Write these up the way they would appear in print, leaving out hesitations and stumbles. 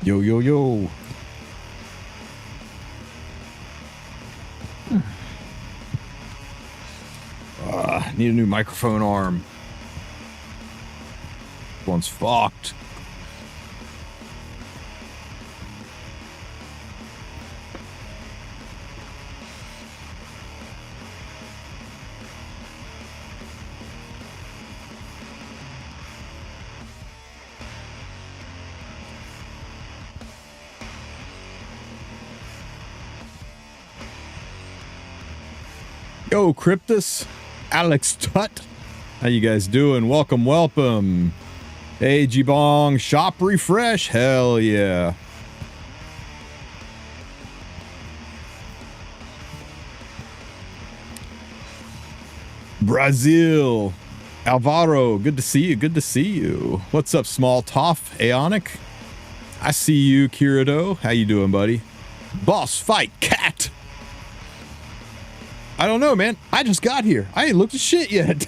Yo, yo, yo. Need a new microphone arm. One's fucked. Yo, Cryptus, Alex Tut, how you guys doing? Welcome, welcome. Hey, G-Bong, shop refresh, hell yeah. Brazil, Alvaro, good to see you, good to see you. What's up, Small Toff, Aeonic? I see you, Kirito, how you doing, buddy? Boss Fight Cat. I don't know, man. I just got here. I ain't looked at shit yet.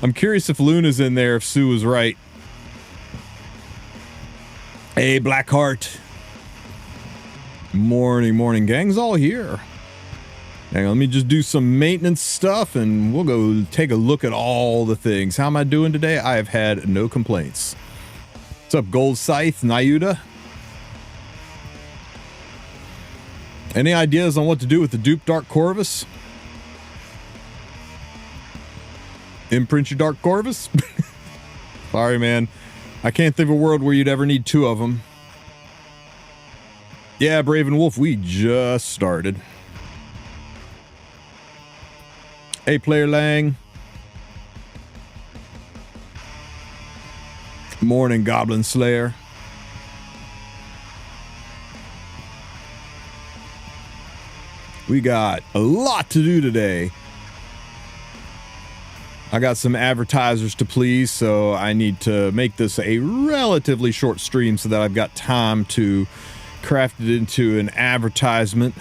I'm curious if Luna's in there, if Sue was right. Hey, Blackheart. Morning, morning. Gang's all here. Hang on, let me just do some maintenance stuff, and we'll go take a look at all the things. How am I doing today? I have had no complaints. What's up, Gold Scythe, Nayuda? Any ideas on what to do with the Dupe Dark Corvus? Imprint your Dark Corvus? Sorry, man. I can't think of a world where you'd ever need two of them. Yeah, Brave and Wolf, we just started. Hey, Player Lang. Morning, Goblin Slayer. We got a lot to do today. I got some advertisers to please, so I need to make this a relatively short stream so that I've got time to craft it into an advertisement.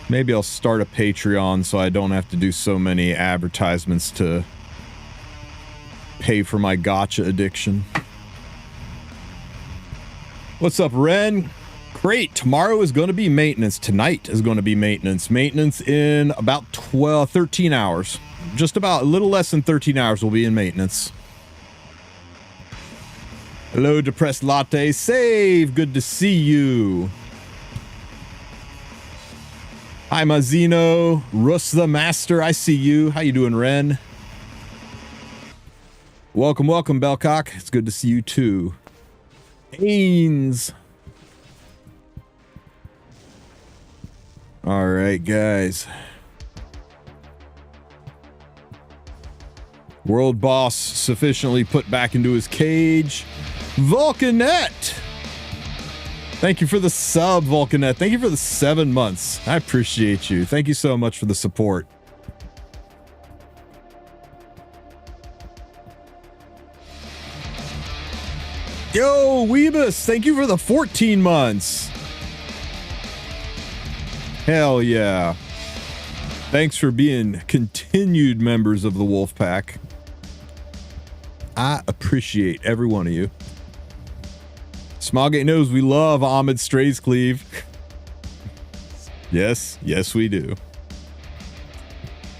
Maybe I'll start a Patreon so I don't have to do so many advertisements to pay for my gotcha addiction. What's up, Ren? Great. Tomorrow is going to be maintenance. Tonight is going to be maintenance. Maintenance in about 13 hours. Just about a little less than 13 hours will be in maintenance. Hello, Depressed Latte. Save. Good to see you. Hi, Mazzino. Russ the Master. I see you. How you doing, Ren? Welcome, welcome, Bellcock. It's good to see you, too. Haynes. All right, guys. World boss sufficiently put back into his cage. Vulcanet. Thank you for the sub, Vulcanet. Thank you for the 7 months. I appreciate you. Thank you so much for the support. Yo, Weebus, thank you for the 14 months. Hell yeah. Thanks for being continued members of the Wolf Pack. I appreciate every one of you. Smogate knows we love Ahmed Strayscleave. Yes, yes we do.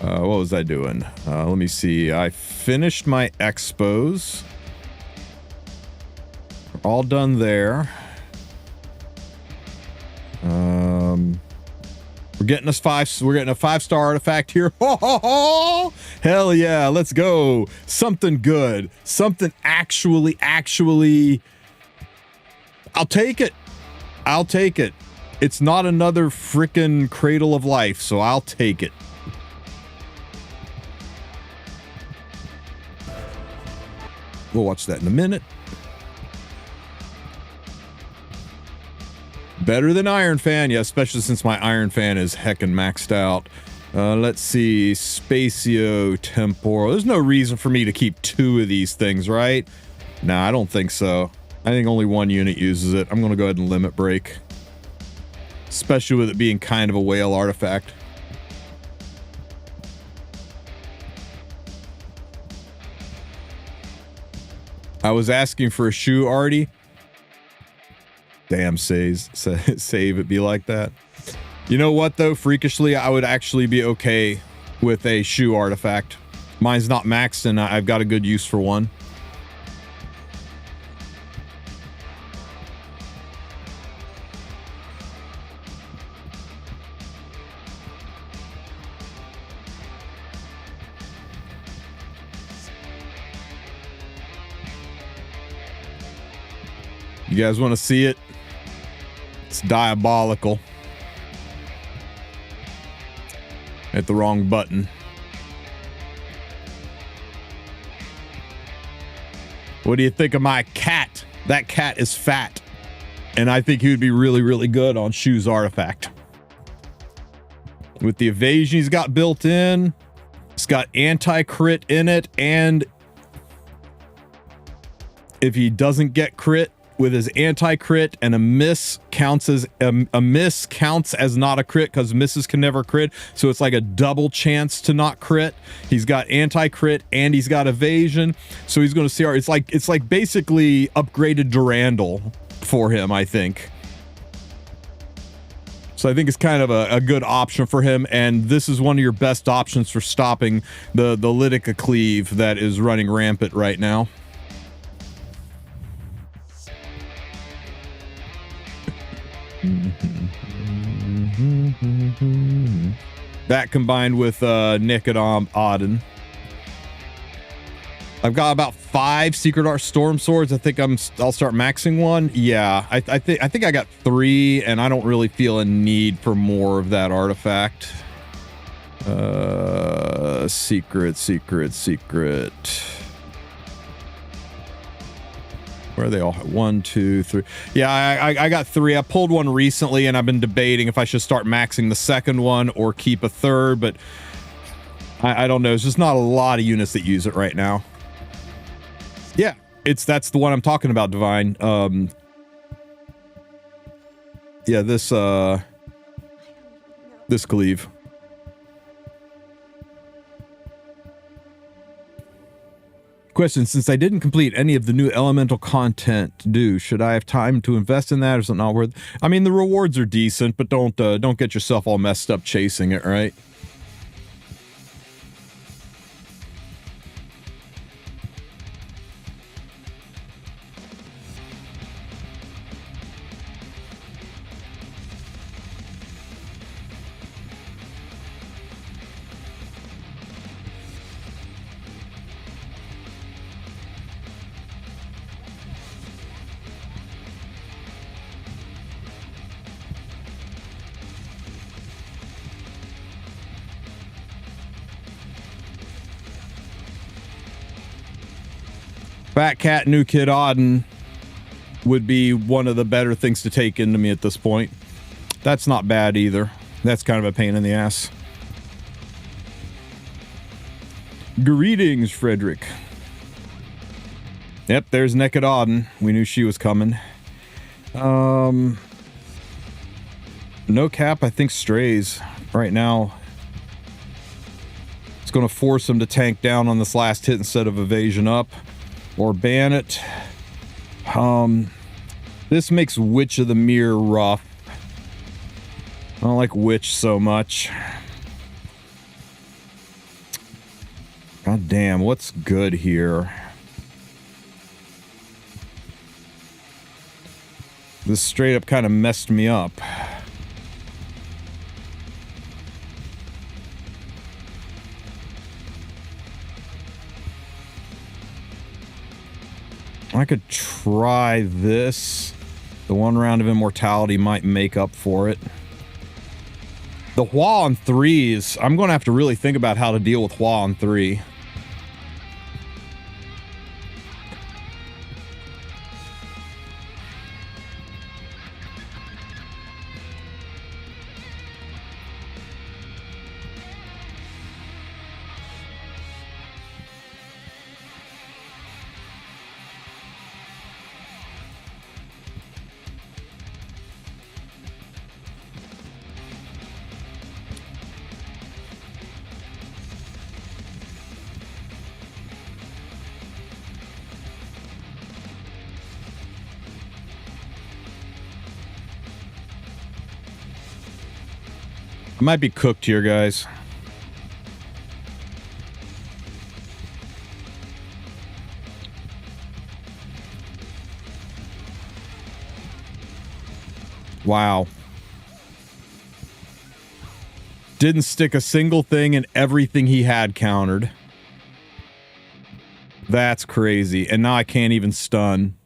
What was I doing? Let me see. I finished my expos. All done there. We're getting a 5-star artifact here. Ho, ho, ho! Hell yeah, let's go. Something good. Something actually I'll take it. I'll take it. It's not another frickin' Cradle of Life, so I'll take it. We'll watch that in a minute. Better than Iron Fan, yeah, especially since my Iron Fan is heckin' maxed out. Let's see, Spatio Temporal. There's no reason for me to keep 2 of these things, right? Nah, I don't think so. I think only 1 unit uses it. I'm going to go ahead and limit break. Especially with it being kind of a whale artifact. I was asking for a shoe, Artie. Damn, save it be like that. You know what, though? Freakishly, I would actually be okay with a shoe artifact. Mine's not maxed, and I've got a good use for one. You guys want to see it? It's diabolical. Hit the wrong button. What do you think of my cat? That cat is fat. And I think he would be really, really good on Shoes Artifact. With the evasion he's got built in, it's got anti-crit in it, and if he doesn't get crit with his anti-crit, and a miss counts as not a crit because misses can never crit, so it's like a double chance to not crit. He's got anti-crit and he's got evasion, so he's going to see it's like basically upgraded Durandal for him, I think. So I think it's kind of a good option for him, and this is one of your best options for stopping the Litica cleave that is running rampant right now. That combined with Nicodom Auden. I've got about 5 Secret Art Storm Swords. I think I'll start maxing one. Yeah, I think I got 3, and I don't really feel a need for more of that artifact. Secret. Where are they all? 1, 2, 3. Yeah, I got 3. I pulled one recently, and I've been debating if I should start maxing the second one or keep a third, but I don't know. There's just not a lot of units that use it right now. Yeah, that's the one I'm talking about, Divine. Yeah, this cleave. Question, since I didn't complete any of the new elemental content due, should I have time to invest in that, or is it not worth? I mean, the rewards are decent, but don't get yourself all messed up chasing it, right? Fat Cat, New Kid Auden would be one of the better things to take into me at this point. That's not bad either. That's kind of a pain in the ass. Greetings, Frederick. Yep, there's Naked Auden. We knew she was coming. No cap, I think strays right now. It's going to force him to tank down on this last hit instead of evasion up. Or ban it. This makes Witch of the Mirror rough. I don't like Witch so much. God damn, what's good here? This straight up kind of messed me up. I could try this. The one round of immortality might make up for it. The Hua on 3s, I'm going to have to really think about how to deal with Hua on 3. Might be cooked here, guys. Wow. Didn't stick a single thing, and everything he had countered. That's crazy. And now I can't even stun.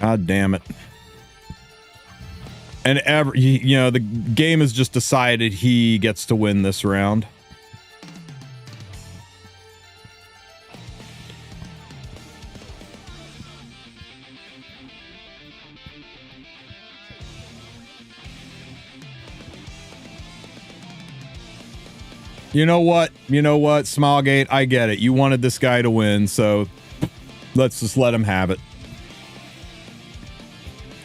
God damn it. And you know, the game has just decided he gets to win this round. You know what? You know what, Smilegate? I get it. You wanted this guy to win, so let's just let him have it.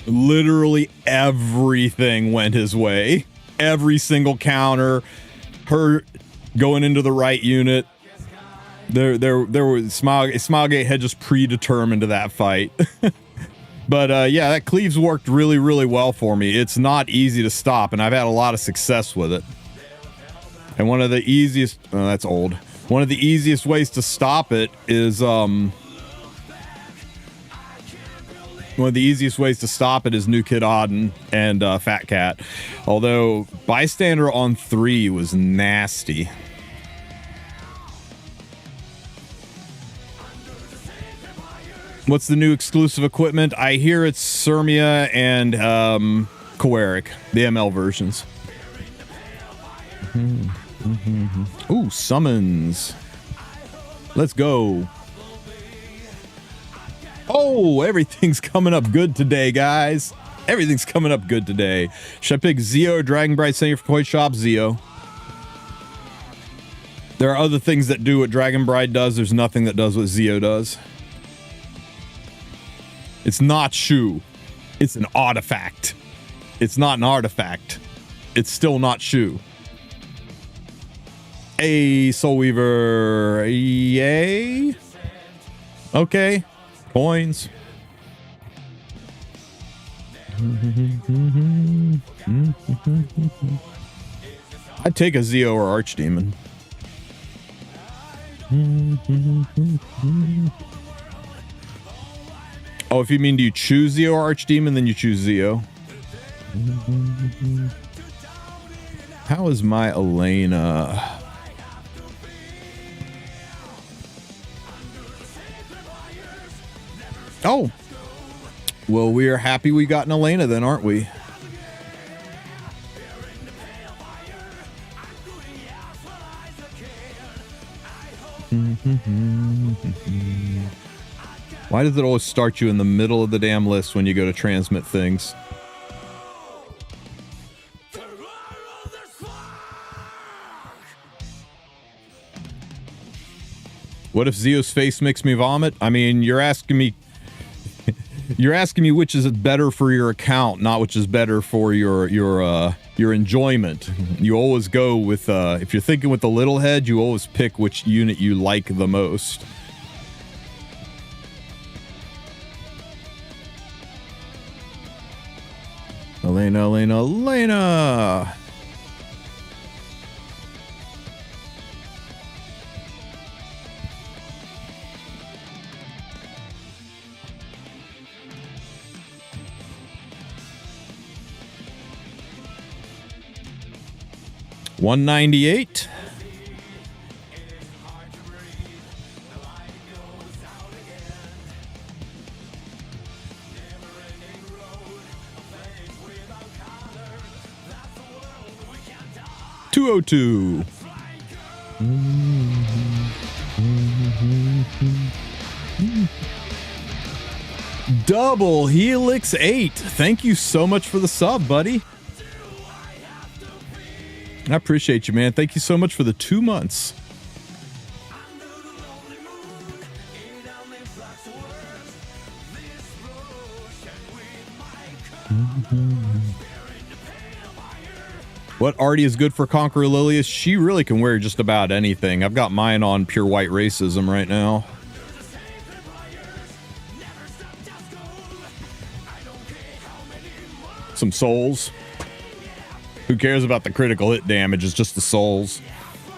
Literally everything went his way. Every single counter, her going into the right unit. There was Smilegate had just predetermined to that fight. But yeah, that cleaves worked really, really well for me. It's not easy to stop, and I've had a lot of success with it. And one of the easiest, oh, that's old. One of the easiest ways to stop it is, New Kid Auden and Fat Cat. Although Bystander on 3 was nasty. What's the new exclusive equipment? I hear it's Sirmia and Koeric, the ML versions. Ooh, summons. Let's go. Oh, everything's coming up good today, guys. Everything's coming up good today. Should I pick Zeo or Dragon Bright Senior for Coin Shop? Zeo. There are other things that do what Dragon Bride does. There's nothing that does what Zeo does. It's not Shu. It's an artifact. It's not an artifact. It's still not Shu. Hey, Soul Weaver. Yay. Okay. Coins. I'd take a Zeo or Archdemon. Oh, if you mean do you choose Zeo or Archdemon, then you choose Zeo. How is my Elena? Oh, well, we are happy we got an Elena then, aren't we? Why does it always start you in the middle of the damn list when you go to transmit things? What if Zeo's face makes me vomit? I mean, you're asking me which is better for your account, not which is better for your enjoyment. You always go with if you're thinking with the little head, you always pick which unit you like the most. Elena, Elena, Elena. $198. $202. Double Helix 8. Thank you so much for the sub, buddy. I appreciate you, man. Thank you so much for the 2 months. What Artie is good for Conqueror Lilius? She really can wear just about anything. I've got mine on pure white racism right now. some souls. Who cares about the critical hit damage? It's just the souls.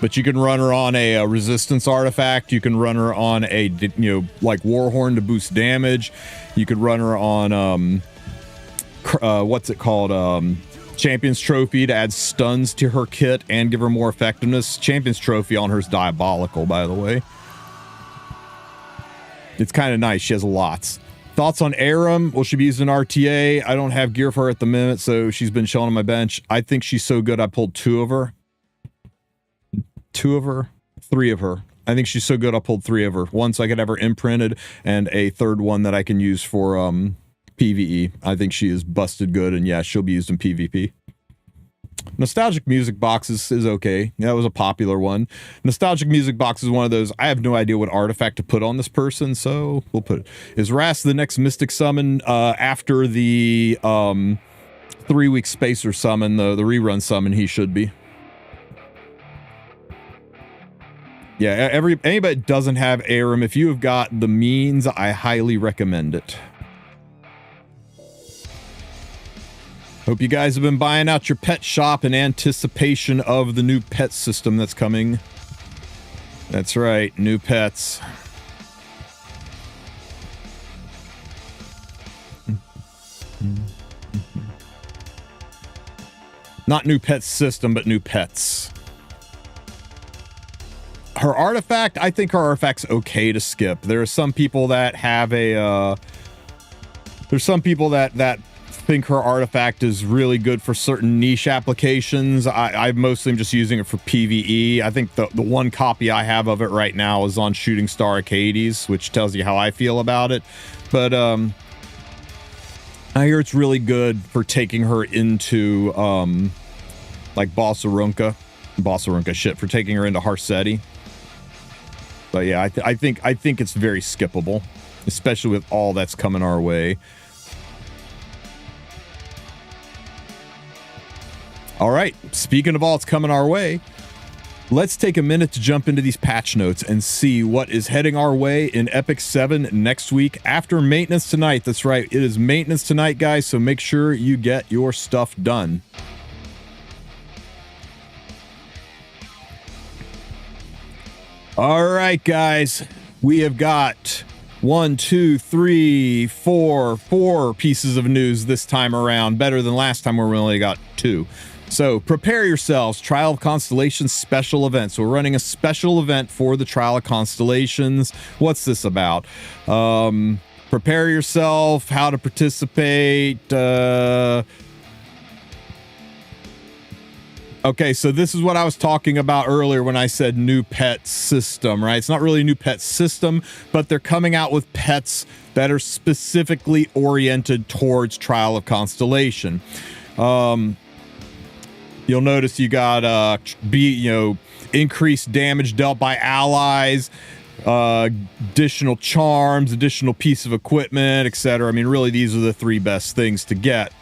But you can run her on a resistance artifact. You can run her on a, like Warhorn to boost damage. You could run her on, what's it called? Champion's Trophy to add stuns to her kit and give her more effectiveness. Champion's Trophy on her is diabolical, by the way. It's kind of nice. She has lots. Thoughts on Aram? Will she be used in RTA? I don't have gear for her at the minute, so she's been chilling on my bench. I think she's so good I pulled 2 of her. 2 of her? 3 of her. I think she's so good I pulled 3 of her. One so I could have her imprinted, and a 3rd one that I can use for PvE. I think she is busted good, and yeah, she'll be used in PvP. Nostalgic Music Box is okay. That was a popular one. Nostalgic Music Box is one of those, I have no idea what artifact to put on this person, so we'll put it. Is Ras the next Mystic Summon after the 3-week Spacer Summon, the rerun summon? He should be. Yeah, anybody that doesn't have Aram, if you have got the means, I highly recommend it. Hope you guys have been buying out your pet shop in anticipation of the new pet system that's coming. That's right, new pets. Not new pet system, but new pets. Her artifact, I think her artifact's okay to skip. There are some people that have a, there's some people that think her artifact is really good for certain niche applications. I mostly am just using it for PvE. I think the one copy I have of it right now is on Shooting Star Arcades, which tells you how I feel about it. But I hear it's really good for taking her into like Bossarunka shit, for taking her into Harsetti. But yeah, I think it's very skippable, especially with all that's coming our way. All right, speaking of all that's coming our way, let's take a minute to jump into these patch notes and see what is heading our way in Epic 7 next week after maintenance tonight. That's right, it is maintenance tonight, guys, so make sure you get your stuff done. All right, guys, we have got 4 pieces of news this time around. Better than last time where we only got 2. So prepare yourselves, Trial of Constellations special event. So we're running a special event for the Trial of Constellations. What's this about? Prepare yourself, how to participate. Okay, so this is what I was talking about earlier when I said new pet system, right? It's not really a new pet system, but they're coming out with pets that are specifically oriented towards Trial of Constellation. You'll notice you got increased damage dealt by allies, additional charms, additional piece of equipment, etc. I mean, really, these are the 3 best things to get.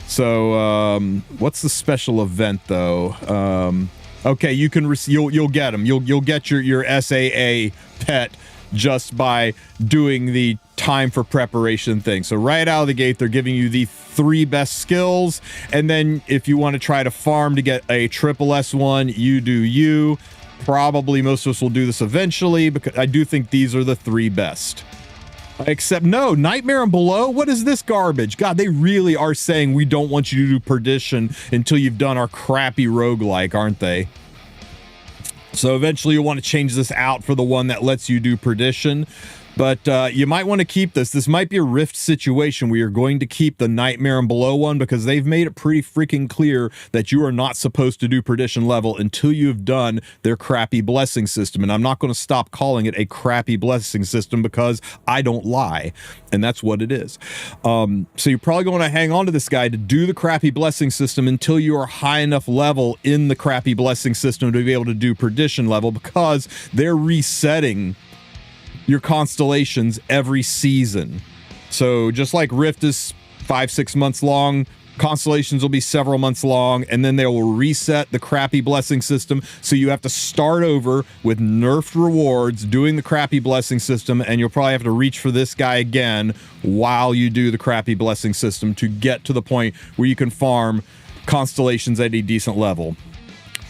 So, what's the special event though? Okay, you can you'll get them. You'll get your SAA pet just by doing the time for preparation thing. So right out of the gate, they're giving you the 3 best skills, and then if you want to try to farm to get a triple S1, you do you. Probably most of us will do this eventually, because I do think these are the 3 best. Except no, Nightmare and Below? What is this garbage? God, they really are saying we don't want you to do Perdition until you've done our crappy roguelike, aren't they? So eventually you'll want to change this out for the one that lets you do Perdition. But you might want to keep this. This might be a Rift situation where you're going to keep the Nightmare and Below one, because they've made it pretty freaking clear that you are not supposed to do Perdition level until you've done their crappy blessing system. And I'm not going to stop calling it a crappy blessing system, because I don't lie. And that's what it is. So you're probably going to hang on to this guy to do the crappy blessing system until you are high enough level in the crappy blessing system to be able to do Perdition level, because they're resetting your constellations every season. So just like Rift is 5-6 months long, Constellations will be several months long, and then they will reset the crappy blessing system. So you have to start over with nerfed rewards, doing the crappy blessing system, and you'll probably have to reach for this guy again while you do the crappy blessing system to get to the point where you can farm constellations at a decent level.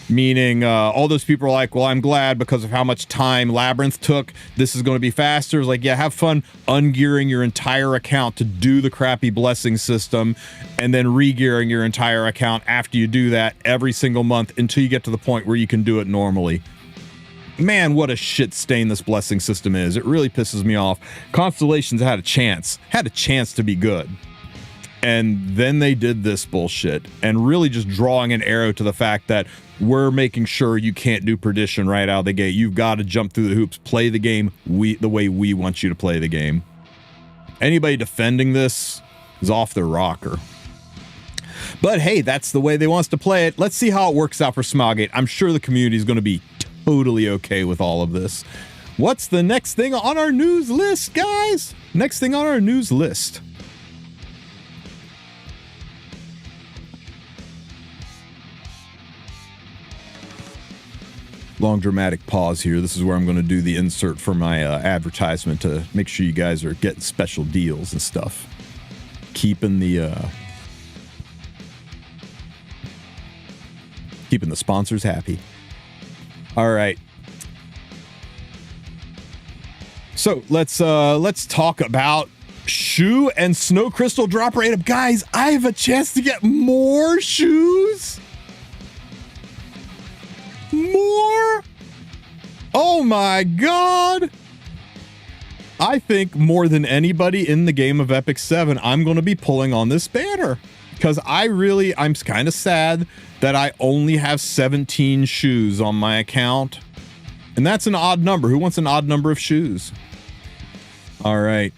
Meaning all those people are like, well, I'm glad because of how much time Labyrinth took. This is going to be faster. It's like, yeah, have fun ungearing your entire account to do the crappy blessing system and then re-gearing your entire account after you do that every single month until you get to the point where you can do it normally. Man, what a shit stain this blessing system is. It really pisses me off. Constellations had a chance to be good. And then they did this bullshit and really just drawing an arrow to the fact that we're making sure you can't do perdition right out of the gate. You've got to jump through the hoops, play the game the way we want you to play the game. Anybody defending this is off their rocker. But hey, that's the way they want us to play it. Let's see how it works out for Smilegate. I'm sure the community is going to be totally okay with all of this. What's the next thing on our news list, guys? Next thing on our news list. Long dramatic pause here. This is where I'm going to do the insert for my advertisement to make sure you guys are getting special deals and stuff. Keeping the sponsors happy. All right. So let's talk about shoe and snow crystal drop rate up. Guys, I have a chance to get more shoes. More? Oh my god. I think more than anybody in the game of Epic 7, I'm going to be pulling on this banner because I'm kind of sad that I only have 17 shoes on my account. And that's an odd number. Who wants an odd number of shoes? All right.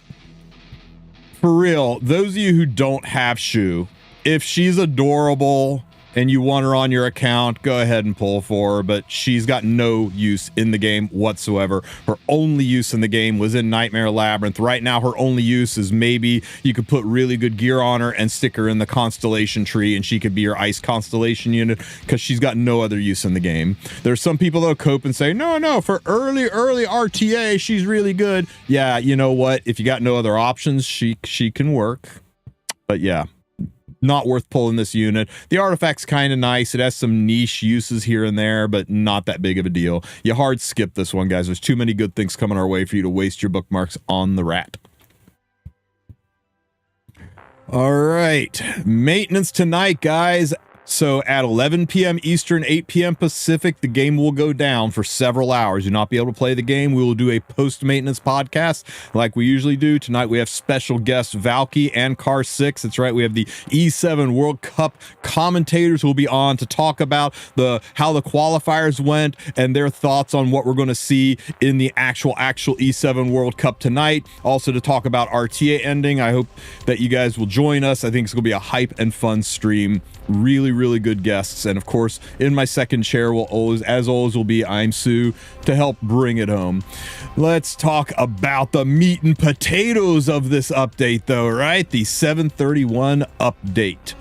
For real, those of you who don't have shoe, if she's adorable and you want her on your account, go ahead and pull for her, but she's got no use in the game whatsoever. Her only use in the game was in Nightmare Labyrinth. Right now, her only use is maybe you could put really good gear on her and stick her in the Constellation tree, and she could be your Ice Constellation unit, because she's got no other use in the game. There's some people that'll cope and say, no, for early RTA, she's really good. Yeah, you know what? If you got no other options, she can work. But yeah. Not worth pulling this unit. The artifact's kind of nice. It has some niche uses here and there, but not that big of a deal. You hard skip this one, guys. There's too many good things coming our way for you to waste your bookmarks on the rat. All right. Maintenance tonight, guys. So at 11 p.m. Eastern, 8 p.m. Pacific, the game will go down for several hours. You'll not be able to play the game. We will do a post-maintenance podcast like we usually do. Tonight we have special guests Valky and Car 6. That's right. We have the E7 World Cup commentators who will be on to talk about how the qualifiers went and their thoughts on what we're going to see in the actual E7 World Cup tonight. Also to talk about RTA ending. I hope that you guys will join us. I think it's going to be a hype and fun stream. Really good guests, and of course in my second chair will always will be I'm Sue to help bring it home. Let's talk about the meat and potatoes of this update though, right? The 731 update.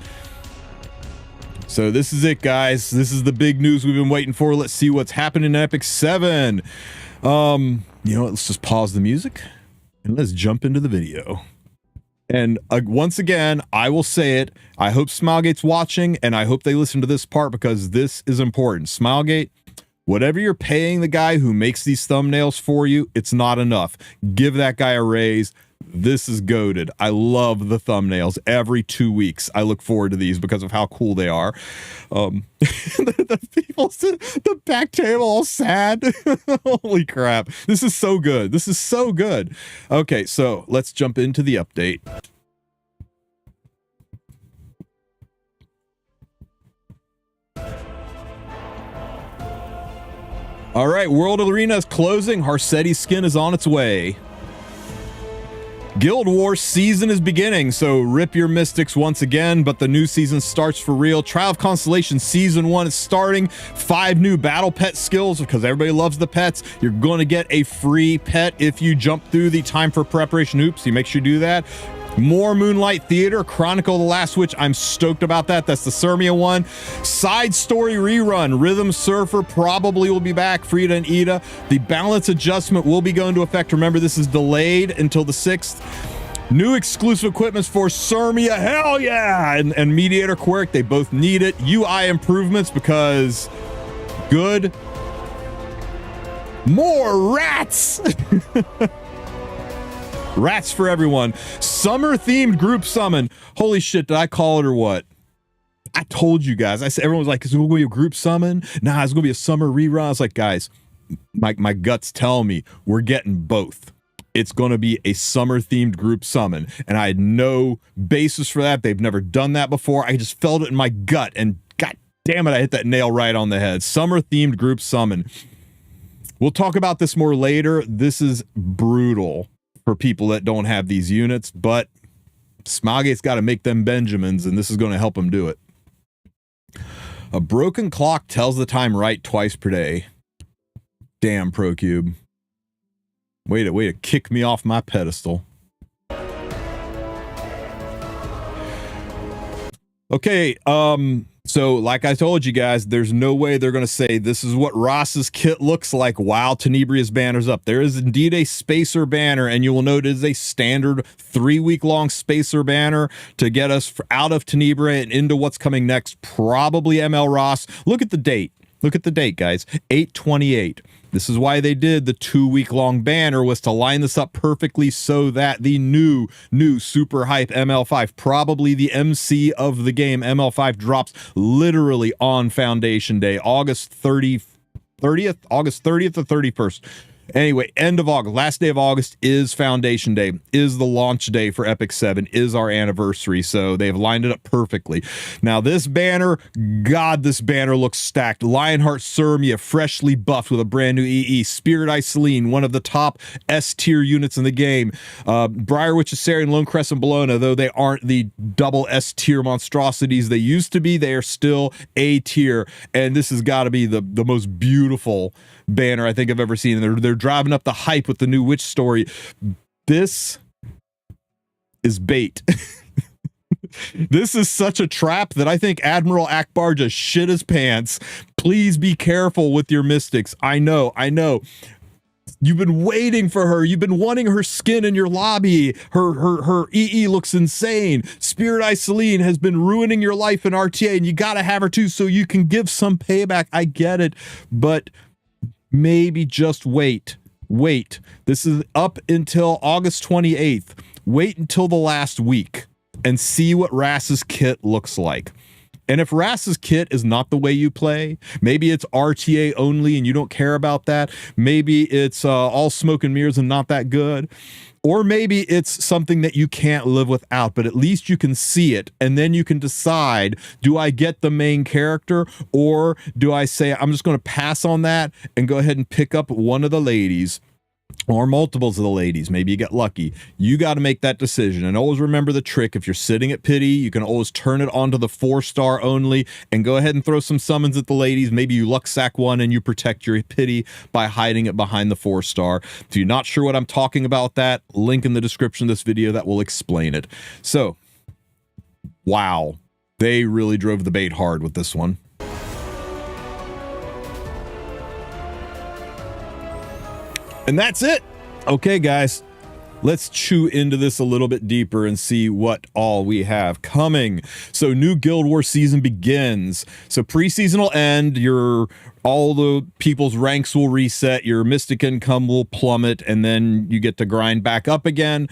So this is it, guys. This is the big news we've been waiting for. Let's see what's happening in Epic 7. You know what, let's just pause the music and let's jump into the video. And once again, I will say it. I hope Smilegate's watching, and I hope they listen to this part because this is important. Smilegate, whatever you're paying the guy who makes these thumbnails for you, it's not enough. Give that guy a raise. This is goated. I love the thumbnails. Every 2 weeks, I look forward to these because of how cool they are. The people, the back table, all sad. Holy crap. This is so good. This is so good. Okay, so let's jump into the update. All right, World Arena is closing. Harsetti's skin is on its way. Guild Wars season is beginning, so rip your mystics once again, but the new season starts for real. Trial of Constellation Season 1 is starting. 5 new battle pet skills, because everybody loves the pets. You're going to get a free pet if you jump through the time for preparation hoops. You make sure you do that. More Moonlight Theater, Chronicle of the Last Witch. I'm stoked about that. That's the Sirmia one. Side Story Rerun. Rhythm Surfer probably will be back. Frida and Ida. The balance adjustment will be going into effect. Remember, this is delayed until the 6th. New exclusive equipments for Sirmia. Hell yeah! And Mediator Quirk. They both need it. UI improvements because good. More rats! Rats for everyone. Summer-themed group summon. Holy shit, did I call it or what? I told you guys. I said, everyone was like, is it going to be a group summon? Nah, it's going to be a summer rerun. I was like, guys, my guts tell me we're getting both. It's going to be a summer-themed group summon. And I had no basis for that. They've never done that before. I just felt it in my gut. And god damn it, I hit that nail right on the head. Summer-themed group summon. We'll talk about this more later. This is brutal for people that don't have these units, but Smilegate's got to make them Benjamins, and this is going to help them do it. A broken clock tells the time right twice per day. Damn, ProCube. Way to kick me off my pedestal. Okay, so like I told you guys, there's no way they're going to say this is what Ross's kit looks like while Tenebria's banner's up. There is indeed a spacer banner, and you will note it is a standard 3-week-long spacer banner to get us out of Tenebria and into what's coming next, probably ML Ross. Look at the date. Look at the date, guys. 8/28. This is why they did the 2-week-long banner, was to line this up perfectly so that the new super hype ML5, probably the MC of the game, ML5 drops literally on Foundation Day, August 30th, August 30th or 31st. Anyway, end of August, last day of August is Foundation Day, is the launch day for Epic 7, is our anniversary, so they've lined it up perfectly. Now this banner, God, this banner looks stacked. Lionheart Sirmia, freshly buffed with a brand new EE. Spirit Iceline, one of the top S-tier units in the game. Briarwitch, Asarian, Lone Crest, and Bologna, though they aren't the double S-tier monstrosities they used to be, they are still A-tier, and this has got to be the most beautiful banner I think I've ever seen. They're driving up the hype with the new witch story. This is bait. This is such a trap that I think Admiral Akbar just shit his pants. Please be careful with your mystics. I know. You've been waiting for her. You've been wanting her skin in your lobby. Her EE looks insane. Spirit Iceline has been ruining your life in RTA, and you gotta have her too so you can give some payback. I get it, but maybe just wait. This is up until August 28th. Wait until the last week and see what Rass's kit looks like. And if Rass's kit is not the way you play, maybe it's RTA only and you don't care about that. Maybe it's all smoke and mirrors and not that good. Or maybe it's something that you can't live without, but at least you can see it. And then you can decide, do I get the main character? Or do I say, I'm just going to pass on that and go ahead and pick up one of the ladies? Or multiples of the ladies. Maybe you get lucky. You got to make that decision. And always remember the trick. If you're sitting at pity, you can always turn it onto the 4-star only and go ahead and throw some summons at the ladies. Maybe you luck sack one and you protect your pity by hiding it behind the 4-star. If you're not sure what I'm talking about, that link in the description of this video that will explain it. So, wow. They really drove the bait hard with this one. And that's it. Okay, guys, let's chew into this a little bit deeper and see what all we have coming. So new Guild Wars season begins. So preseason will end. All the people's ranks will reset. Your mystic income will plummet, and then you get to grind back up again.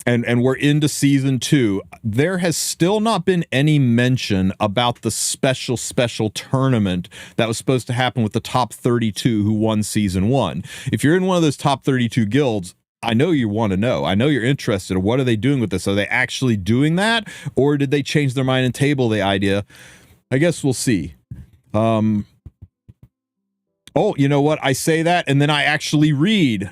And we're into season 2. There has still not been any mention about the special tournament that was supposed to happen with the top 32 who won season 1. If you're in one of those top 32 guilds, I know you want to know. I know you're interested. What are they doing with this? Are they actually doing that? Or did they change their mind and table the idea? I guess we'll see. Oh, you know what? I say that and then I actually read.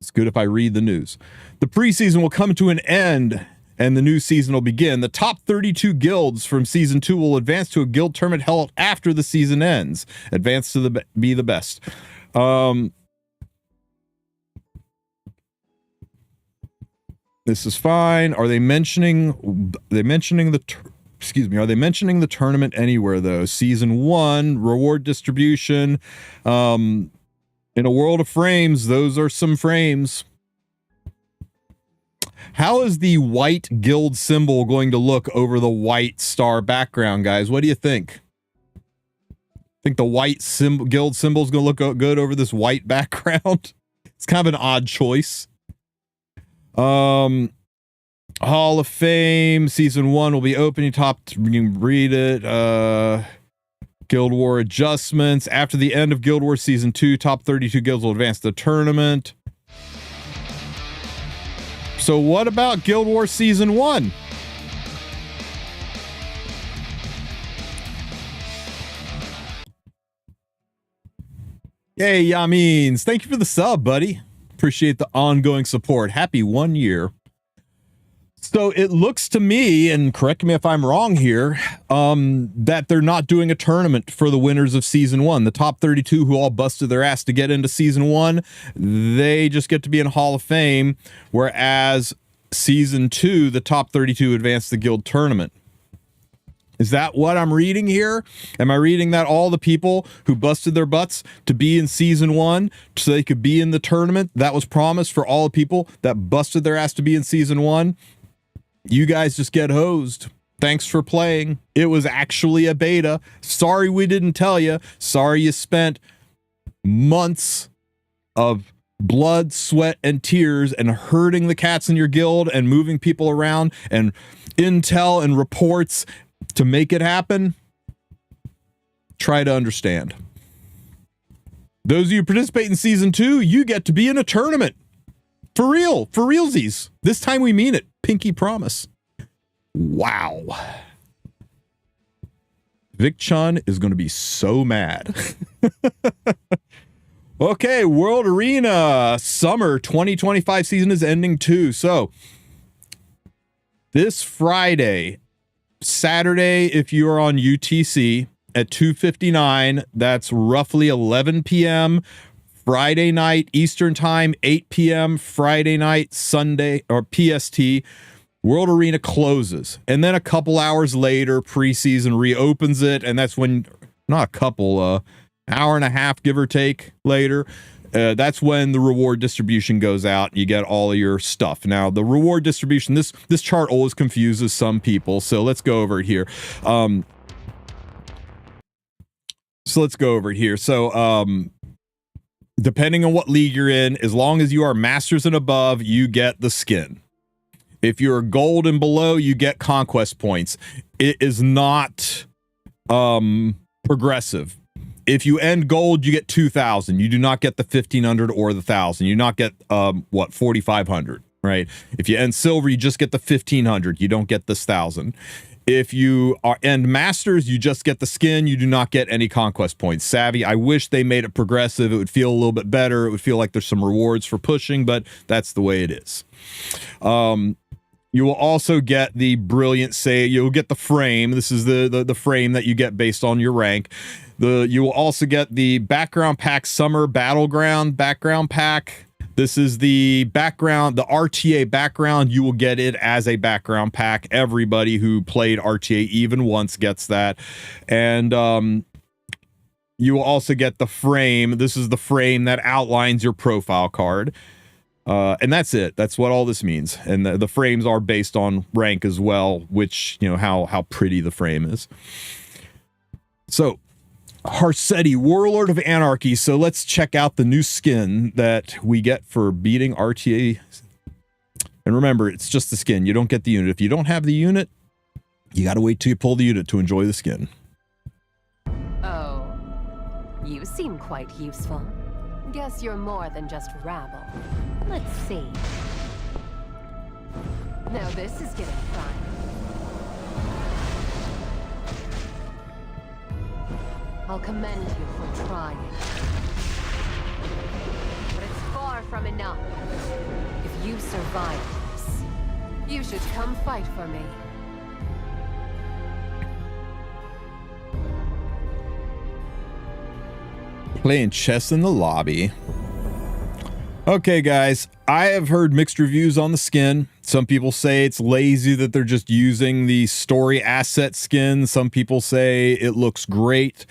It's good if I read the news. The preseason will come to an end and the new season will begin. The top 32 guilds from season 2 will advance to a guild tournament held after the season ends. Advance to be the best. This is fine. Are they mentioning are they mentioning the tournament anywhere though? Season 1, reward distribution. In a world of frames, those are some frames. How is the white guild symbol going to look over the white star background, guys? What do you think? Think the white guild symbol is going to look good over this white background? It's kind of an odd choice. Hall of Fame season 1 will be opening top. You can read it. Guild War adjustments after the end of Guild War season 2. Top 32 guilds will advance the tournament. So what about Guild War season 1? Hey, Yamins, thank you for the sub, buddy. Appreciate the ongoing support. Happy 1 year. So it looks to me, and correct me if I'm wrong here, that they're not doing a tournament for the winners of season 1. The top 32 who all busted their ass to get into season 1, they just get to be in Hall of Fame, whereas season 2, the top 32 advance the guild tournament. Is that what I'm reading here? Am I reading that all the people who busted their butts to be in season 1 so they could be in the tournament that was promised for all the people that busted their ass to be in season 1? You guys just get hosed. Thanks for playing. It was actually a beta. Sorry we didn't tell you. Sorry you spent months of blood, sweat, and tears and herding the cats in your guild and moving people around and intel and reports to make it happen. Try to understand. Those of you who participate in season 2, you get to be in a tournament. For real. For realsies. This time we mean it. Pinky promise. Wow. Vic Chun is going to be so mad. Okay, World Arena Summer 2025 season is ending too. So this Friday, Saturday, if you are on UTC at 2:59, that's roughly 11 p.m. Friday night Eastern time, 8 p.m. Friday night, Sunday, or PST, World Arena closes. And then a couple hours later, preseason reopens it. And that's when, not a couple, hour and a half, give or take, later. That's when the reward distribution goes out. You get all of your stuff. Now, the reward distribution, this chart always confuses some people. So let's go over it here. Depending on what league you're in, as long as you are masters and above, you get the skin. If you're gold and below, you get conquest points. It is not progressive. If you end gold, you get 2,000. You do not get the 1,500 or the 1,000. You not get 4,500, right? If you end silver, you just get the 1,500. You don't get this 1,000. If you are end masters, you just get the skin. You do not get any conquest points. Savvy, I wish they made it progressive. It would feel a little bit better. It would feel like there's some rewards for pushing, but that's the way it is. You will also get the brilliant say. You'll get the frame. This is the frame that you get based on your rank. You will also get the background pack summer battleground background pack. This is the background, the RTA background. You will get it as a background pack. Everybody who played RTA even once gets that. And you will also get the frame. This is the frame that outlines your profile card. And that's it. That's what all this means. And the frames are based on rank as well, which, you know, how pretty the frame is. So, Harsetti, Warlord of Anarchy. So let's check out the new skin that we get for beating RTA. And remember, it's just the skin. You don't get the unit. If you don't have the unit, you got to wait till you pull the unit to enjoy the skin. Oh, you seem quite useful. Guess you're more than just rabble. Let's see. Now this is getting fun. I'll commend you for trying. But it's far from enough. If you survive this, you should come fight for me. Playing chess in the lobby. Okay, guys, I have heard mixed reviews on the skin. Some people say it's lazy that they're just using the story asset skin. Some people say it looks great.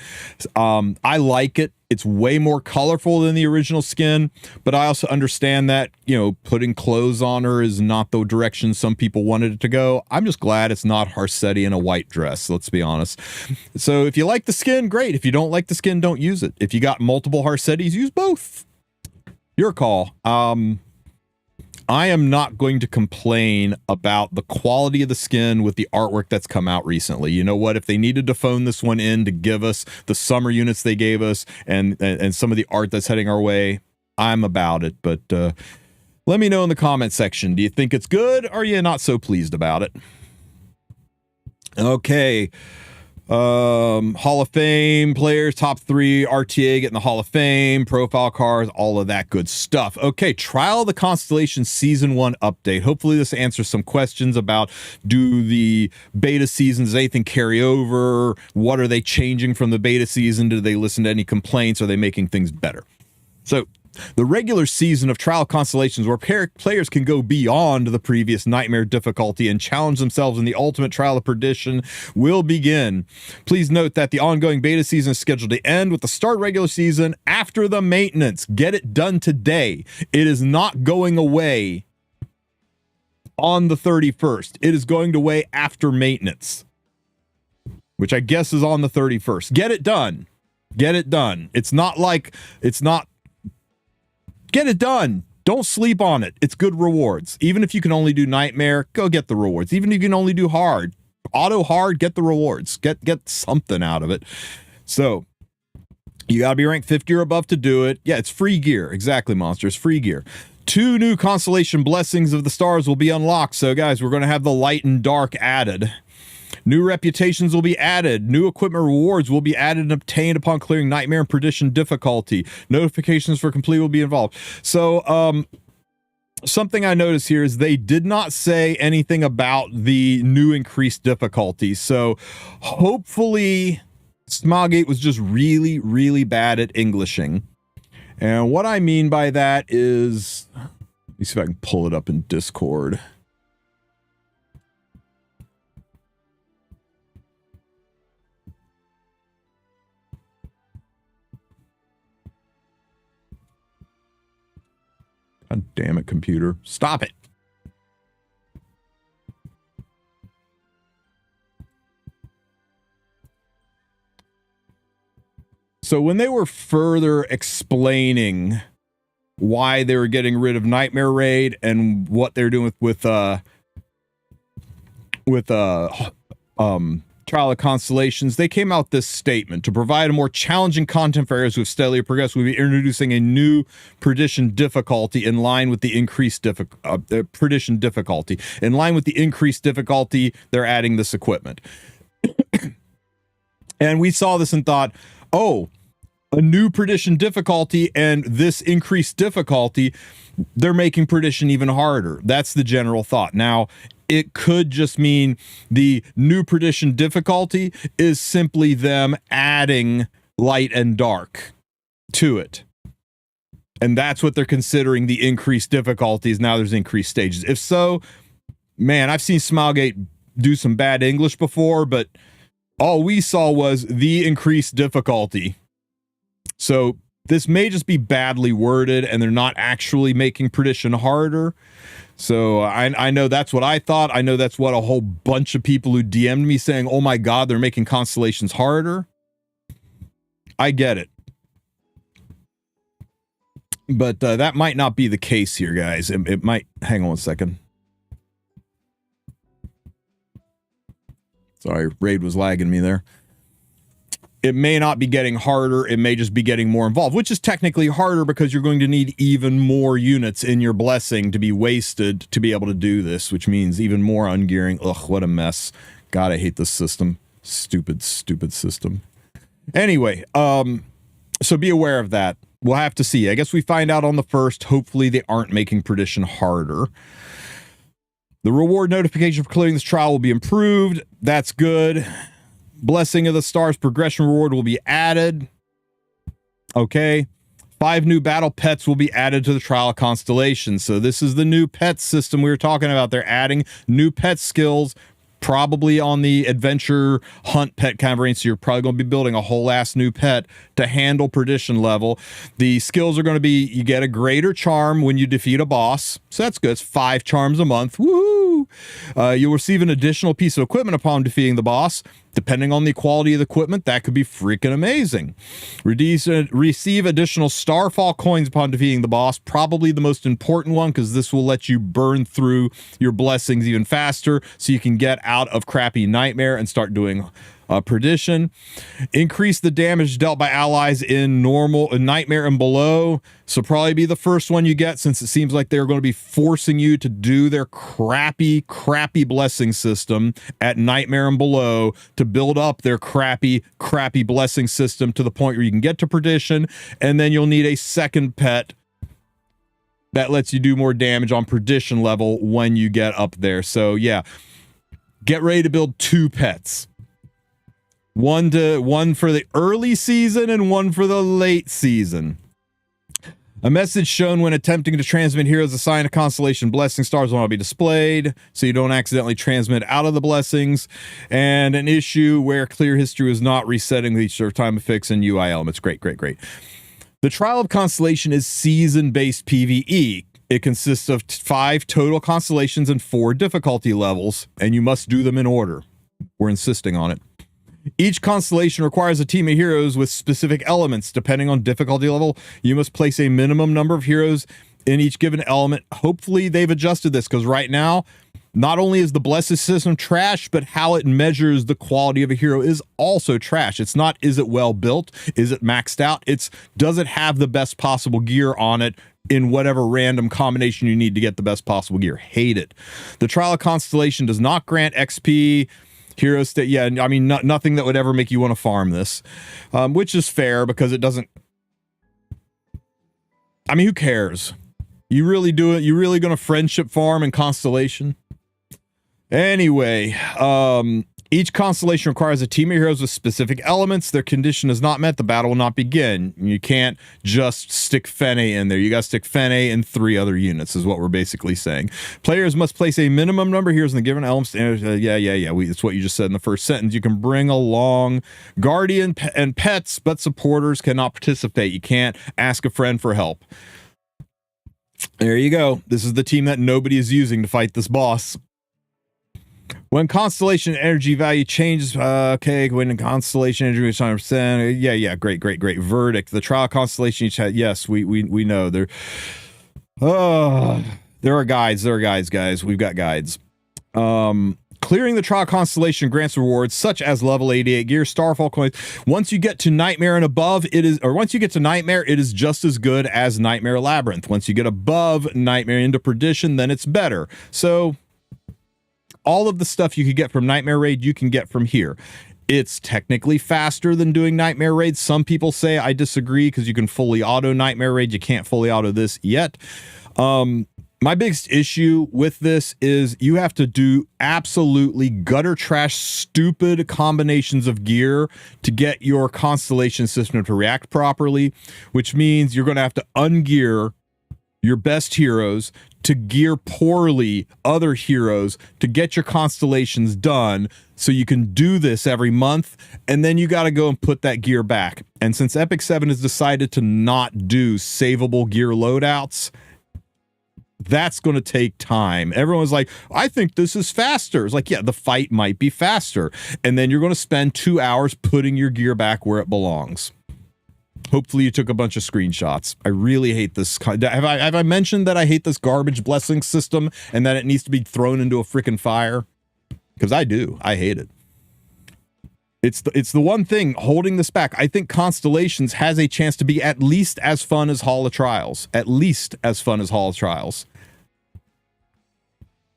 I like it. It's way more colorful than the original skin, but I also understand that, you know, putting clothes on her is not the direction some people wanted it to go. I'm just glad it's not Harsetti in a white dress, let's be honest. So if you like the skin, great. If you don't like the skin, don't use it. If you got multiple Harsettis, use both. Your call. I am not going to complain about the quality of the skin with the artwork that's come out recently. You know what? If they needed to phone this one in to give us the summer units they gave us and some of the art that's heading our way, I'm about it. But let me know in the comment section. Do you think it's good, or are you not so pleased about it? Okay. Hall of Fame players, top 3 RTA getting the Hall of Fame, profile cards, all of that good stuff. Okay, Trial of the Constellation Season 1 update. Hopefully this answers some questions about, do the beta seasons, anything carry over? What are they changing from the beta season? Do they listen to any complaints? Are they making things better? So, the regular season of Trial Constellations, where players can go beyond the previous nightmare difficulty and challenge themselves in the ultimate Trial of Perdition, will begin. Please note that the ongoing beta season is scheduled to end with the start regular season after the maintenance. Get it done today. It is not going away on the 31st. It is going away after maintenance, which I guess is on the 31st. Get it done. Get it done. Get it done. Don't sleep on it. It's good rewards. Even if you can only do nightmare, go get the rewards. Even if you can only do hard, auto hard, get the rewards. Get something out of it. So you gotta be ranked 50 or above to do it. Yeah, it's free gear. Exactly, monsters. Free gear. 2 new Constellation Blessings of the Stars will be unlocked. So guys, we're gonna have the light and dark added. New reputations will be added. New equipment rewards will be added and obtained upon clearing Nightmare and Perdition difficulty. Notifications for complete will be involved. So, something I noticed here is they did not say anything about the new increased difficulty. So, hopefully, Smilegate was just really, really bad at Englishing. And what I mean by that is, let me see if I can pull it up in Discord. God damn it, computer. Stop it. So when they were further explaining why they were getting rid of Nightmare Raid and what they're doing with Trial of Constellations, they came out this statement: to provide a more challenging content for areas with steadily progress, we'll be introducing a new Perdition difficulty in line with the increased Perdition difficulty. In line with the increased difficulty, they're adding this equipment. And we saw this and thought, oh, a new Perdition difficulty and this increased difficulty, they're making Perdition even harder. That's the general thought. Now, it could just mean the new Perdition difficulty is simply them adding light and dark to it. And that's what they're considering the increased difficulties. Now there's increased stages. If so, man, I've seen Smilegate do some bad English before, but all we saw was the increased difficulty. So this may just be badly worded and they're not actually making Perdition harder. So I know that's what I thought. I know that's what a whole bunch of people who DM'd me saying, oh my God, they're making Constellations harder. I get it. But that might not be the case here, guys. It might. Hang on one second. Sorry, Raid was lagging me there. It may not be getting harder. It may just be getting more involved, which is technically harder because you're going to need even more units in your blessing to be wasted to be able to do this, which means even more ungearing. Ugh, what a mess. God, I hate this system. Stupid, stupid system. Anyway, so be aware of that. We'll have to see. I guess we find out on the 1st. Hopefully they aren't making Perdition harder. The reward notification for clearing this trial will be improved. That's good. Blessing of the Stars progression reward will be added. Okay. 5 new battle pets will be added to the Trial of Constellation. So this is the new pet system we were talking about. They're adding new pet skills, probably on the adventure hunt pet campaign. So you're probably going to be building a whole ass new pet to handle perdition level. The skills are going to be, you get a greater charm when you defeat a boss. So that's good. It's 5 charms a month. Woo! You'll receive an additional piece of equipment upon defeating the boss. Depending on the quality of the equipment, that could be freaking amazing. Receive additional Starfall coins upon defeating the boss. Probably the most important one, because this will let you burn through your blessings even faster, so you can get out of crappy Nightmare and start doing perdition. Increase the damage dealt by allies in normal, Nightmare and below. So probably be the first one you get, since it seems like they're going to be forcing you to do their crappy blessing system at Nightmare and below to build up their crappy blessing system to the point where you can get to perdition, and then you'll need a second pet that lets you do more damage on perdition level when you get up there. So yeah, get ready to build 2 pets. One for the early season and one for the late season. A message shown when attempting to transmit heroes assigned a constellation blessing stars will not be displayed, so you don't accidentally transmit out of the blessings. And an issue where clear history was not resetting each sort of time fix and UI elements. Great. The Trial of Constellation is season-based PvE. It consists of 5 total constellations and 4 difficulty levels, and you must do them in order. We're insisting on it. Each constellation requires a team of heroes with specific elements. Depending on difficulty level, you must place a minimum number of heroes in each given element. Hopefully they've adjusted this, because right now, not only is the blessing system trash, but how it measures the quality of a hero is also trash. It's not, is it well built? Is it maxed out? It's, does it have the best possible gear on it in whatever random combination you need to get the best possible gear? Hate it. The Trial of Constellation does not grant XP, hero state. Yeah, I mean, nothing that would ever make you want to farm this, which is fair, because it doesn't. I mean, who cares? You really do it? You really going to friendship farm in Constellation? Anyway, each constellation requires a team of heroes with specific elements. Their condition is not met, the battle will not begin. You can't just stick Fene in there. You got to stick Fene and 3 other units, is what we're basically saying. Players must place a minimum number of heroes in the given elements. Yeah. It's what you just said in the first sentence. You can bring along guardian and pets, but supporters cannot participate. You can't ask a friend for help. There you go. This is the team that nobody is using to fight this boss. When constellation energy value changes, when constellation energy is 100%, yeah, great. Verdict. The trial constellation each had, yes, we know there. There are guides, guys. We've got guides. Clearing the trial constellation grants rewards such as level 88 gear, starfall coins. Once you get to Nightmare and above, it is just as good as Nightmare Labyrinth. Once you get above Nightmare into Perdition, then it's better. So all of the stuff you could get from Nightmare Raid, you can get from here. It's technically faster than doing Nightmare Raid. Some people say I disagree, because you can fully auto Nightmare Raid. You can't fully auto this yet. My biggest issue with this is you have to do absolutely gutter trash, stupid combinations of gear to get your constellation system to react properly, which means you're going to have to ungear your best heroes to gear poorly other heroes to get your constellations done, so you can do this every month, and then you got to go and put that gear back. And since Epic 7 has decided to not do savable gear loadouts, that's going to take time. Everyone's like, I think this is faster. It's like, yeah, the fight might be faster. And then you're going to spend 2 hours putting your gear back where it belongs. Hopefully you took a bunch of screenshots. I really hate this. Have I mentioned that I hate this garbage blessing system and that it needs to be thrown into a freaking fire? Because I do. I hate it. It's the one thing holding this back. I think Constellations has a chance to be at least as fun as Hall of Trials. At least as fun as Hall of Trials.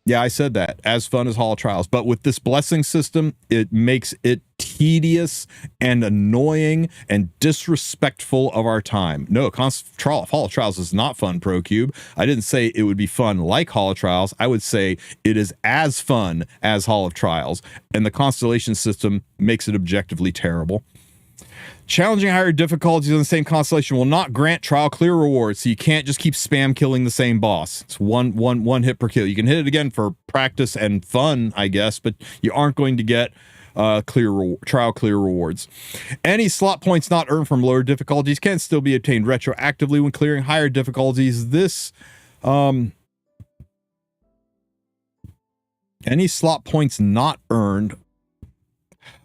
Yeah, I said that. As fun as Hall of Trials. But with this blessing system, it makes it tedious and annoying and disrespectful of our time. No, Hall of Trials is not fun, ProCube. I didn't say it would be fun like Hall of Trials. I would say it is as fun as Hall of Trials. And the Constellation system makes it objectively terrible. Challenging higher difficulties on the same constellation will not grant trial clear rewards, so you can't just keep spam killing the same boss. It's one hit per kill. You can hit it again for practice and fun, I guess, but you aren't going to get trial clear rewards. Any slot points not earned from lower difficulties can still be obtained retroactively when clearing higher difficulties. Any slot points not earned.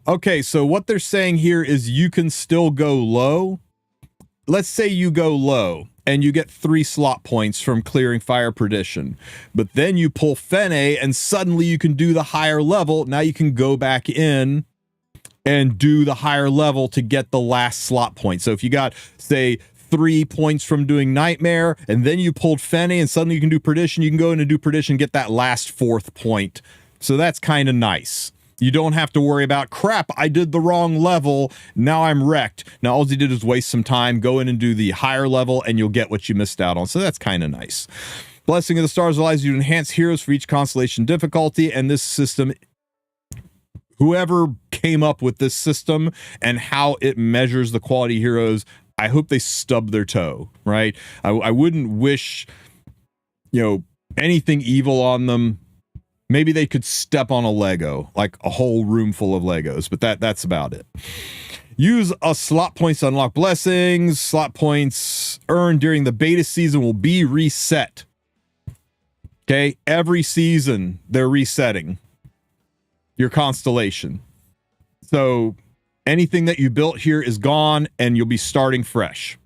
Okay, so what they're saying here is you can still go low. Let's say you go low and you get 3 slot points from clearing Fire Perdition, but then you pull Fene and suddenly you can do the higher level. Now you can go back in and do the higher level to get the last slot point. So if you got, say, 3 points from doing Nightmare, and then you pulled Fene and suddenly you can do Perdition, you can go in and do Perdition and get that last 4th point. So that's kind of nice. You don't have to worry about, crap, I did the wrong level, now I'm wrecked. Now all you did is waste some time, go in and do the higher level, and you'll get what you missed out on. So that's kind of nice. Blessing of the Stars allows you to enhance heroes for each constellation difficulty, and this system, whoever came up with this system and how it measures the quality heroes, I hope they stub their toe, right? I wouldn't wish, anything evil on them. Maybe they could step on a Lego, like a whole room full of Legos, but that's about it. Use a slot points to unlock blessings. Slot points earned during the beta season will be reset. Okay, every season they're resetting your constellation. So anything that you built here is gone and you'll be starting fresh.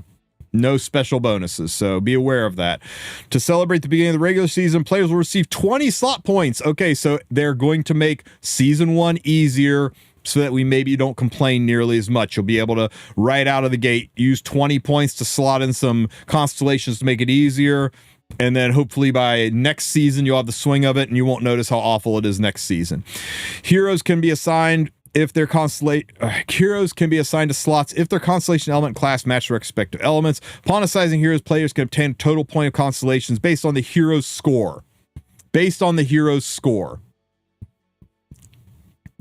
No special bonuses, so be aware of that. To celebrate the beginning of the regular season, players will receive 20 slot points. Okay, so they're going to make Season 1 easier so that we maybe don't complain nearly as much. You'll be able to, right out of the gate, use 20 points to slot in some constellations to make it easier, and then hopefully by next season you'll have the swing of it and you won't notice how awful it is next season. Heroes can be assigned if their heroes can be assigned to slots if their constellation element class match their respective elements. Upon assigning heroes, players can obtain a total point of constellations based on the hero's score. Based on the hero's score.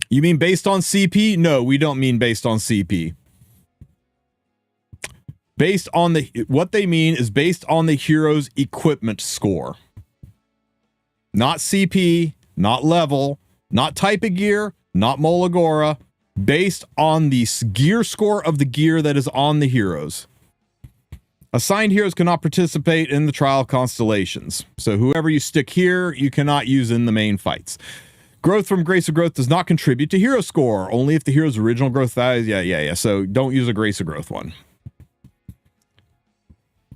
You mean based on CP? No, we don't mean based on CP. What they mean is based on the hero's equipment score. Not CP, not level, not type of gear, not Molagora, based on the gear score of the gear that is on the heroes. Assigned heroes cannot participate in the trial constellations. So whoever you stick here, you cannot use in the main fights. Growth from Grace of Growth does not contribute to hero score, only if the hero's original growth values. Yeah. So don't use a Grace of Growth one.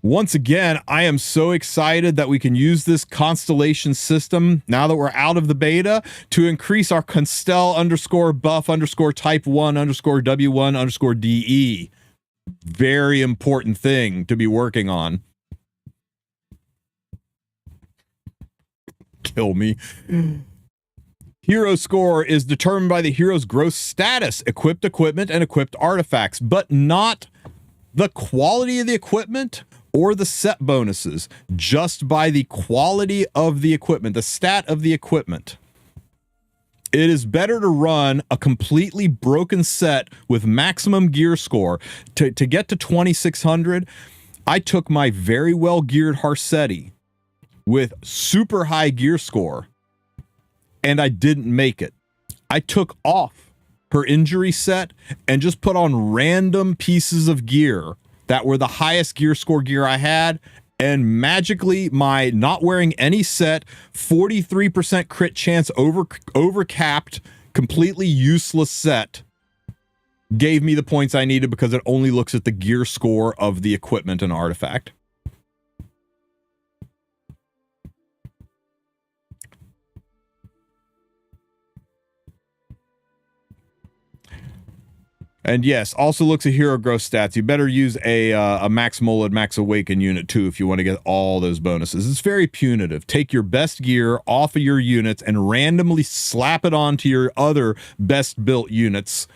Once again, I am so excited that we can use this constellation system now that we're out of the beta to increase our Constel _buff type 1 W1 DE. Very important thing to be working on. Kill me. Hero score is determined by the hero's growth status, equipped equipment, and equipped artifacts, but not the quality of the equipment or the set bonuses, just by the quality of the equipment, the stat of the equipment. It is better to run a completely broken set with maximum gear score. To get to 2600, I took my very well geared Harsetti with super high gear score, and I didn't make it. I took off her injury set and just put on random pieces of gear that were the highest gear score gear I had, and magically my not wearing any set, 43% crit chance over capped, completely useless set gave me the points I needed because it only looks at the gear score of the equipment and artifact. And yes, also looks at hero growth stats. You better use a Max Molid, Max Awaken unit too if you want to get all those bonuses. It's very punitive. Take your best gear off of your units and randomly slap it onto your other best built units,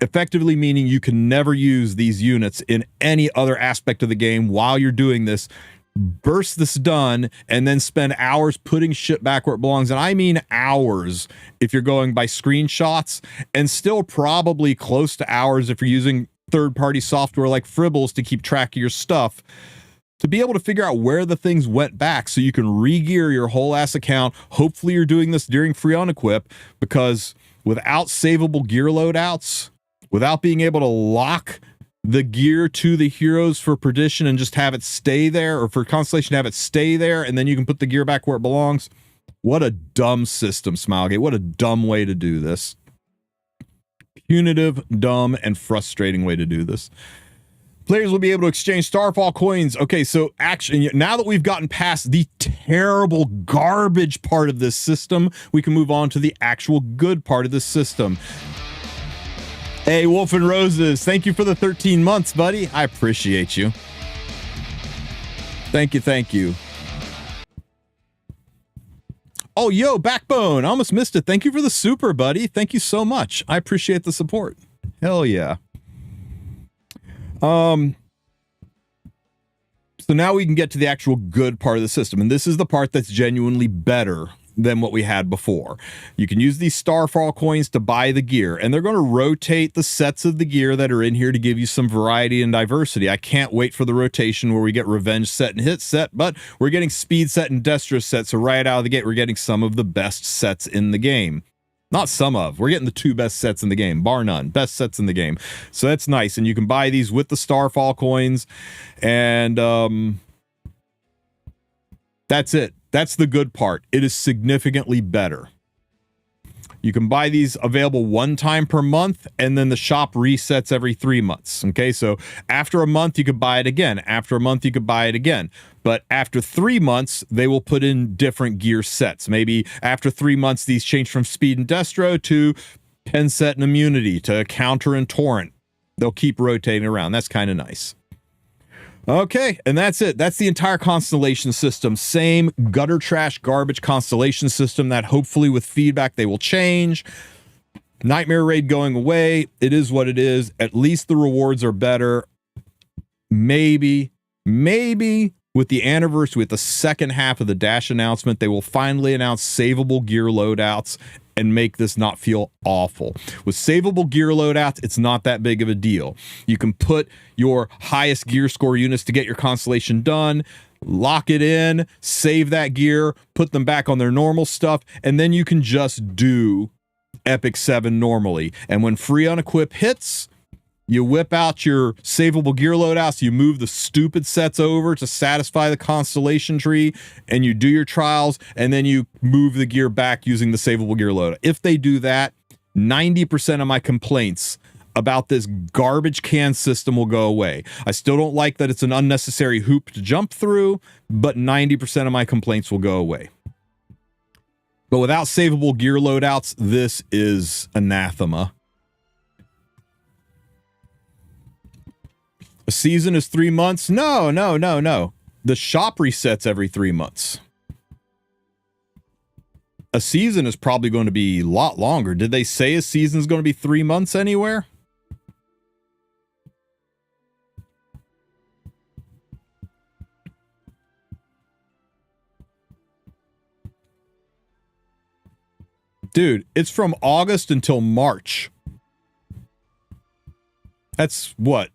effectively meaning you can never use these units in any other aspect of the game while you're doing this. burst this done, and then spend hours putting shit back where it belongs. And I mean hours if you're going by screenshots, and still probably close to hours if you're using third-party software like Fribbles to keep track of your stuff, to be able to figure out where the things went back so you can re-gear your whole ass account. Hopefully you're doing this during free on equip, because without savable gear loadouts, without being able to lock the gear to the heroes for perdition and just have it stay there, or for Constellation to have it stay there and then you can put the gear back where it belongs. What a dumb system, Smilegate. What a dumb way to do this. Punitive, dumb, and frustrating way to do this. Players will be able to exchange Starfall coins. Okay, so actually, now that we've gotten past the terrible garbage part of this system, we can move on to the actual good part of this system. Hey, Wolf and Roses, thank you for the 13 months, buddy. I appreciate you. Thank you, thank you. Oh, yo, Backbone, I almost missed it. Thank you for the super, buddy. Thank you so much. I appreciate the support. Hell yeah. So now we can get to the actual good part of the system, and this is the part that's genuinely better than what we had before. You can use these Starfall coins to buy the gear, and they're going to rotate the sets of the gear that are in here to give you some variety and diversity. I can't wait for the rotation where we get Revenge set and Hit set, but we're getting Speed set and Destro set, so right out of the gate we're getting some of the best sets in the game. Not some of. We're getting the two best sets in the game, bar none. Best sets in the game. So that's nice, and you can buy these with the Starfall coins, and that's it. That's the good part. It is significantly better. You can buy these available one time per month, and then the shop resets every 3 months. Okay, so after a month, you could buy it again. After a month, you could buy it again. But after 3 months, they will put in different gear sets. Maybe after 3 months, these change from Speed and Destro to Pen Set and Immunity to Counter and Torrent. They'll keep rotating around. That's kind of nice. Okay, and that's it. That's the entire Constellation system. Same gutter trash garbage Constellation system that hopefully with feedback they will change. Nightmare Raid going away. It is what it is. At least the rewards are better. Maybe with the anniversary, with the second half of the Dash announcement, they will finally announce savable gear loadouts and make this not feel awful. With savable gear loadouts, it's not that big of a deal. You can put your highest gear score units to get your Constellation done, lock it in, save that gear, put them back on their normal stuff, and then you can just do Epic 7 normally. And when free on equip hits, you whip out your savable gear loadouts, you move the stupid sets over to satisfy the Constellation tree, and you do your trials, and then you move the gear back using the savable gear loadout. If they do that, 90% of my complaints about this garbage can system will go away. I still don't like that it's an unnecessary hoop to jump through, but 90% of my complaints will go away. But without savable gear loadouts, this is anathema. A season is 3 months? No. The shop resets every 3 months. A season is probably going to be a lot longer. Did they say a season is going to be 3 months anywhere? Dude, it's from August until March. That's what?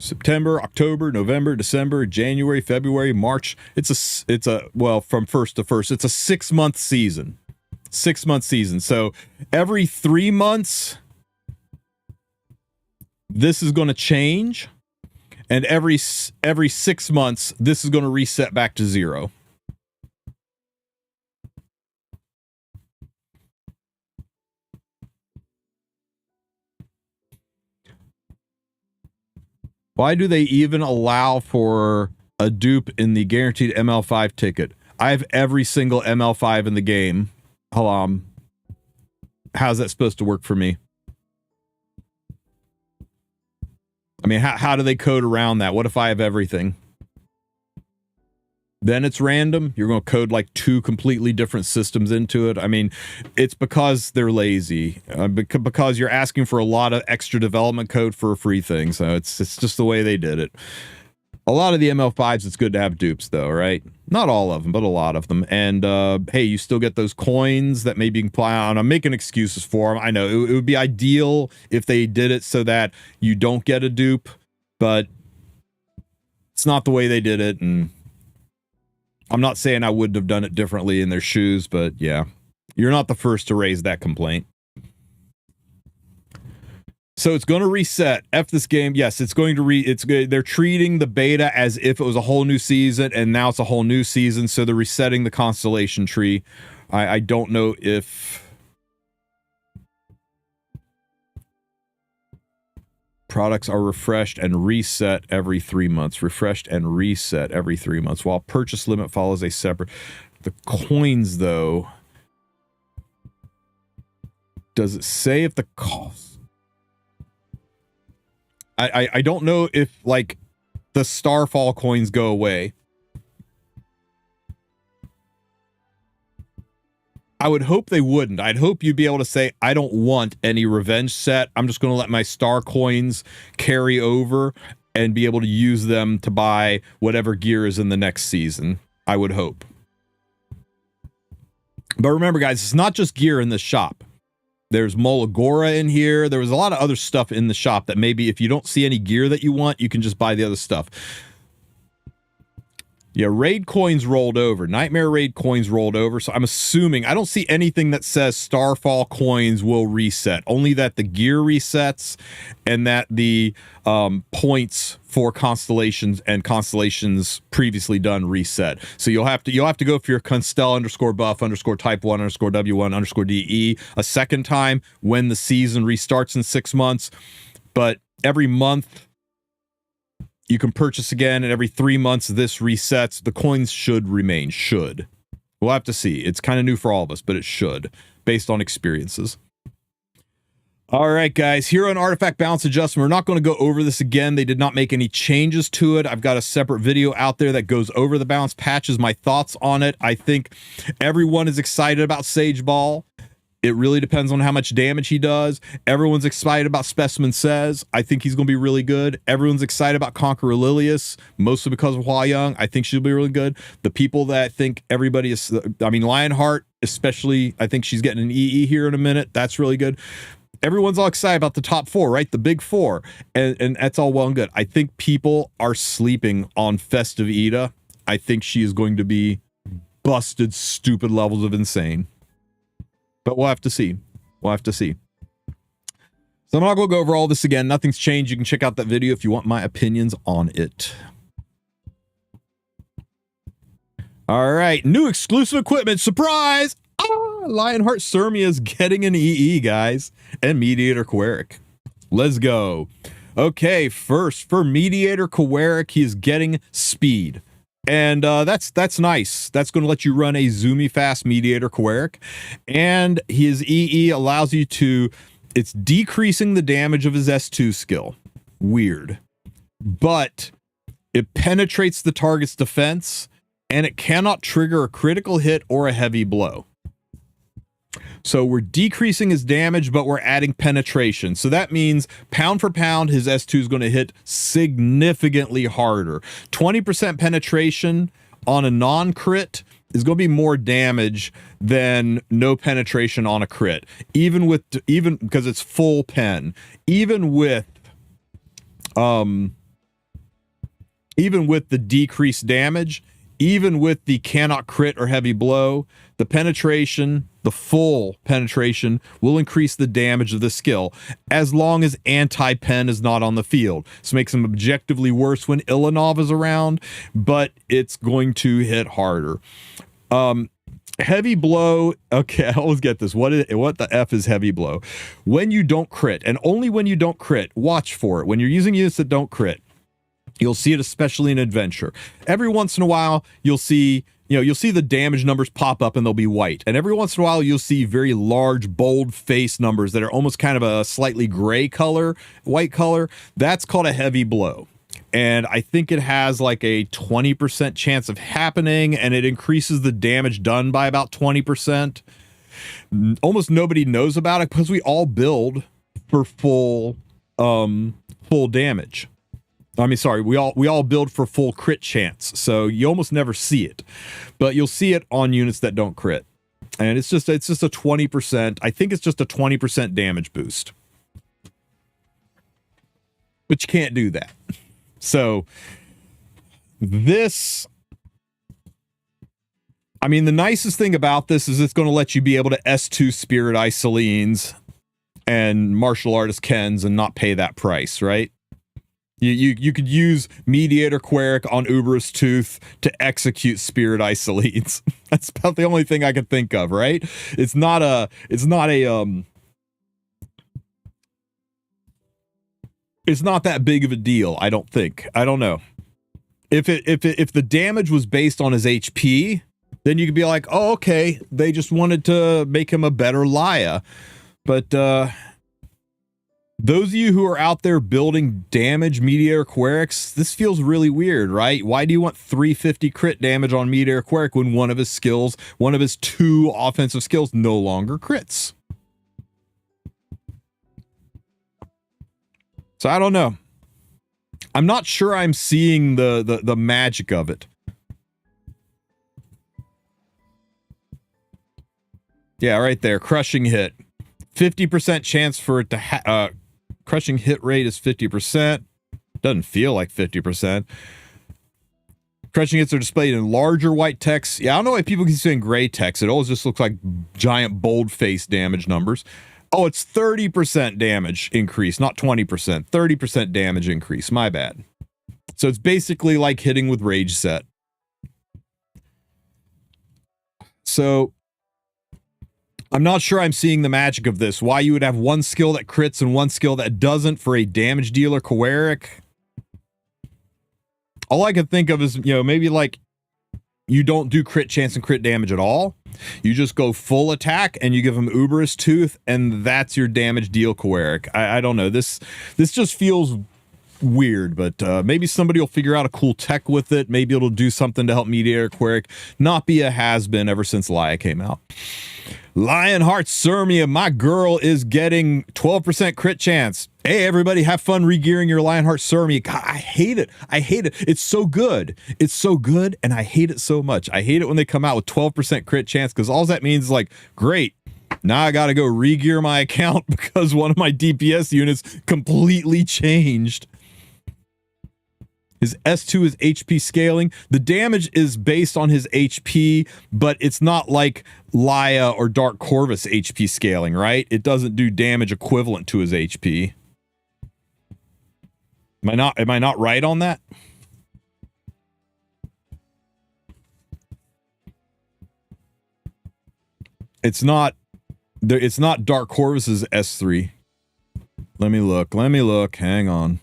September, October, November, December, January, February, March. It's a well, from first to first, it's a 6 month season. 6 month season. So every 3 months, this is going to change. And every 6 months, this is going to reset back to 0. Why do they even allow for a dupe in the guaranteed ML5 ticket? I have every single ML5 in the game. How's that supposed to work for me? I mean, how do they code around that? What if I have everything? Then it's random. You're going to code like 2 completely different systems into it. I mean, it's because they're lazy. Because you're asking for a lot of extra development code for a free thing. So it's just the way they did it. A lot of the ML5s, it's good to have dupes, though, right? Not all of them, but a lot of them. And, hey, you still get those coins that maybe you can apply on. I'm making excuses for them. I know it would be ideal if they did it so that you don't get a dupe, but it's not the way they did it. And I'm not saying I wouldn't have done it differently in their shoes, but yeah, you're not the first to raise that complaint. So it's going to reset. F this game. Yes, it's going to they're treating the beta as if it was a whole new season, and now it's a whole new season. So they're resetting the constellation tree. I don't know if products are refreshed and reset every 3 months. Refreshed and reset every 3 months, while purchase limit follows a separate. The coins, though. Does it say if the cost? I don't know if, like, the Starfall coins go away. I would hope they wouldn't. I'd hope you'd be able to say, I don't want any revenge set. I'm just going to let my star coins carry over and be able to use them to buy whatever gear is in the next season. I would hope. But remember, guys, it's not just gear in this shop. There's Molagora in here. There was a lot of other stuff in the shop that maybe if you don't see any gear that you want, you can just buy the other stuff. Yeah, raid coins rolled over. Nightmare raid coins rolled over. So I'm assuming, I don't see anything that says Starfall coins will reset. Only that the gear resets and that the points for constellations and constellations previously done reset. So you'll have to go for your Constell_buff_type1_W1_DE a second time when the season restarts in 6 months. But every month you can purchase again, and every 3 months this resets. The coins should remain. Should. We'll have to see. It's kind of new for all of us, but it should, based on experiences. All right, guys. Hero and artifact balance adjustment. We're not going to go over this again. They did not make any changes to it. I've got a separate video out there that goes over the balance patches, my thoughts on it. I think everyone is excited about Sage Ball. It really depends on how much damage he does. Everyone's excited about Specimen Says. I think he's going to be really good. Everyone's excited about Conqueror Lilius, mostly because of Hua Young. I think she'll be really good. The people that think everybody is, I mean, Lionheart, especially, I think she's getting an EE here in a minute. That's really good. Everyone's all excited about the top four, right? The big four. And that's all well and good. I think people are sleeping on Festive Ida. I think she is going to be busted, stupid levels of insane. But we'll have to see. We'll have to see. So I'm not going to go over all this again. Nothing's changed. You can check out that video if you want my opinions on it. All right. New exclusive equipment. Surprise! Lionheart Sermia is getting an EE, guys. And Mediator Queric. Let's go. Okay, first, for Mediator Queric, he is getting speed. And that's nice. That's going to let you run a zoomy fast Mediator Queric. And his EE allows you to, it's decreasing the damage of his S2 skill. Weird. But it penetrates the target's defense, and it cannot trigger a critical hit or a heavy blow. So we're decreasing his damage, but we're adding penetration. So that means pound for pound, his S2 is going to hit significantly harder. 20% penetration on a non-crit is going to be more damage than no penetration on a crit. Even because it's full pen. Even with the decreased damage, even with the cannot crit or heavy blow, the penetration, the full penetration, will increase the damage of the skill as long as anti-pen is not on the field. This makes him objectively worse when Ilanov is around, but it's going to hit harder. Heavy blow. Okay, I always get this. What the F is heavy blow? When you don't crit, and only when you don't crit, watch for it. When you're using units that don't crit, you'll see it especially in Adventure. Every once in a while, you'll see the damage numbers pop up and they'll be white. And every once in a while, you'll see very large, bold face numbers that are almost kind of a slightly gray color, white color. That's called a heavy blow. And I think it has like a 20% chance of happening, and it increases the damage done by about 20%. Almost nobody knows about it because we all build for full damage. I mean, sorry, we all build for full crit chance, so you almost never see it, but you'll see it on units that don't crit, and it's just a 20%. I think it's just a 20% damage boost, but you can't do that. So this, I mean, the nicest thing about this is it's going to let you be able to S2 Spirit Isolines and Martial Artist Kens and not pay that price, right? You could use Mediator Queric on Uberus Tooth to execute Spirit Isolines. That's about the only thing I could think of, right? It's not that big of a deal, I don't think. I don't know. If the damage was based on his HP, then you could be like, oh, okay, they just wanted to make him a better Laia. But those of you who are out there building damage Mediator Querics, this feels really weird, right? Why do you want 350 crit damage on Mediator Queric when one of his skills, one of his 2 offensive skills, no longer crits? So I don't know. I'm not sure I'm seeing the magic of it. Yeah, right there. Crushing hit. 50% chance for it to crushing hit rate is 50%. Doesn't feel like 50%. Crushing hits are displayed in larger white text. Yeah, I don't know why people keep saying gray text. It always just looks like giant bold-faced damage numbers. Oh, it's 30% damage increase, not 20%. 30% damage increase. My bad. So it's basically like hitting with Rage Set. So I'm not sure I'm seeing the magic of this. Why you would have one skill that crits and one skill that doesn't for a damage dealer Queric. All I can think of is, you know, maybe like you don't do crit chance and crit damage at all. You just go full attack and you give him Uberus Tooth and that's your damage deal Queric. I don't know. This just feels weird, but maybe somebody will figure out a cool tech with it. Maybe it'll do something to help Mediator Queric not be a has-been ever since Laia came out. Lionheart Sirmia, my girl is getting 12% crit chance. Hey, everybody, have fun regearing your Lionheart Sirmia. God, I hate it. I hate it. It's so good. It's so good, and I hate it so much. I hate it when they come out with 12% crit chance, because all that means is like, great, now I got to go regear my account because one of my DPS units completely changed. His S2 is HP scaling. The damage is based on his HP, but it's not like Laia or Dark Corvus HP scaling, right? It doesn't do damage equivalent to his HP. Am I not right on that? It's not Dark Corvus's S3. Let me look. Hang on.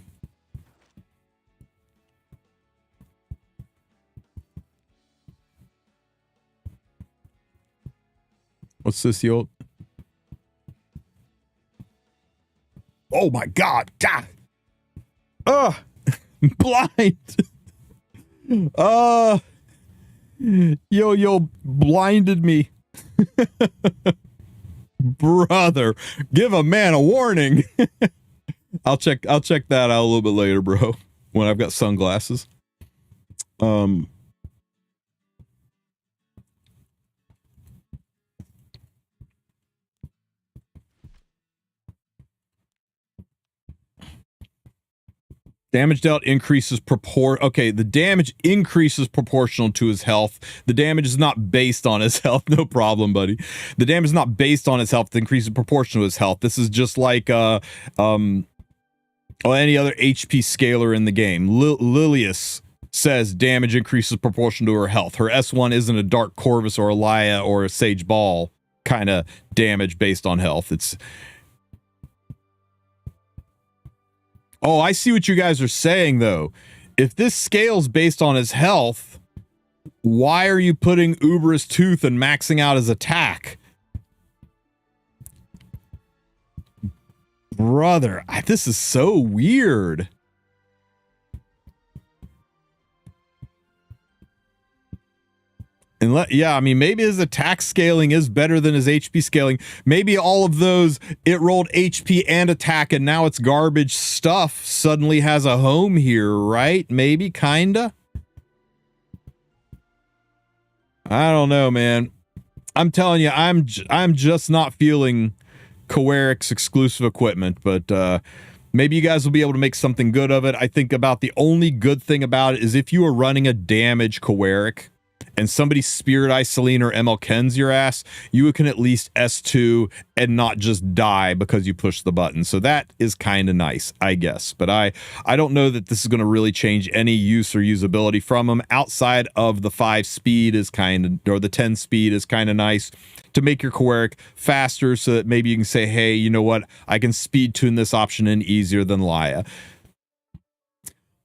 What's this, the old? Oh my God! God! Blind! Yo blinded me. Brother, give a man a warning. I'll check that out a little bit later, bro, when I've got sunglasses. Damage dealt increases okay, the damage increases proportional to his health. The damage is not based on his health. No problem, buddy. The damage is not based on his health. It increases proportional to his health. This is just like any other HP scaler in the game. Lilius says damage increases proportional to her health. Her S1 isn't a Dark Corvus or a Laia or a Sage Ball kind of damage based on health. It's... Oh, I see what you guys are saying, though. If this scales based on his health, why are you putting Uberus Tooth and maxing out his attack? Brother, this is so weird. Yeah, I mean, maybe his attack scaling is better than his HP scaling. Maybe all of those, it rolled HP and attack, and now it's garbage stuff suddenly has a home here, right? Maybe, kinda? I don't know, man. I'm telling you, I'm just not feeling Coeric's exclusive equipment, but maybe you guys will be able to make something good of it. I think about the only good thing about it is if you are running a damage Coeric and somebody Spirit Eye Celine or ML Kens your ass, you can at least S2 and not just die because you push the button. So that is kind of nice, I guess. But I don't know that this is going to really change any use or usability from them outside of the 5 speed is kind of, or the 10 speed is kind of nice to make your Coeric faster so that maybe you can say, hey, you know what? I can speed tune this option in easier than Laia.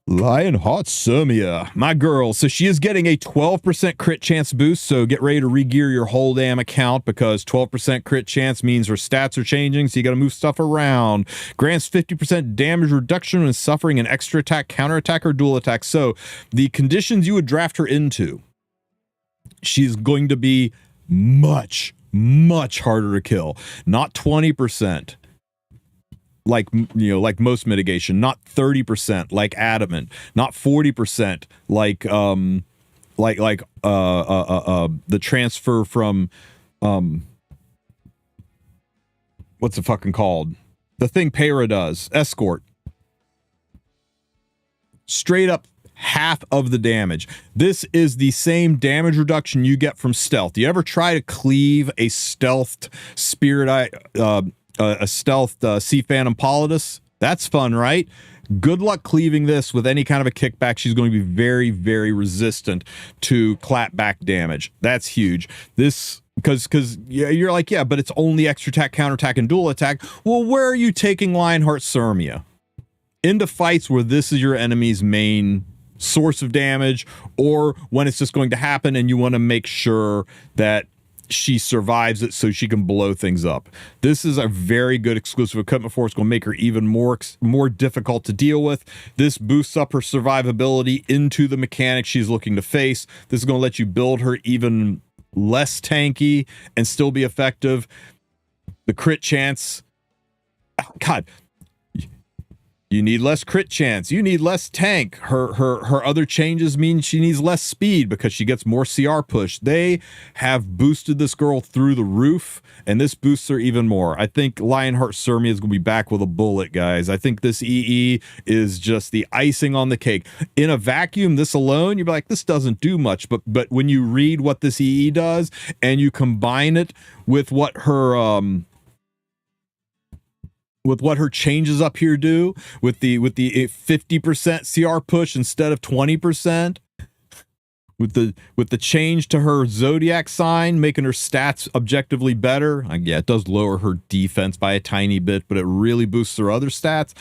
Lionheart Sumia, my girl. So she is getting a 12% crit chance boost. So get ready to re-gear your whole damn account because 12% crit chance means her stats are changing. So you got to move stuff around. Grants 50% damage reduction when suffering an extra attack, counter attack, or dual attack. So the conditions you would draft her into, she's going to be much, much harder to kill. Not 20%. Like, you know, like most mitigation, not 30% like adamant, not 40% like the transfer from what's it fucking called? The thing Para does, escort. Straight up half of the damage. This is the same damage reduction you get from stealth. You ever try to cleave a stealthed Spirit Eye a stealth Sea Phantom Politis? That's fun, right? Good luck cleaving this with any kind of a kickback. She's going to be very, very resistant to clapback damage. That's huge. This, because yeah, you're like, yeah, but it's only extra attack, counterattack, and dual attack. Well, where are you taking Lionheart Sumia? Into fights where this is your enemy's main source of damage, or when it's just going to happen and you want to make sure that she survives it so she can blow things up. This is a very good exclusive equipment for her. It's going to make her even more difficult to deal with. This boosts up her survivability into the mechanic she's looking to face. This is going to let you build her even less tanky and still be effective. The crit chance, God, you need less crit chance. You need less tank. Her other changes mean she needs less speed because she gets more CR push. They have boosted this girl through the roof, and this boosts her even more. I think Lionheart Sumia is going to be back with a bullet, guys. I think this EE is just the icing on the cake. In a vacuum, this alone, you'd be like, this doesn't do much. But when you read what this EE does and you combine it with what her changes up here do, with the 50% CR push instead of 20%, with the change to her zodiac sign, making her stats objectively better. Yeah, it does lower her defense by a tiny bit, but it really boosts her other stats.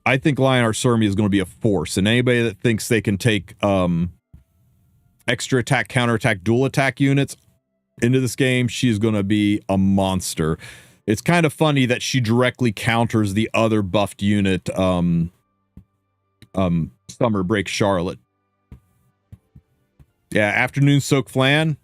I think Lionheart Sumia is going to be a force, and anybody that thinks they can take extra attack, counterattack, dual attack units into this game, she's going to be a monster. It's kind of funny that she directly counters the other buffed unit, Summer Break Charlotte. Yeah, Afternoon Soak Flan.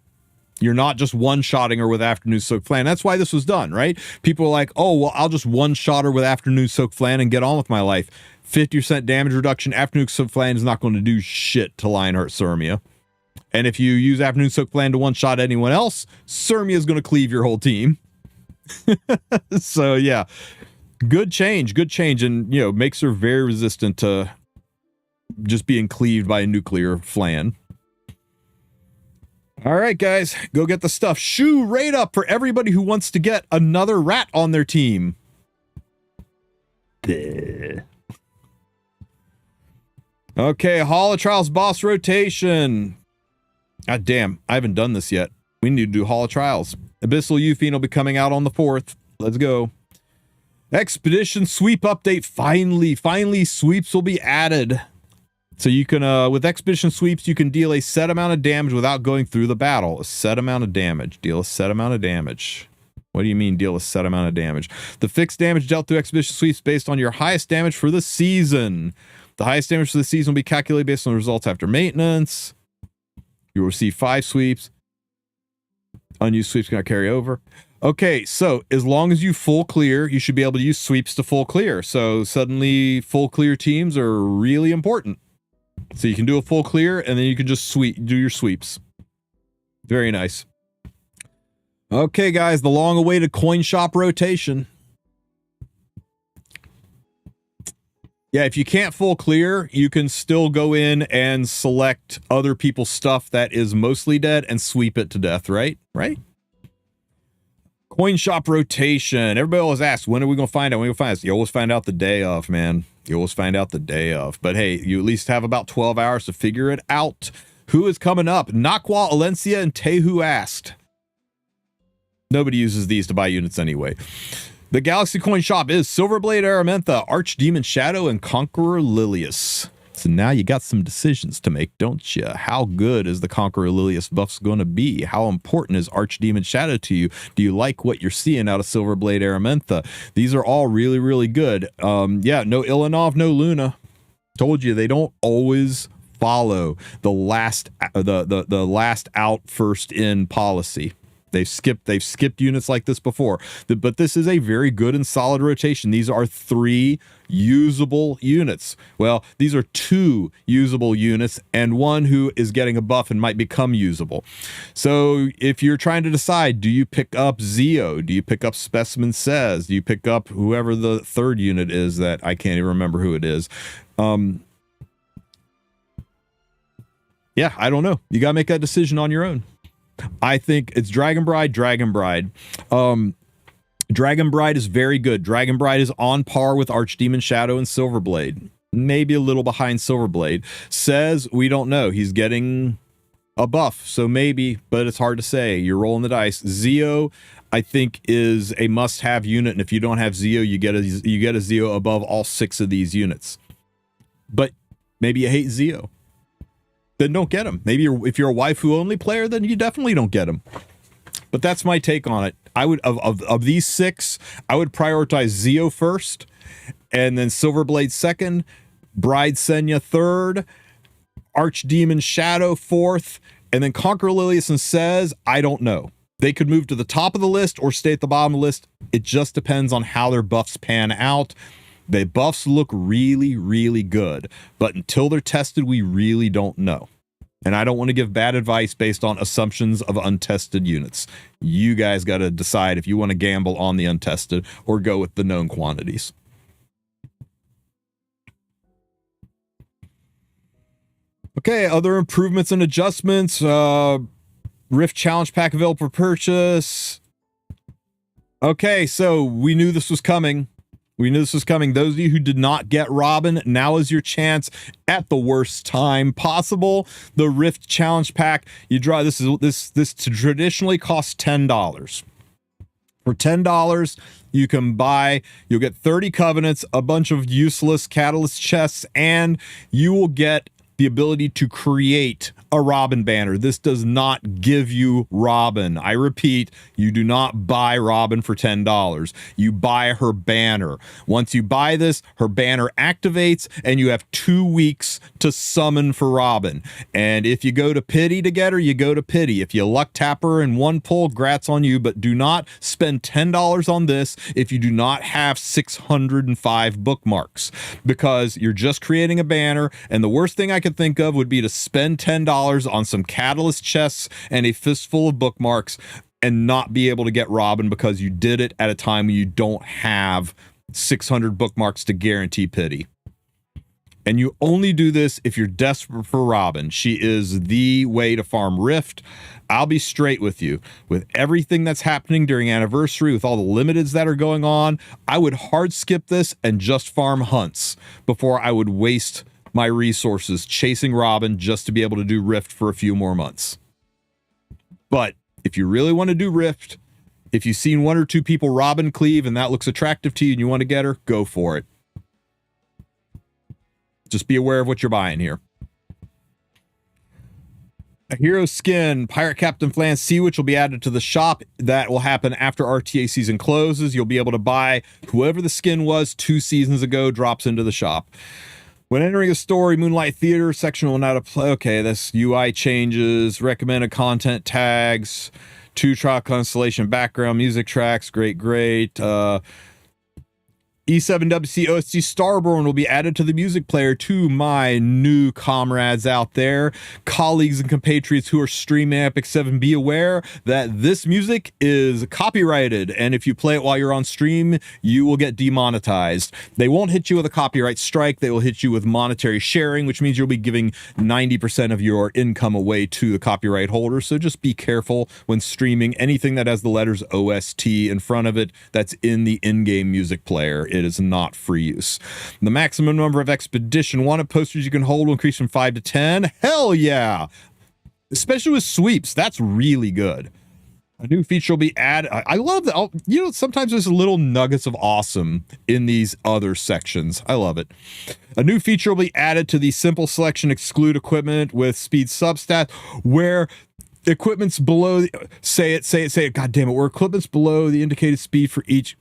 You're not just one-shotting her with Afternoon Soak Flan. That's why this was done, right? People are like, oh, well, I'll just one-shot her with Afternoon Soak Flan and get on with my life. 50% damage reduction. Afternoon Soak Flan is not going to do shit to Lionheart Sumia. And if you use Afternoon Soak Flan to one-shot anyone else, Sumia is going to cleave your whole team. So yeah, good change, and you know, makes her very resistant to just being cleaved by a nuclear flan. All right, guys, go get the stuff. Shoe rate up for everybody who wants to get another rat on their team. Okay, Hall of Trials boss rotation. God damn, I haven't done this yet. We need to do Hall of Trials. Abyssal Euphene will be coming out on the 4th. Let's go. Expedition sweep update. Finally, sweeps will be added. So you can, with expedition sweeps, you can deal a set amount of damage without going through the battle. A set amount of damage. Deal a set amount of damage. What do you mean deal a set amount of damage? The fixed damage dealt through expedition sweeps based on your highest damage for the season. The highest damage for the season will be calculated based on the results after maintenance. You will receive 5 sweeps. Unused sweeps cannot carry over. Okay, so as long as you full clear, you should be able to use sweeps to full clear. So suddenly full clear teams are really important. So you can do a full clear and then you can just do your sweeps. Very nice. Okay, guys, the long-awaited coin shop rotation. Yeah, if you can't full clear, you can still go in and select other people's stuff that is mostly dead and sweep it to death, right? Right? Coin shop rotation. Everybody always asks, when are we going to find out? When are we going to find out? You always find out the day of, man. You always find out the day of. But hey, you at least have about 12 hours to figure it out. Who is coming up? Nakwa, Alencia, and Tehu asked. Nobody uses these to buy units anyway. The Galaxy Coin Shop is Silverblade Aramentha, Archdemon Shadow, and Conqueror Lilius. So now you got some decisions to make, don't you? How good is the Conqueror Lilius buffs going to be? How important is Archdemon Shadow to you? Do you like what you're seeing out of Silverblade Aramentha? These are all really, really good. Yeah, no Ilanov, no Luna. Told you, they don't always follow the last out first in policy. They've skipped units like this before, but this is a very good and solid rotation. These are 3 usable units. Well, these are 2 usable units and 1 who is getting a buff and might become usable. So if you're trying to decide, do you pick up Zeo? Do you pick up Specimen Says? Do you pick up whoever the 3rd unit is that I can't even remember who it is? Yeah, I don't know. You got to make that decision on your own. I think it's Dragon Bride. Dragon Bride is very good. Dragon Bride is on par with Archdemon Shadow and Silverblade. Maybe a little behind Silverblade. Says, we don't know. He's getting a buff, so maybe, but it's hard to say. You're rolling the dice. Zeo, I think, is a must-have unit, and if you don't have Zeo, you get a Zeo above all 6 of these units. But maybe you hate Zeo. Then don't get them. Maybe if you're a waifu only player, then you definitely don't get them. But that's my take on it. I would of these 6, I would prioritize Zeo first, and then Silverblade second, Bride Senya third, Archdemon Shadow fourth, and then Conqueror Lilius and Says, I don't know. They could move to the top of the list or stay at the bottom of the list. It just depends on how their buffs pan out. The buffs look really, really good, but until they're tested, we really don't know. And I don't want to give bad advice based on assumptions of untested units. You guys got to decide if you want to gamble on the untested or go with the known quantities. Okay, other improvements and adjustments. Rift Challenge Pack available for purchase. Okay, so we knew this was coming. Those of you who did not get Robin, now is your chance at the worst time possible. The Rift Challenge Pack, you draw this traditionally costs $10. For $10, you'll get 30 covenants, a bunch of useless catalyst chests, and you will get the ability to create a Robin banner. This does not give you Robin. I repeat, you do not buy Robin for $10. You buy her banner. Once you buy this, her banner activates, and you have 2 weeks to summon for Robin. And if you go to pity to get her, you go to pity. If you luck tap her in one pull, grats on you, but do not spend $10 on this if you do not have 605 bookmarks, because you're just creating a banner, and the worst thing I could think of would be to spend $10 on some catalyst chests and a fistful of bookmarks and not be able to get Robin because you did it at a time when you don't have 600 bookmarks to guarantee pity. And you only do this if you're desperate for Robin. She is the way to farm Rift. I'll be straight with you. With everything that's happening during Anniversary, with all the limiteds that are going on, I would hard skip this and just farm hunts before I would waste my resources chasing Robin just to be able to do Rift for a few more months. But if you really want to do Rift, if you've seen 1 or 2 people Robin cleave and that looks attractive to you and you want to get her, go for it. Just be aware of what you're buying here. A hero skin, Pirate Captain Flan Sea Witch will be added to the shop. That will happen after RTA season closes. You'll be able to buy whoever the skin was 2 seasons ago, drops into the shop. When entering a story, Moonlight Theater section will not apply. Okay, this UI changes, recommended content tags, 2-track Constellation background music tracks. Great. E7WC OST Starborn will be added to the music player. To my new comrades out there, colleagues and compatriots who are streaming Epic 7, be aware that this music is copyrighted, and if you play it while you're on stream, you will get demonetized. They won't hit you with a copyright strike, they will hit you with monetary sharing, which means you'll be giving 90% of your income away to the copyright holder, so just be careful when streaming anything that has the letters OST in front of it that's in the in-game music player. It is not free use. The maximum number of Expedition wanted posters you can hold will increase from 5 to 10. Hell yeah! Especially with sweeps. That's really good. A new feature will be added. I love that. You know, sometimes there's little nuggets of awesome in these other sections. I love it. A new feature will be added to the simple selection exclude equipment with speed substat, where equipment's below. Say it. God damn it. Where equipment's below the indicated speed for each.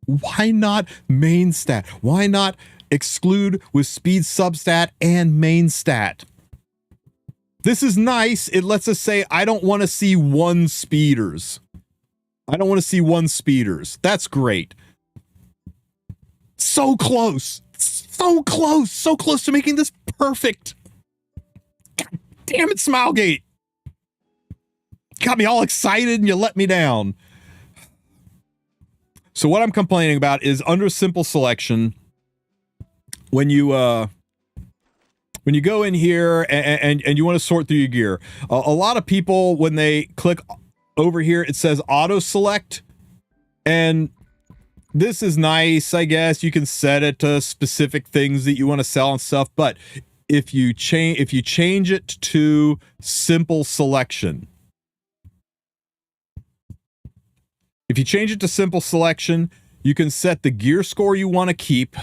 Why not main stat? Why not exclude with speed substat and main stat? This is nice. It lets us say, I don't want to see one speeders. I don't want to see one speeders. That's great. So close. So close. So close to making this perfect. God damn it, Smilegate. Got me all excited and you let me down. So what I'm complaining about is under simple selection, when you go in here and you want to sort through your gear, a lot of people, when they click over here, it says auto select, and this is nice, I guess. You can set it to specific things that you want to sell and stuff, but if you change it to simple selection, if you change it to simple selection, you can set the gear score you want to keep.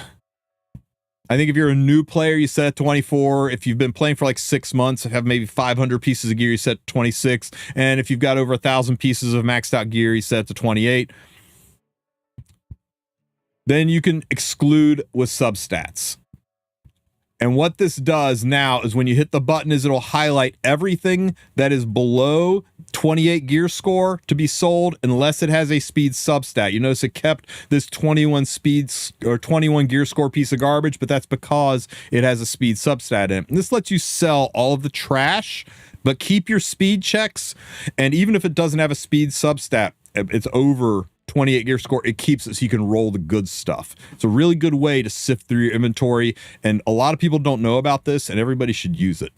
I think if you're a new player, you set it 24. If you've been playing for like 6 months and have maybe 500 pieces of gear, you set 26. And if you've got over 1,000 pieces of maxed out gear, you set it to 28. Then you can exclude with substats. And what this does now is when you hit the button is it'll highlight everything that is below 28 gear score to be sold unless it has a speed substat. You notice it kept this 21 speeds or 21 gear score piece of garbage, but that's because it has a speed substat in it. And this lets you sell all of the trash, but keep your speed checks. And even if it doesn't have a speed substat, it's over 28 gear score, it keeps it so you can roll the good stuff. It's a really good way to sift through your inventory, and a lot of people don't know about this, and everybody should use it.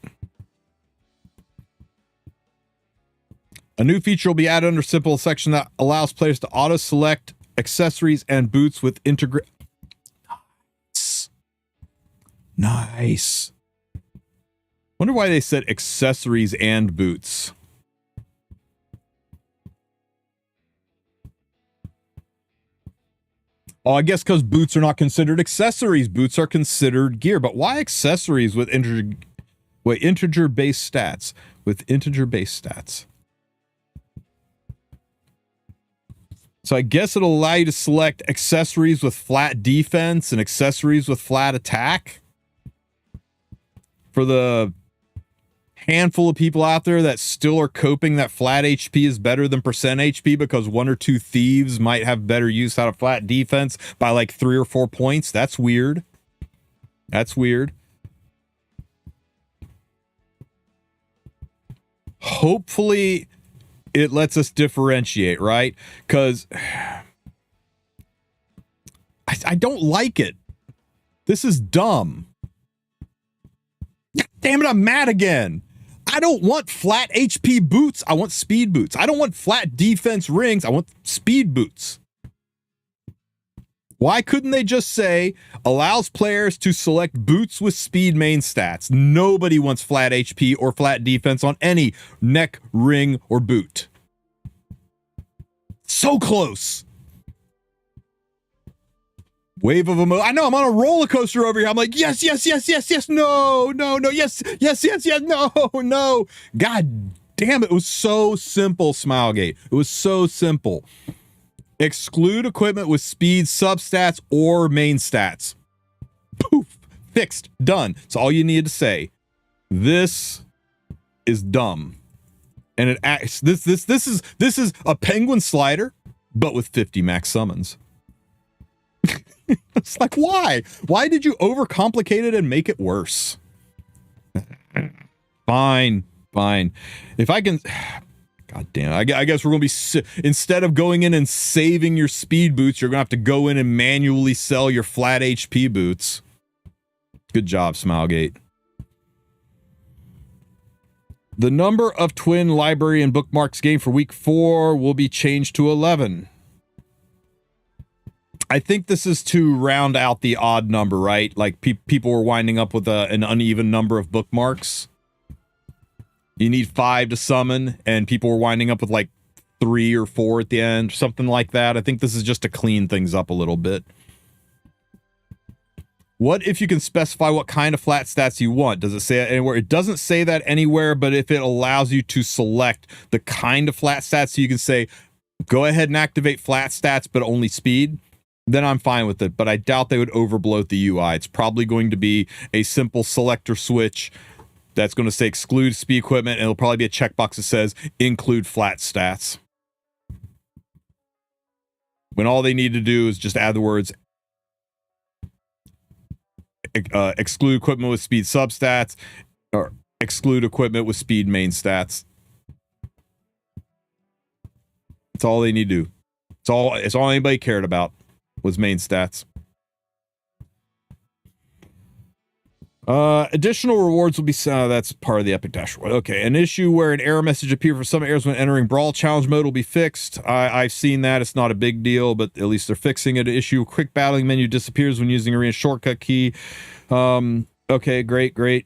A new feature will be added under simple section that allows players to auto select accessories and boots with integrate. Nice. Wonder why they said accessories and boots. Oh, I guess because boots are not considered accessories. Boots are considered gear. But why accessories with integer-based stats? With integer-based stats. So I guess it'll allow you to select accessories with flat defense and accessories with flat attack. For the handful of people out there that still are coping that flat HP is better than percent HP because 1 or 2 thieves might have better use out of flat defense by like 3 or 4 points. That's weird. That's weird. Hopefully it lets us differentiate, right? Because I don't like it. This is dumb. Damn it, I'm mad again. I don't want flat HP boots. I want speed boots. I don't want flat defense rings. I want speed boots. Why couldn't they just say, allows players to select boots with speed main stats? Nobody wants flat HP or flat defense on any neck, ring, or boot. So close. Wave of emotion. I know, I'm on a roller coaster over here. I'm like, yes, yes, yes, yes, yes, no, no, no, yes, yes, yes, yes, no, no. God damn, it was so simple, Smilegate. It was so simple. Exclude equipment with speed substats or main stats. Poof. Fixed. Done. That's all you needed to say. This is dumb. And it acts this is a penguin slider, but with 50 max summons. It's like, why? Why did you overcomplicate it and make it worse? Fine. If I can, god damn, I guess we're gonna be, instead of going in and saving your speed boots, you're gonna have to go in and manually sell your flat HP boots. Good job, Smilegate. The number of twin library and bookmarks gained for week 4 will be changed to 11. I think this is to round out the odd number, right? Like people were winding up with an uneven number of bookmarks. You need 5 to summon, and people were winding up with like 3 or 4 at the end, something like that. I think this is just to clean things up a little bit. What if you can specify what kind of flat stats you want? Does it say that anywhere? It doesn't say that anywhere, but if it allows you to select the kind of flat stats, so you can say, go ahead and activate flat stats, but only speed, then I'm fine with it. But I doubt they would overbloat the UI. It's probably going to be a simple selector switch that's going to say exclude speed equipment, and it'll probably be a checkbox that says include flat stats. When all they need to do is just add the words exclude equipment with speed substats, or exclude equipment with speed main stats. That's all they need to do. It's all anybody cared about was main stats. Additional rewards will be that's part of the Epic Dashboard. Okay, an issue where an error message appears for some errors when entering Brawl Challenge mode will be fixed. I've seen that. It's not a big deal, but at least they're fixing it. Issue quick battling menu disappears when using arena shortcut key. Okay, great.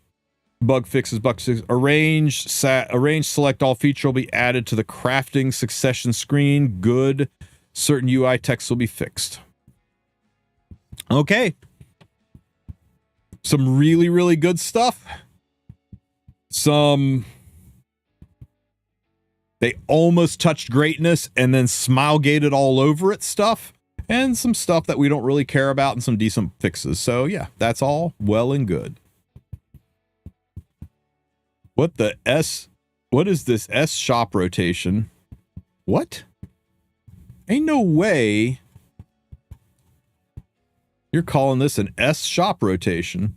Bug fixes. Arrange select all feature will be added to the crafting succession screen. Good. Certain UI text will be fixed. Okay. Some really, really good stuff. They almost touched greatness and then Smilegated all over it stuff. And some stuff that we don't really care about and some decent fixes. So yeah, that's all well and good. What is this S shop rotation? What? Ain't no way you're calling this an S shop rotation.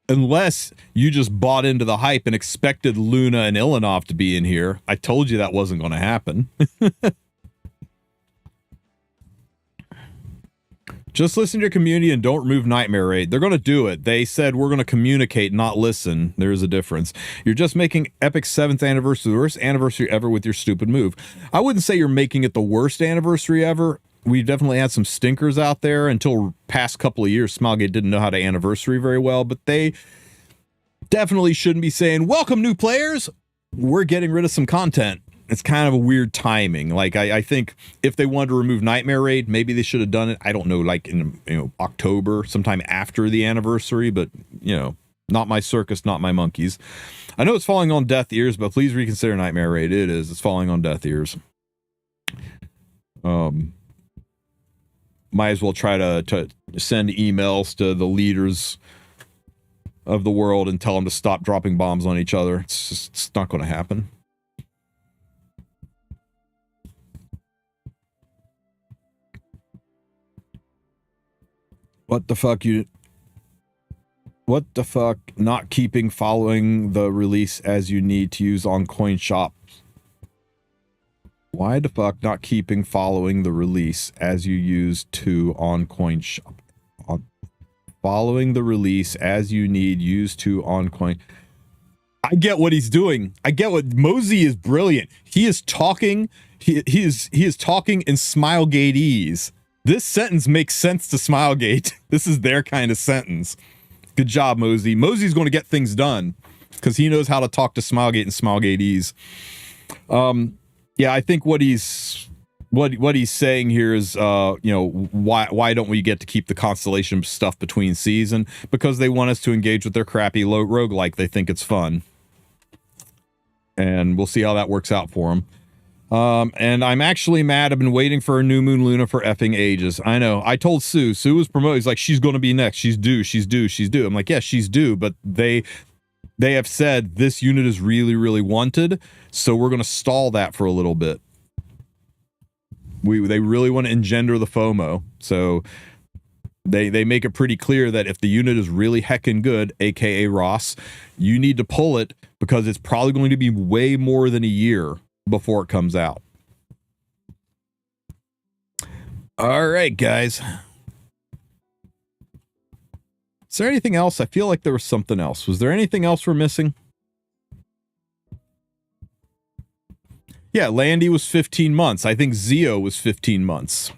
Unless you just bought into the hype and expected Luna and Ilanov to be in here. I told you that wasn't going to happen. Just listen to your community and don't remove Nightmare Raid. They're going to do it. They said we're going to communicate, not listen. There's a difference. You're just making Epic's 7th anniversary the worst anniversary ever with your stupid move. I wouldn't say you're making it the worst anniversary ever. We definitely had some stinkers out there until past couple of years. Smilegate didn't know how to anniversary very well, but they definitely shouldn't be saying, welcome new players. We're getting rid of some content. It's kind of a weird timing. Like I think if they wanted to remove Nightmare Raid, maybe they should have done it. I don't know, like in October, sometime after the anniversary, but not my circus, not my monkeys. I know it's falling on deaf ears, but please reconsider Nightmare Raid. It is. It's falling on deaf ears. Might as well try to send emails to the leaders of the world and tell them to stop dropping bombs on each other. It's not going to happen. What the fuck not keeping following the release as you need to use on coin shops? Why the fuck not keeping following the release as you use to on coin shop? Following the release as you need use to on coin. I get what he's doing. I get what Mosey is brilliant. He is talking. He is talking in Smilegateese. This sentence makes sense to Smilegate. This is their kind of sentence. Good job, Mosey. Mosey's going to get things done because he knows how to talk to Smilegate and Smilegateese. Yeah, I think what he's saying here is, why don't we get to keep the Constellation stuff between season? Because they want us to engage with their crappy roguelike. They think it's fun. And we'll see how that works out for them. And I'm actually mad. I've been waiting for a new moon Luna for effing ages. I know. I told Sue. Sue was promoted. He's like, she's going to be next. She's due. She's due. She's due. I'm like, yes, she's due. But they have said this unit is really, really wanted. So we're going to stall that for a little bit. They really want to engender the FOMO. So they make it pretty clear that if the unit is really heckin' good, aka Ross, you need to pull it because it's probably going to be way more than a year before it comes out. All right, guys. Is there anything else? I feel like there was something else. Was there anything else we're missing? Yeah, Landy was 15 months. I think Zio was 15 months.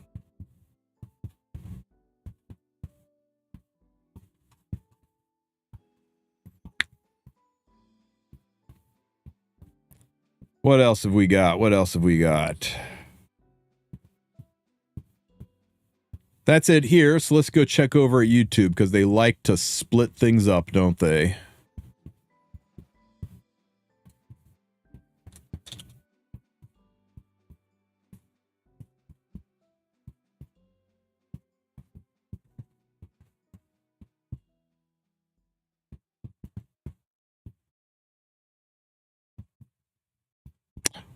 What else have we got? What else have we got? That's it here. So let's go check over at YouTube because they like to split things up, don't they?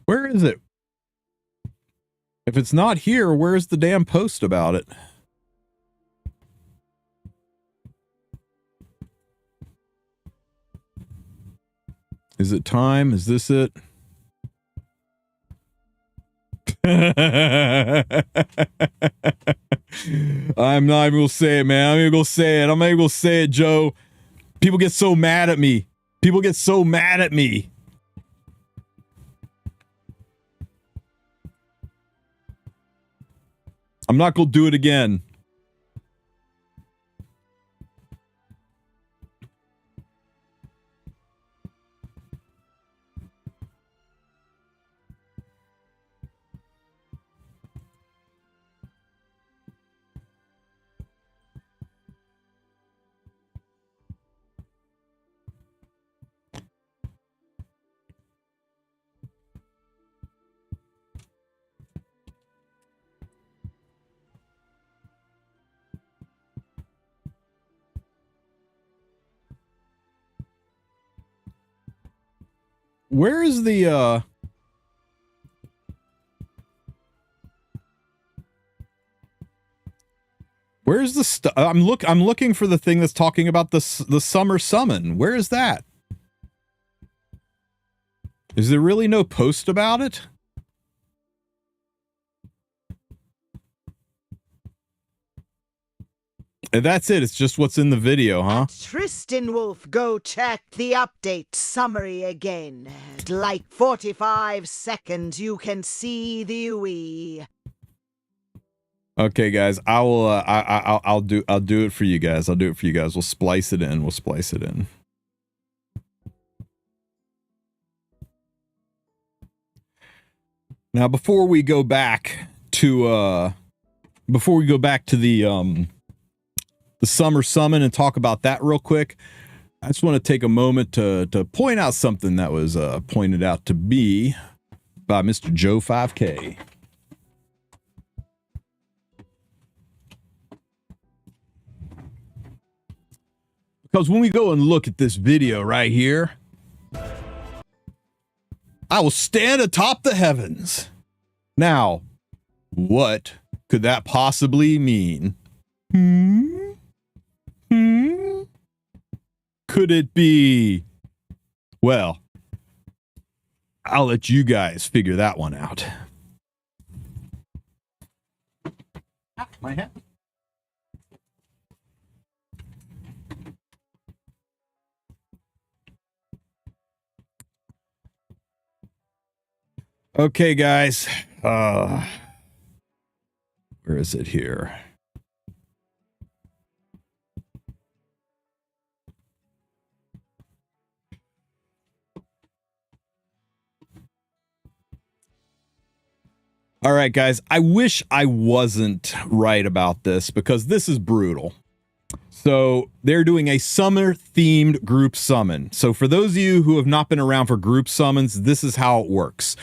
Where is it? If it's not here, where's the damn post about it? Is it time? Is this it? I'm not even gonna say it, man. I'm even gonna say it. I'm not even gonna say it, Joe. People get so mad at me. People get so mad at me. I'm not gonna do it again. Where is the where's the stuff? I'm looking for the thing that's talking about the summer summon. Where is that? Is there really no post about it? And that's it. It's just what's in the video, huh? Tristen, Wulf, go check the update summary again. At like 45 seconds, you can see the UE. Okay, guys. I will. I'll do it for you guys. I'll do it for you guys. We'll splice it in. We'll splice it in. Now, before we go back to the summer summon and talk about that real quick, I just want to take a moment to point out something that was pointed out to me by Mr. Joe 5K. Because when we go and look at this video right here, I will stand atop the heavens. Now, what could that possibly mean? Could it be? Well, I'll let you guys figure that one out. My hat. Okay, guys. Where is it here? All right, guys. I wish I wasn't right about this because this is brutal. So they're doing a summer-themed group summon. So for those of you who have not been around for group summons, this is how it works.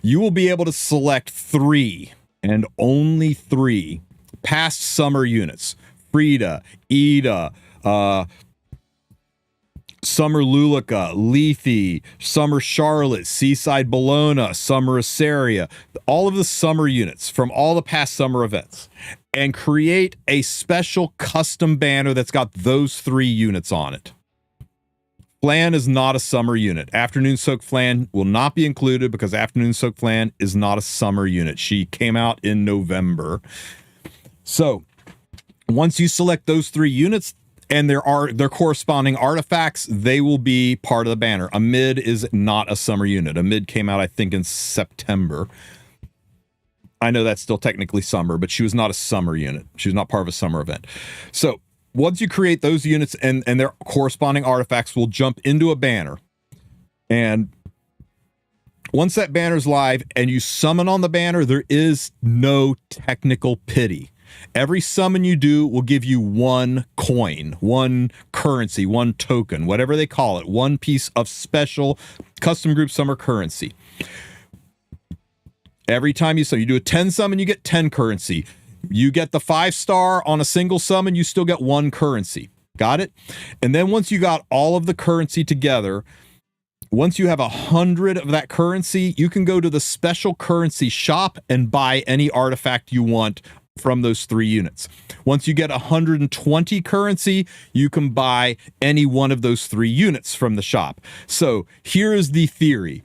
You will be able to select 3 and only 3 past summer units. Frida, Ida, Summer Lulica, Lethe, Summer Charlotte, Seaside Bologna, Summer Assaria, all of the summer units from all the past summer events, and create a special custom banner that's got those 3 units on it. Flan is not a summer unit. Afternoon Soak Flan will not be included because Afternoon Soak Flan is not a summer unit. She came out in November. So once you select those 3 units, and their corresponding artifacts, they will be part of the banner. Amid is not a summer unit. Amid came out, I think, in September. I know that's still technically summer, but she was not a summer unit. She was not part of a summer event. So once you create those units and their corresponding artifacts will jump into a banner. And once that banner's live and you summon on the banner, there is no technical pity. Every summon you do will give you 1 coin, 1 currency, 1 token, whatever they call it, 1 piece of special custom group summer currency. Every time you do a 10 summon, you get 10 currency. You get the 5-star on a single summon, you still get 1 currency. Got it? And then once you got all of the currency together, once you have 100 of that currency, you can go to the special currency shop and buy any artifact you want from those 3 units. Once you get 120 currency, you can buy any one of those 3 units from the shop. So here is the theory.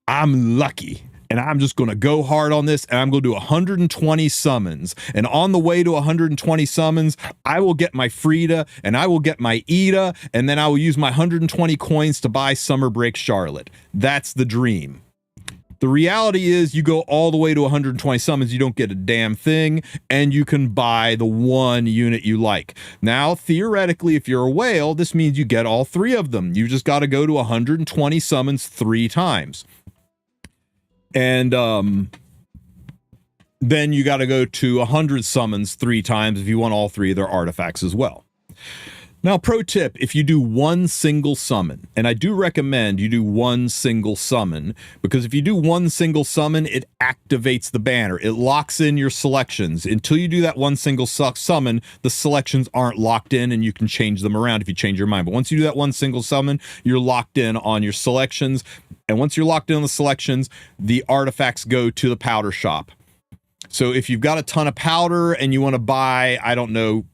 I'm lucky and I'm just going to go hard on this and I'm going to do 120 summons. And on the way to 120 summons, I will get my Frida and I will get my Ida, and then I will use my 120 coins to buy Summer Break Charlotte. That's the dream. The reality is you go all the way to 120 summons, you don't get a damn thing, and you can buy the 1 unit you like. Now, theoretically, if you're a whale, this means you get all 3 of them. You just got to go to 120 summons 3 times. And then you got to go to 100 summons 3 times if you want all 3 of their artifacts as well. Now, pro tip, if you do 1 single summon, and I do recommend you do 1 single summon, because if you do 1 single summon, it activates the banner. It locks in your selections. Until you do that 1 single summon, the selections aren't locked in and you can change them around if you change your mind. But once you do that 1 single summon, you're locked in on your selections. And once you're locked in on the selections, the artifacts go to the powder shop. So if you've got a ton of powder and you want to buy, I don't know,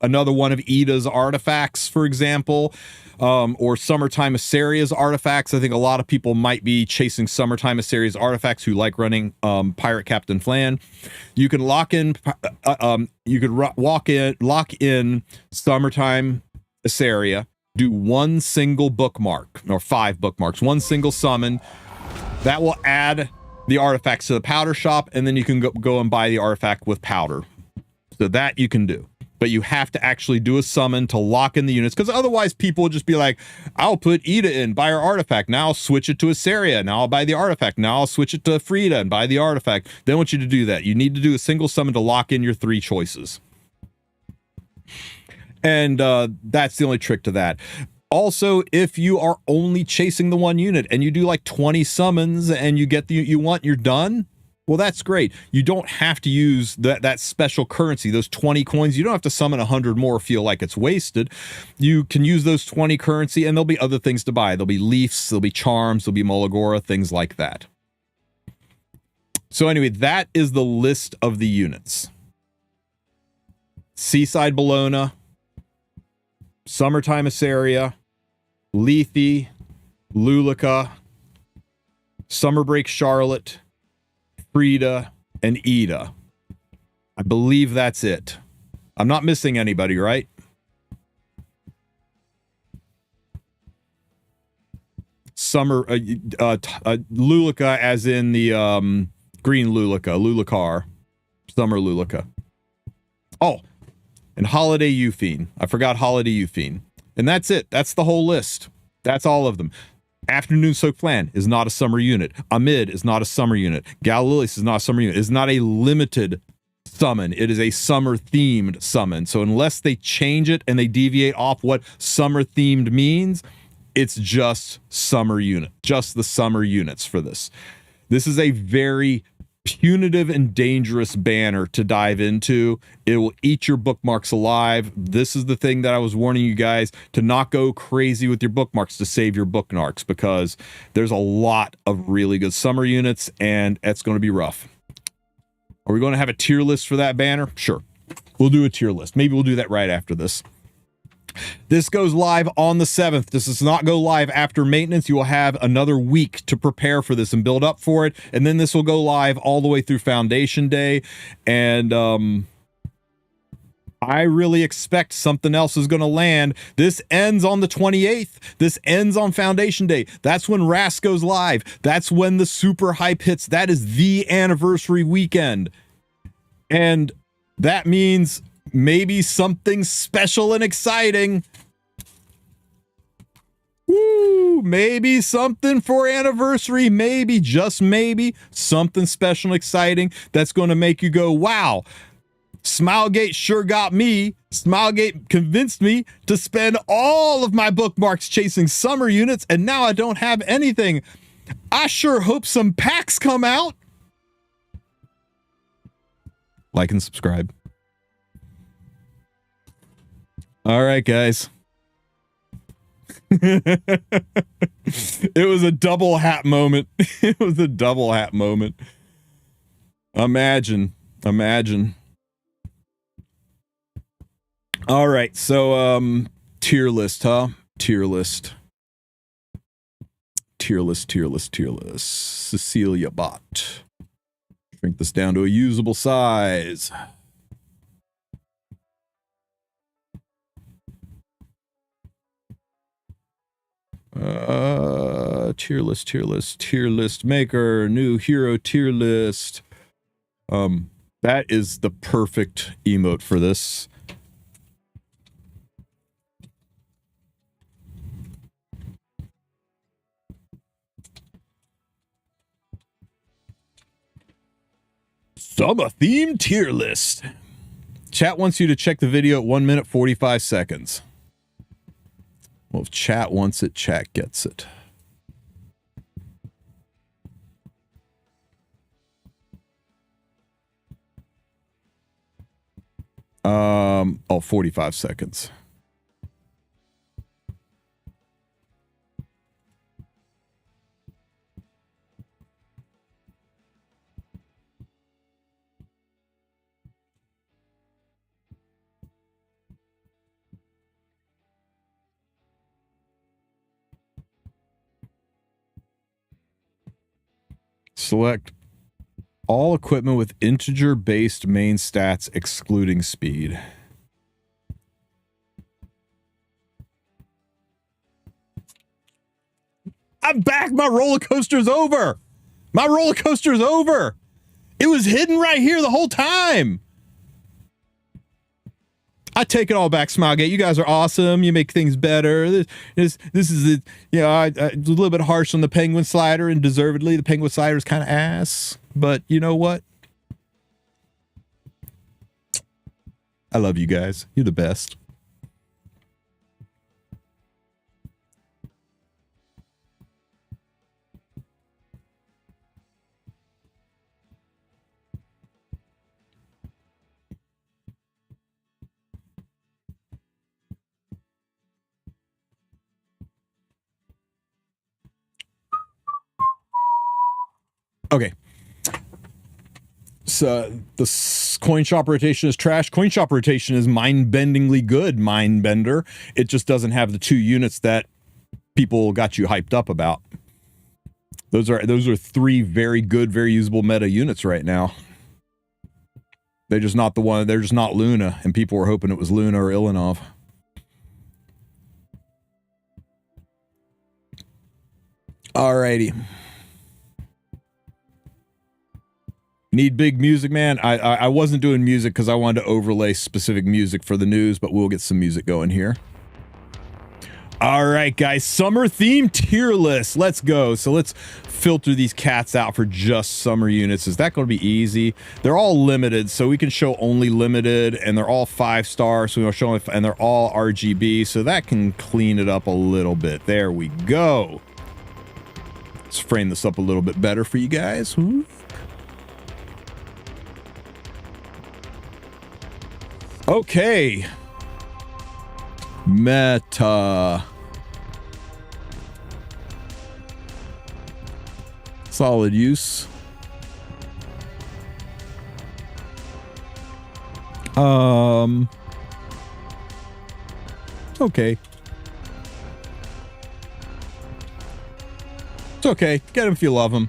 another one of Ida's artifacts, for example, or Summertime Assaria's artifacts. I think a lot of people might be chasing Summertime Assaria's artifacts who like running Pirate Captain Flan. You can lock in, lock in Summertime Assaria, do 1 single bookmark, or 5 bookmarks, 1 single summon. That will add the artifacts to the powder shop, and then you can go and buy the artifact with powder. So that you can do. But you have to actually do a summon to lock in the units, because otherwise people will just be like, I'll put Ida in, buy her artifact. Now I'll switch it to Assaria. Now I'll buy the artifact. Now I'll switch it to Frida and buy the artifact. They don't want you to do that. You need to do a single summon to lock in your 3 choices. And that's the only trick to that. Also, if you are only chasing the 1 unit and you do like 20 summons and you get the you want, you're done. Well, that's great. You don't have to use that special currency, those 20 coins. You don't have to summon 100 more or feel like it's wasted. You can use those 20 currency, and there'll be other things to buy. There'll be leafs, there'll be charms, there'll be Molagora, things like that. So anyway, that is the list of the units. Seaside Bologna, Summertime Assaria, Lethe, Lulica, Summer Break Charlotte, Frida, and Ida. I believe that's it. I'm not missing anybody, right? Summer Lulica, as in the green Lulica, Lulicar, Summer Lulica. Oh, and Holiday Euphine. I forgot Holiday Euphine. And that's it. That's the whole list. That's all of them. Afternoon Soak Flan is not a summer unit. Amid is not a summer unit. Galilius is not a summer unit. It's not a limited summon. It is a summer themed summon. So unless they change it and they deviate off what summer themed means, it's just summer unit, just the summer units for this. This is a very punitive and dangerous banner to dive into. It will eat your bookmarks alive. This is the thing that I was warning you guys to not go crazy with your bookmarks, to save your bookmarks, because there's a lot of really good summer units and it's going to be rough. Are we going to have a tier list for that banner? Sure. We'll do a tier list. Maybe we'll do that right after this. This goes live on the 7th. This does not go live after maintenance. You will have another week to prepare for this and build up for it. And then this will go live all the way through Foundation Day. And I really expect something else is going to land. This ends on the 28th. This ends on Foundation Day. That's when Rast goes live. That's when the super hype hits. That is the anniversary weekend. And that means maybe something special and exciting. Woo! Maybe something for anniversary. Maybe, just maybe, something special and exciting that's going to make you go, wow, Smilegate sure got me. Smilegate convinced me to spend all of my bookmarks chasing summer units, and now I don't have anything. I sure hope some packs come out. Like and subscribe. All right, guys. It was a double hat moment. It was a double hat moment. Imagine. All right, so tier list, huh? Tier list. Cecilia Bot. Shrink this down to a usable size. Tier list maker, new hero tier list. That is the perfect emote for this. Summer themed tier list. Chat wants you to check the video at 1 minute 45 seconds. Well, if chat wants it, chat gets it. Oh, 45 seconds. Select all equipment with integer-based main stats excluding speed. I'm back! My roller coaster's over! My roller coaster's over! It was hidden right here the whole time! I take it all back, Smilegate. You guys are awesome. You make things better. This is it. You know, I was a little bit harsh on the penguin slider, and deservedly, the penguin slider is kind of ass. But you know what? I love you guys. You're the best. Okay. So the coin shop rotation is trash. Coin shop rotation is mind-bendingly good, Mindbender. It just doesn't have the 2 units that people got you hyped up about. Those are 3 very good, very usable meta units right now. They're just not the one. They're just not Luna, and people were hoping it was Luna or Ilanov. Alrighty. Need big music, man? I wasn't doing music because I wanted to overlay specific music for the news, but we'll get some music going here. All right, guys, summer theme tier list. Let's go. So let's filter these cats out for just summer units. Is that going to be easy? They're all limited, so we can show only limited, and they're all 5-star, so we'll show, and they're all RGB, so that can clean it up a little bit. There we go. Let's frame this up a little bit better for you guys. Okay. Meta. Solid use. It's okay. It's okay. Get him if you love him.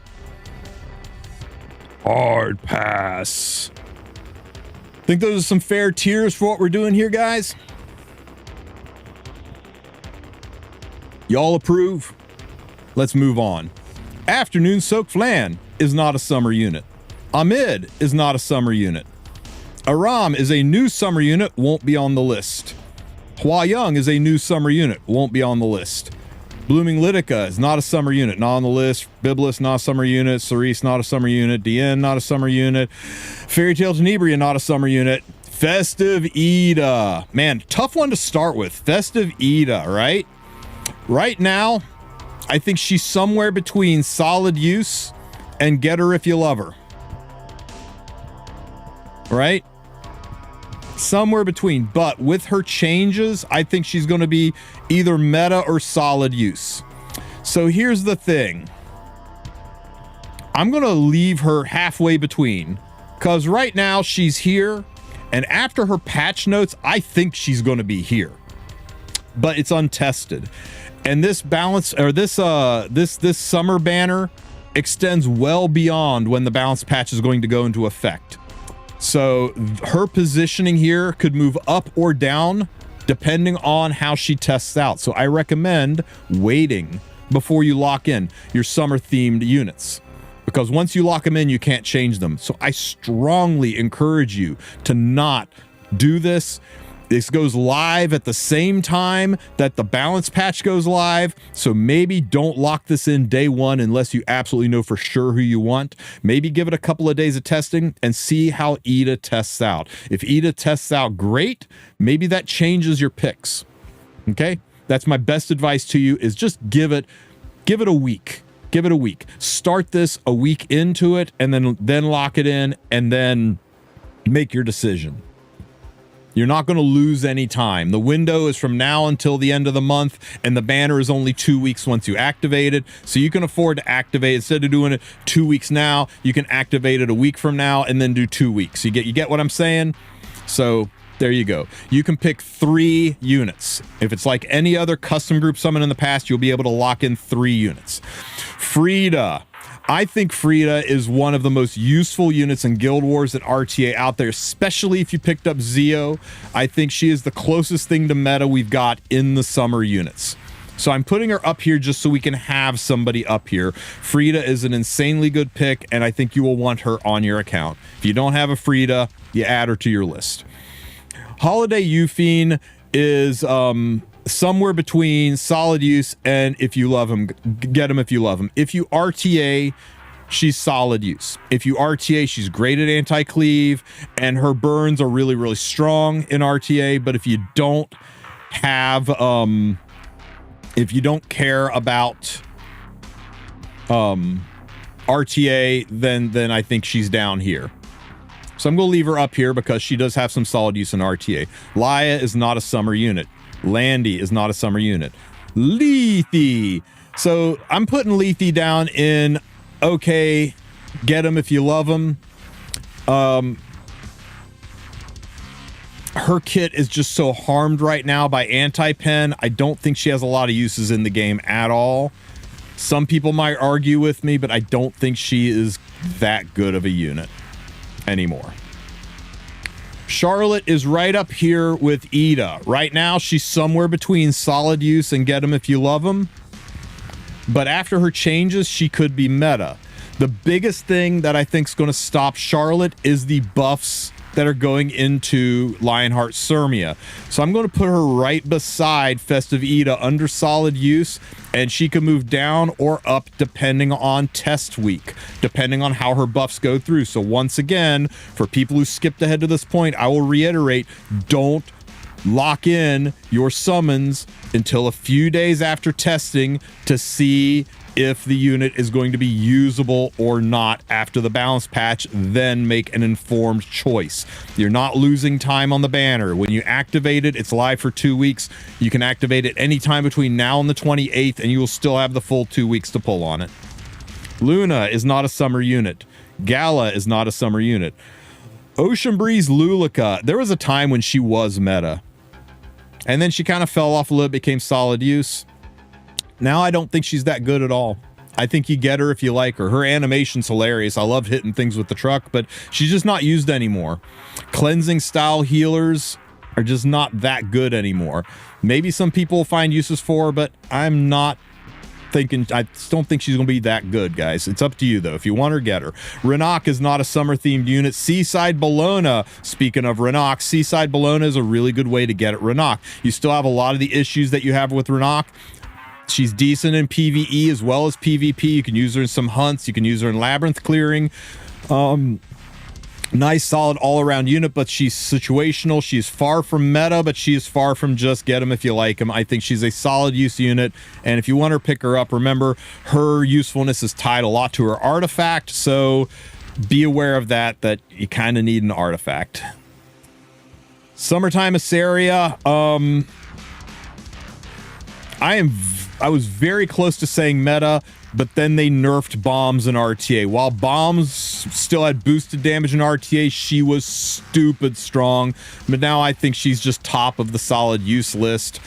Hard pass. Think those are some fair tiers for what we're doing here, guys? Y'all approve? Let's move on. Afternoon Soak Flan is not a summer unit. Amid is not a summer unit. Aram is a new summer unit, won't be on the list. Hua Young is a new summer unit, won't be on the list. Blooming Litica is not a summer unit, not on the list. Biblis, not a summer unit. Cerise, not a summer unit. Dien, not a summer unit. Fairy Tale Tenebria, not a summer unit. Festive Ida. Man, tough one to start with. Festive Ida, right? Right now, I think she's somewhere between solid use and get her if you love her. Right? Somewhere between. But with her changes, I think she's going to be either meta or solid use. So here's the thing. I'm going to leave her halfway between. Because right now she's here. And after her patch notes, I think she's going to be here. But it's untested. And this balance, or this summer banner extends well beyond when the balance patch is going to go into effect. So her positioning here could move up or down depending on how she tests out. So I recommend waiting before you lock in your summer themed units, because once you lock them in, you can't change them. So I strongly encourage you to not do this. This goes live at the same time that the balance patch goes live. So maybe don't lock this in day one unless you absolutely know for sure who you want. Maybe give it a couple of days of testing and see how Ida tests out. If Ida tests out great, maybe that changes your picks. Okay? That's my best advice to you, is just give it a week. Give it a week. Start this a week into it and then lock it in and then make your decision. You're not going to lose any time. The window is from now until the end of the month, and the banner is only 2 weeks once you activate it. So you can afford to activate, instead of doing it 2 weeks now, you can activate it a week from now and then do 2 weeks. You get what I'm saying? So there you go. You can pick 3 units. If it's like any other custom group summon in the past, you'll be able to lock in 3 units. Frida. I think Frida is one of the most useful units in Guild Wars and RTA out there, especially if you picked up Zeo. I think she is the closest thing to meta we've got in the summer units. So I'm putting her up here just so we can have somebody up here. Frida is an insanely good pick, and I think you will want her on your account. If you don't have a Frida, you add her to your list. Holiday Euphine is somewhere between solid use and if you love him, get him if you love him. If you RTA, she's solid use. If you RTA, she's great at anti-cleave, and her burns are really, really strong in RTA. But if you don't have, if you don't care about RTA, then I think she's down here. So I'm going to leave her up here because she does have some solid use in RTA. Laia is not a summer unit. Landy is not a summer unit. Lethe. So I'm putting Lethe down in okay, get him if you love him. Her kit is just so harmed right now by anti-pen. I don't think she has a lot of uses in the game at all. Some people might argue with me, but I don't think she is that good of a unit anymore. Charlotte is right up here with Ida. Right now, she's somewhere between solid use and get them if you love them. But after her changes, she could be meta. The biggest thing that I think is going to stop Charlotte is the buffs that are going into Lionheart Sirmia. So I'm going to put her right beside Festive Ida under solid use, and she can move down or up depending on test week, depending on how her buffs go through. So once again, for people who skipped ahead to this point, I will reiterate, don't lock in your summons until a few days after testing to see if the unit is going to be usable or not after the balance patch. Then make an informed choice. You're not losing time on the banner. When you activate it, it's live for 2 weeks. You can activate it anytime between now and the 28th, and you will still have the full 2 weeks to pull on it. Luna is not a summer unit. Gala is not a summer unit. Ocean Breeze Lulica, there was a time when she was meta, and then she kind of fell off a little, became solid use. Now I don't think she's that good at all. I think you get her if you like her. Her animation's hilarious. I love hitting things with the truck, but she's just not used anymore. Cleansing style healers are just not that good anymore. Maybe some people will find uses for her, but I'm not thinking, I just don't think she's going to be that good, guys. It's up to you, though. If you want her, get her. Renak is not a summer-themed unit. Seaside Bologna, speaking of Renak, Seaside Bologna is a really good way to get at Renak. You still have a lot of the issues that you have with Renak. She's decent in PvE as well as PvP. You can use her in some hunts. You can use her in labyrinth clearing. Nice, solid all-around unit, but she's situational. She's far from meta, but she is far from just get them if you like them. I think she's a solid use unit, and if you want her, pick her up. Remember, her usefulness is tied a lot to her artifact, so be aware of that you kind of need an artifact. Summertime Assaria. I was very close to saying meta, but then they nerfed bombs in RTA. While bombs still had boosted damage in RTA, she was stupid strong. But now I think she's just top of the solid use list.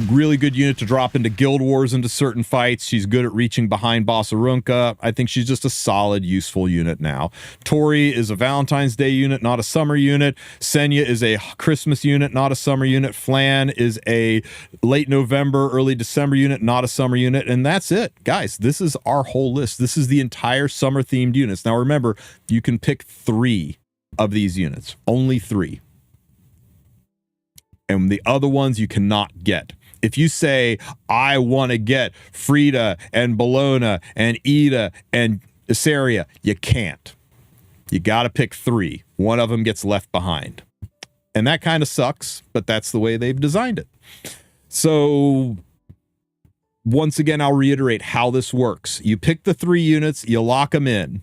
Really good unit to drop into Guild Wars into certain fights. She's good at reaching behind Boss Arunca. I think she's just a solid, useful unit now. Tori is a Valentine's Day unit, not a summer unit. Senya is a Christmas unit, not a summer unit. Flan is a late November, early December unit, not a summer unit. And that's it. Guys, this is our whole list. This is the entire summer-themed units. Now remember, you can pick 3 of these units. Only 3. And the other ones you cannot get. If you say, I want to get Frida and Bologna and Ida and Assaria, you can't. You got to pick 3. One of them gets left behind. And that kind of sucks, but that's the way they've designed it. So once again, I'll reiterate how this works. You pick the 3 units, you lock them in.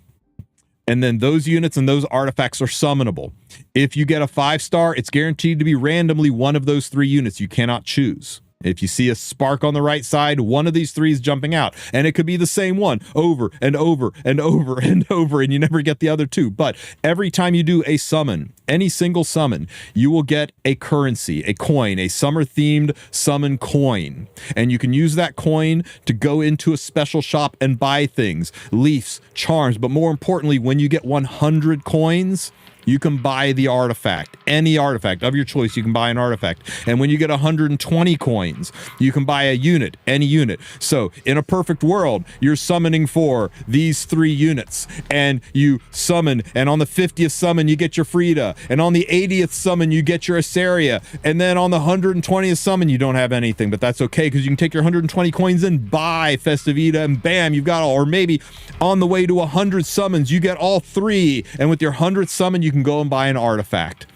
And then those units and those artifacts are summonable. If you get a 5-star, it's guaranteed to be randomly one of those 3 units. You cannot choose. If you see a spark on the right side, one of these 3 is jumping out. And it could be the same one over and over and over and over, and you never get the other 2. But every time you do a summon, any single summon, you will get a currency, a coin, a summer-themed summon coin. And you can use that coin to go into a special shop and buy things, leafs, charms. But more importantly, when you get 100 coins, you can buy the artifact. Any artifact of your choice, you can buy an artifact. And when you get 120 coins, you can buy a unit, any unit. So in a perfect world, you're summoning for these 3 units, and you summon, and on the 50th summon, you get your Frida, and on the 80th summon, you get your Assaria, and then on the 120th summon, you don't have anything, but that's okay, because you can take your 120 coins and buy Festive Ida, and bam, you've got all. Or maybe on the way to 100 summons, you get all 3, and with your 100th summon, you can go and buy an artifact.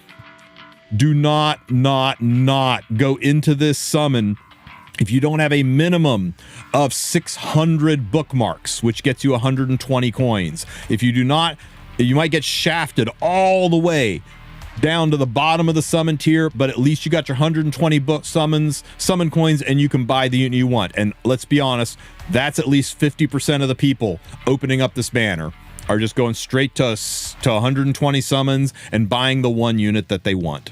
Do not go into this summon if you don't have a minimum of 600 bookmarks, which gets you 120 coins. If you do not, you might get shafted all the way down to the bottom of the summon tier, but at least you got your 120 summon coins, and you can buy the unit you want. And let's be honest, that's at least 50% of the people opening up this banner are just going straight to 120 summons and buying the one unit that they want.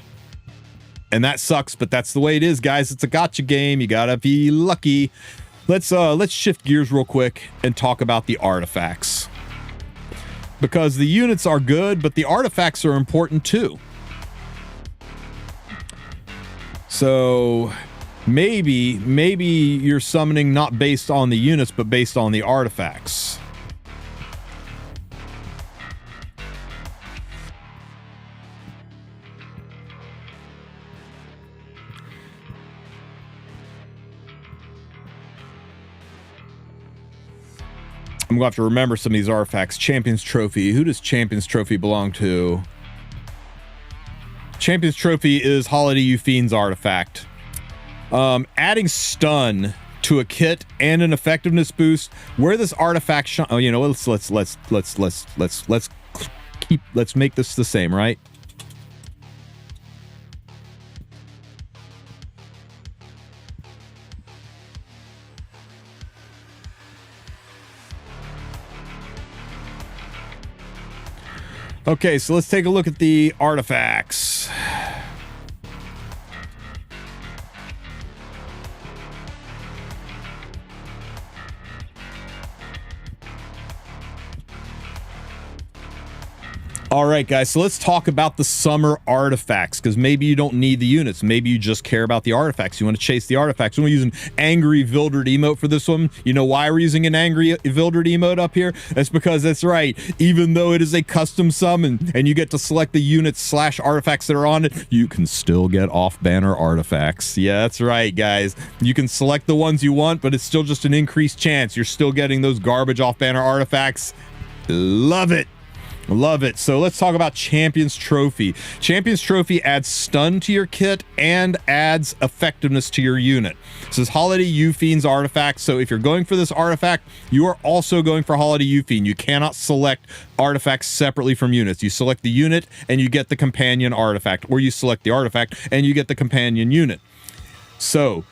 And that sucks, but that's the way it is, guys. It's a gotcha game. You gotta be lucky. Let's shift gears real quick and talk about the artifacts. Because the units are good, but the artifacts are important too. So maybe you're summoning not based on the units, but based on the artifacts. I'm gonna have to remember some of these artifacts. Champion's Trophy. Who does Champion's Trophy belong to? Champion's Trophy is Holiday Euphene's artifact. Adding stun to a kit and an effectiveness boost. Where this artifact shine? Oh, you know, let's make this the same, right? Okay, so let's take a look at the artifacts. All right, guys, so let's talk about the summer artifacts, because maybe you don't need the units. Maybe you just care about the artifacts. You want to chase the artifacts. We're using Angry Vildred emote for this one. You know why we're using an Angry Vildred emote up here? That's because that's right. Even though it is a custom summon and you get to select the units / artifacts that are on it, you can still get off-banner artifacts. Yeah, that's right, guys. You can select the ones you want, but it's still just an increased chance. You're still getting those garbage off-banner artifacts. Love it. Love it. So let's talk about Champion's Trophy. Champion's Trophy adds stun to your kit and adds effectiveness to your unit. This is Holiday Euphene's artifact. So if you're going for this artifact, you are also going for Holiday Euphene. You cannot select artifacts separately from units. You select the unit and you get the companion artifact, or you select the artifact and you get the companion unit. So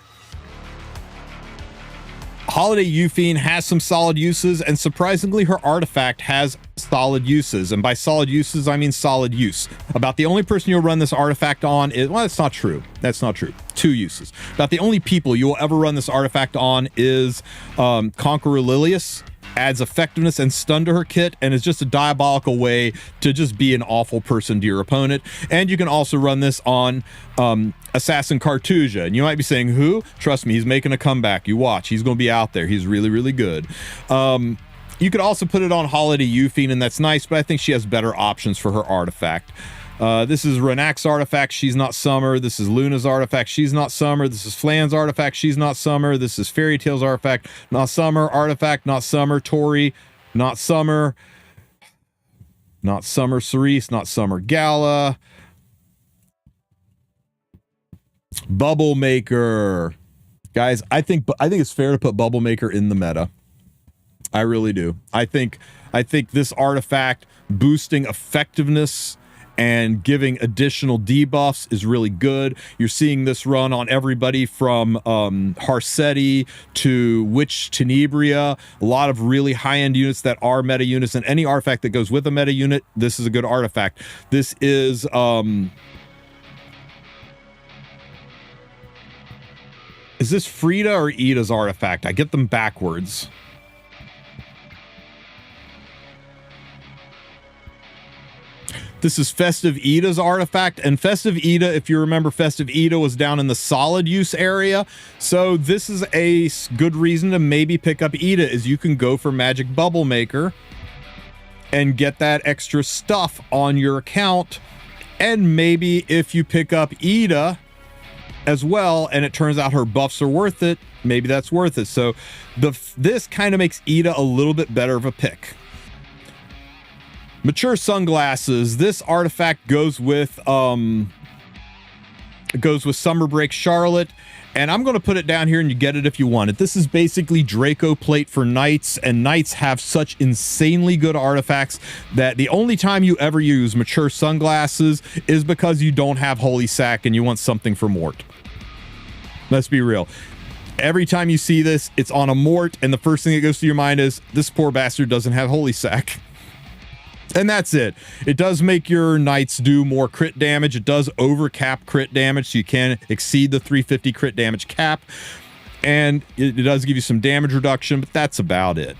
Holiday Euphene has some solid uses, and surprisingly, her artifact has solid uses. And by solid uses, I mean solid use. About the only person you'll run this artifact on is, well, that's not true. That's not true. 2 uses. About the only people you will ever run this artifact on is Conqueror Lilius. Adds effectiveness and stun to her kit, and is just a diabolical way to just be an awful person to your opponent. And you can also run this on Assassin Cartusia. And you might be saying, who? Trust me, he's making a comeback. You watch. He's going to be out there. He's really, really good. You could also put it on Holiday Euphene, and that's nice, but I think she has better options for her artifact. This is Renak's artifact. She's not summer. This is Luna's artifact. She's not summer. This is Flan's artifact. She's not summer. This is Fairy Tale's artifact. Not summer. Artifact. Not summer. Tori. Not summer. Not summer. Cerise. Not summer. Gala. Bubble Maker. Guys, I think it's fair to put Bubble Maker in the meta. I really do. I think this artifact boosting effectiveness and giving additional debuffs is really good. You're seeing this run on everybody from Harsetti to Witch Tenebria, a lot of really high-end units that are meta units, and any artifact that goes with a meta unit, this is a good artifact. This is this Frida or Ida's artifact? I get them backwards. This is Festive Ida's artifact, and Festive Ida, if you remember, Festive Ida was down in the solid use area. So this is a good reason to maybe pick up Ida, is you can go for Magic Bubble Maker and get that extra stuff on your account. And maybe if you pick up Ida as well, and it turns out her buffs are worth it, maybe that's worth it. So this kind of makes Ida a little bit better of a pick. Mature Sunglasses. This artifact goes with Summer Break Charlotte, and I'm going to put it down here and you get it if you want it. This is basically Draco Plate for Knights, and Knights have such insanely good artifacts that the only time you ever use Mature Sunglasses is because you don't have Holy Sack and you want something for Mort. Let's be real. Every time you see this, it's on a Mort, and the first thing that goes through your mind is, this poor bastard doesn't have Holy Sack. And that's it. It does make your knights do more crit damage. It does overcap crit damage, so you can exceed the 350 crit damage cap. And it does give you some damage reduction, but that's about it.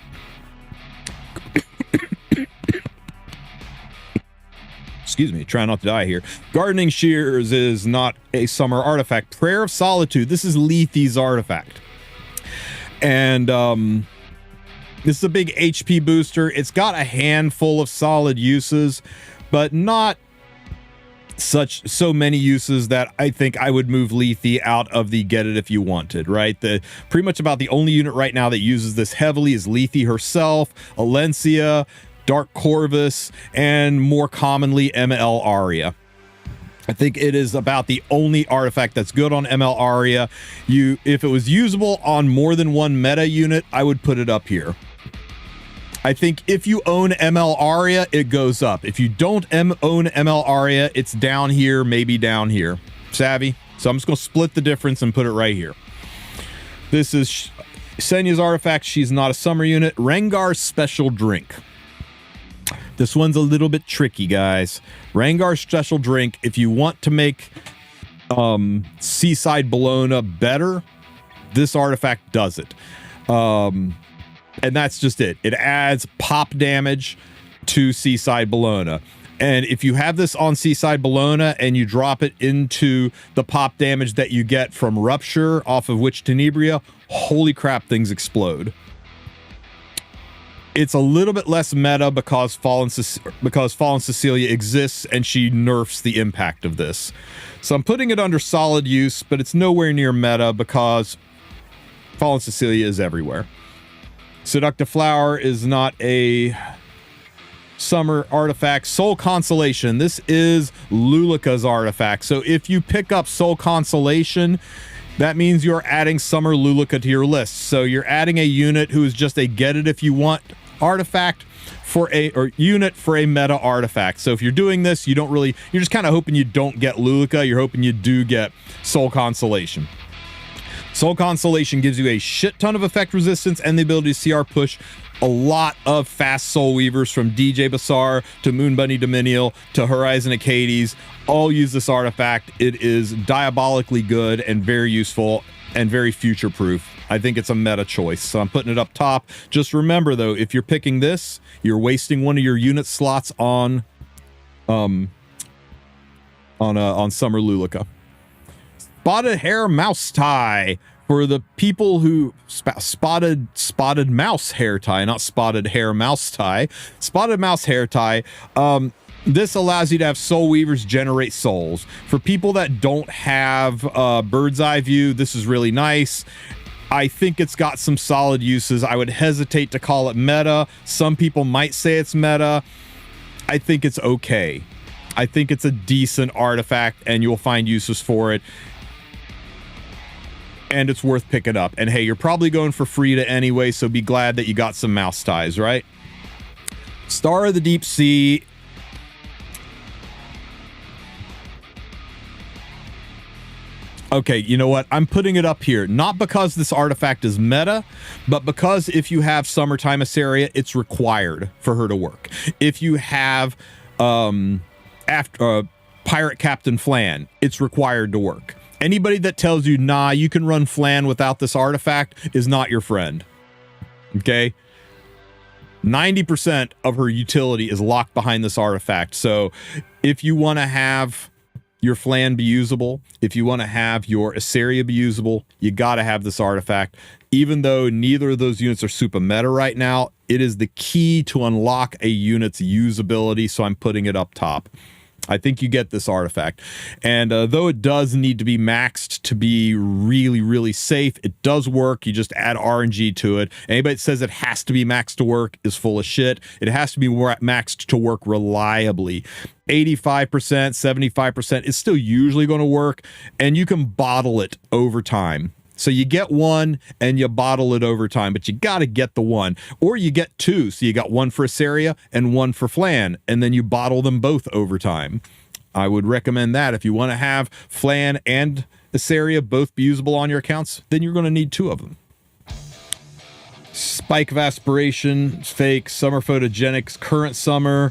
Excuse me, try not to die here. Gardening Shears is not a summer artifact. Prayer of Solitude. This is Lethe's artifact. And this is a big HP booster. It's got a handful of solid uses, but not so many uses that I think I would move Lethe out of the get it if you wanted, right? The pretty much about the only unit right now that uses this heavily is Lethe herself, Alencia, Dark Corvus, and more commonly ML Aria. I think it is about the only artifact that's good on ML Aria. If it was usable on more than one meta unit, I would put it up here. I think if you own ML Aria, it goes up. If you don't own ML Aria, it's down here, maybe down here. Savvy? So I'm just going to split the difference and put it right here. This is Senya's artifact. She's not a summer unit. Rengar's Special Drink. This one's a little bit tricky, guys. Rengar's Special Drink, if you want to make Seaside Bologna better, this artifact does it. And that's just it. It adds pop damage to Seaside Bologna. And if you have this on Seaside Bologna and you drop it into the pop damage that you get from Rupture off of Witch Tenebria, holy crap, things explode. It's a little bit less meta because Fallen Cecilia exists and she nerfs the impact of this. So I'm putting it under solid use, but it's nowhere near meta because Fallen Cecilia is everywhere. Seductive Flower is not a summer artifact. Soul Constellation. This is Lulika's artifact. So if you pick up Soul Constellation, that means you're adding Summer Lulika to your list. So you're adding a unit who is just a get it if you want artifact or unit for a meta artifact. So if you're doing this, you're just kind of hoping you don't get Lulika. You're hoping you do get Soul Constellation. Soul Constellation gives you a shit ton of effect resistance and the ability to CR push a lot of fast Soul Weavers from DJ Basar to Moon Bunny Dominial to Horizon Acades. All use this artifact. It is diabolically good and very useful and very future-proof. I think it's a meta choice, so I'm putting it up top. Just remember, though, if you're picking this, you're wasting one of your unit slots on Summer Lulika. Spotted Hair Mouse Tie. For the people who spotted mouse hair tie, not spotted hair mouse tie, spotted mouse hair tie. This allows you to have Soul Weavers generate souls. For people that don't have bird's eye view, this is really nice. I think it's got some solid uses. I would hesitate to call it meta. Some people might say it's meta. I think it's okay. I think it's a decent artifact and you'll find uses for it. And it's worth picking up. And hey, you're probably going for Frida anyway, so be glad that you got some mouse ties, right? Star of the Deep Sea. Okay, you know what? I'm putting it up here, not because this artifact is meta, but because if you have Summertime Assaria, it's required for her to work. If you have Pirate Captain Flan, it's required to work. Anybody that tells you, nah, you can run Flan without this artifact is not your friend. Okay? 90% of her utility is locked behind this artifact. So if you want to have your Flan be usable, if you want to have your Assaria be usable, you got to have this artifact. Even though neither of those units are super meta right now, it is the key to unlock a unit's usability, so I'm putting it up top. I think you get this artifact. And though it does need to be maxed to be really, really safe, it does work. You just add RNG to it. Anybody that says it has to be maxed to work is full of shit. It has to be maxed to work reliably. 85%, 75% is still usually going to work, and you can bottle it over time. So you get one and you bottle it over time, but you got to get the one. Or you get two. So you got one for Assaria and one for Flan, and then you bottle them both over time. I would recommend that. If you want to have Flan and Assaria both be usable on your accounts, then you're going to need two of them. Spike of Aspiration, fake. Summer Photogenics, current summer.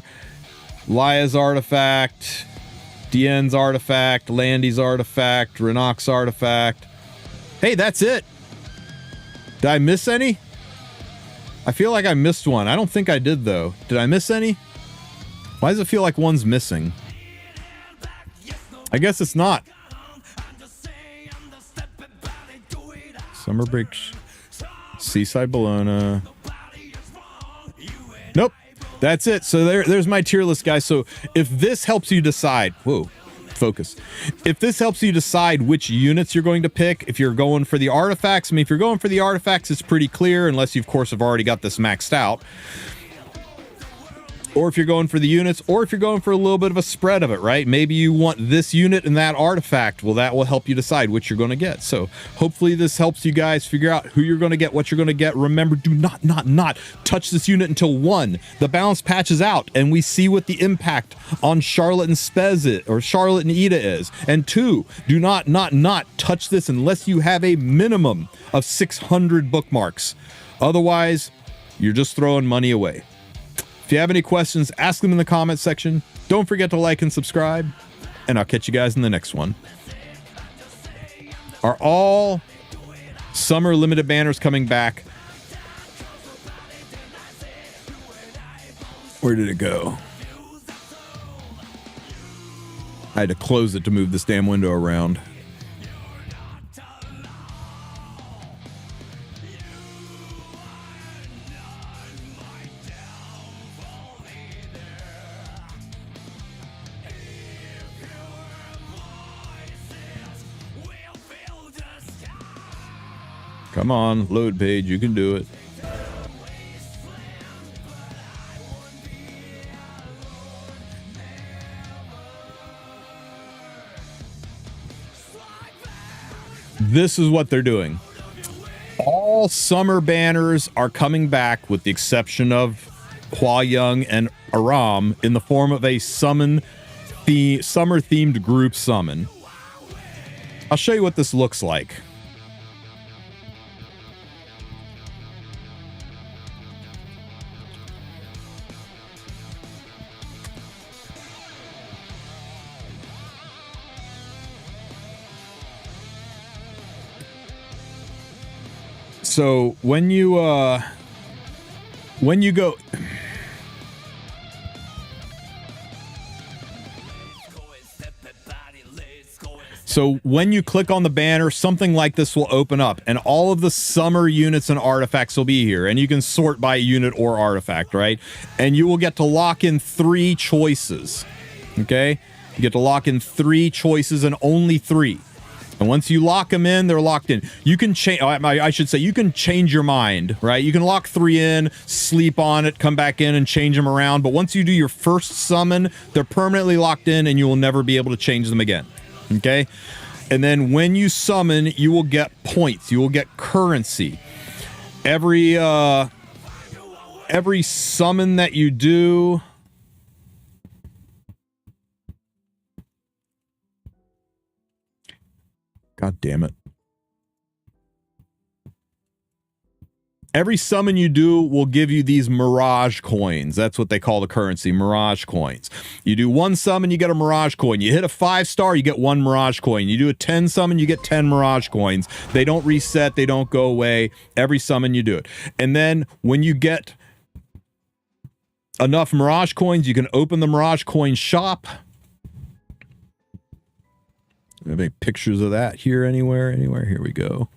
Laya's artifact. Dien's artifact. Landy's artifact. Renok's artifact. Hey, that's it. Did I miss any? I feel like I missed one. I don't think I did, though. Did I miss any? Why does it feel like one's missing? I guess it's not. Summer Break. Seaside Bologna. Nope. That's it. So there's my tier list, guys. So if this helps you decide... Whoa. Focus. If this helps you decide which units you're going to pick, if you're going for the artifacts, I mean, if you're going for the artifacts, it's pretty clear, unless you, of course, have already got this maxed out. Or if you're going for the units, or if you're going for a little bit of a spread of it, right? Maybe you want this unit and that artifact. Well, that will help you decide which you're going to get. So hopefully this helps you guys figure out who you're going to get, what you're going to get. Remember, do not touch this unit until 1, the balance patches out and we see what the impact on Charlotte and Spez or Charlotte and Ida is. And 2, do not touch this unless you have a minimum of 600 bookmarks. Otherwise, you're just throwing money away. If you have any questions, ask them in the comments section. Don't forget to like and subscribe, and I'll catch you guys in the next one. Are all summer limited banners coming back? Where did it go? I had to close it to move this damn window around. Come on, load page, you can do it. This is what they're doing. All summer banners are coming back with the exception of Hua Young and Aram in the form of a summer themed group summon. I'll show you what this looks like. So when you go, so when you click on the banner, something like this will open up, and all of the summer units and artifacts will be here, and you can sort by unit or artifact, right? And you will get to lock in 3 choices. Okay, you get to lock in 3 choices and only 3. And once you lock them in, they're locked in. You can change, I should say, you can change your mind, right? You can lock 3 in, sleep on it, come back in and change them around. But once you do your first summon, they're permanently locked in and you will never be able to change them again. Okay? And then when you summon, you will get points. You will get currency. Every summon that you do... God damn it. Every summon you do will give you these Mirage coins. That's what they call the currency, Mirage coins. You do 1 summon, you get a Mirage coin. You hit a 5-star, you get 1 Mirage coin. You do a 10 summon, you get 10 Mirage coins. They don't reset, they don't go away. Every summon you do it. And then when you get enough Mirage coins, you can open the Mirage coin shop. Have any pictures of that here anywhere? Here we go.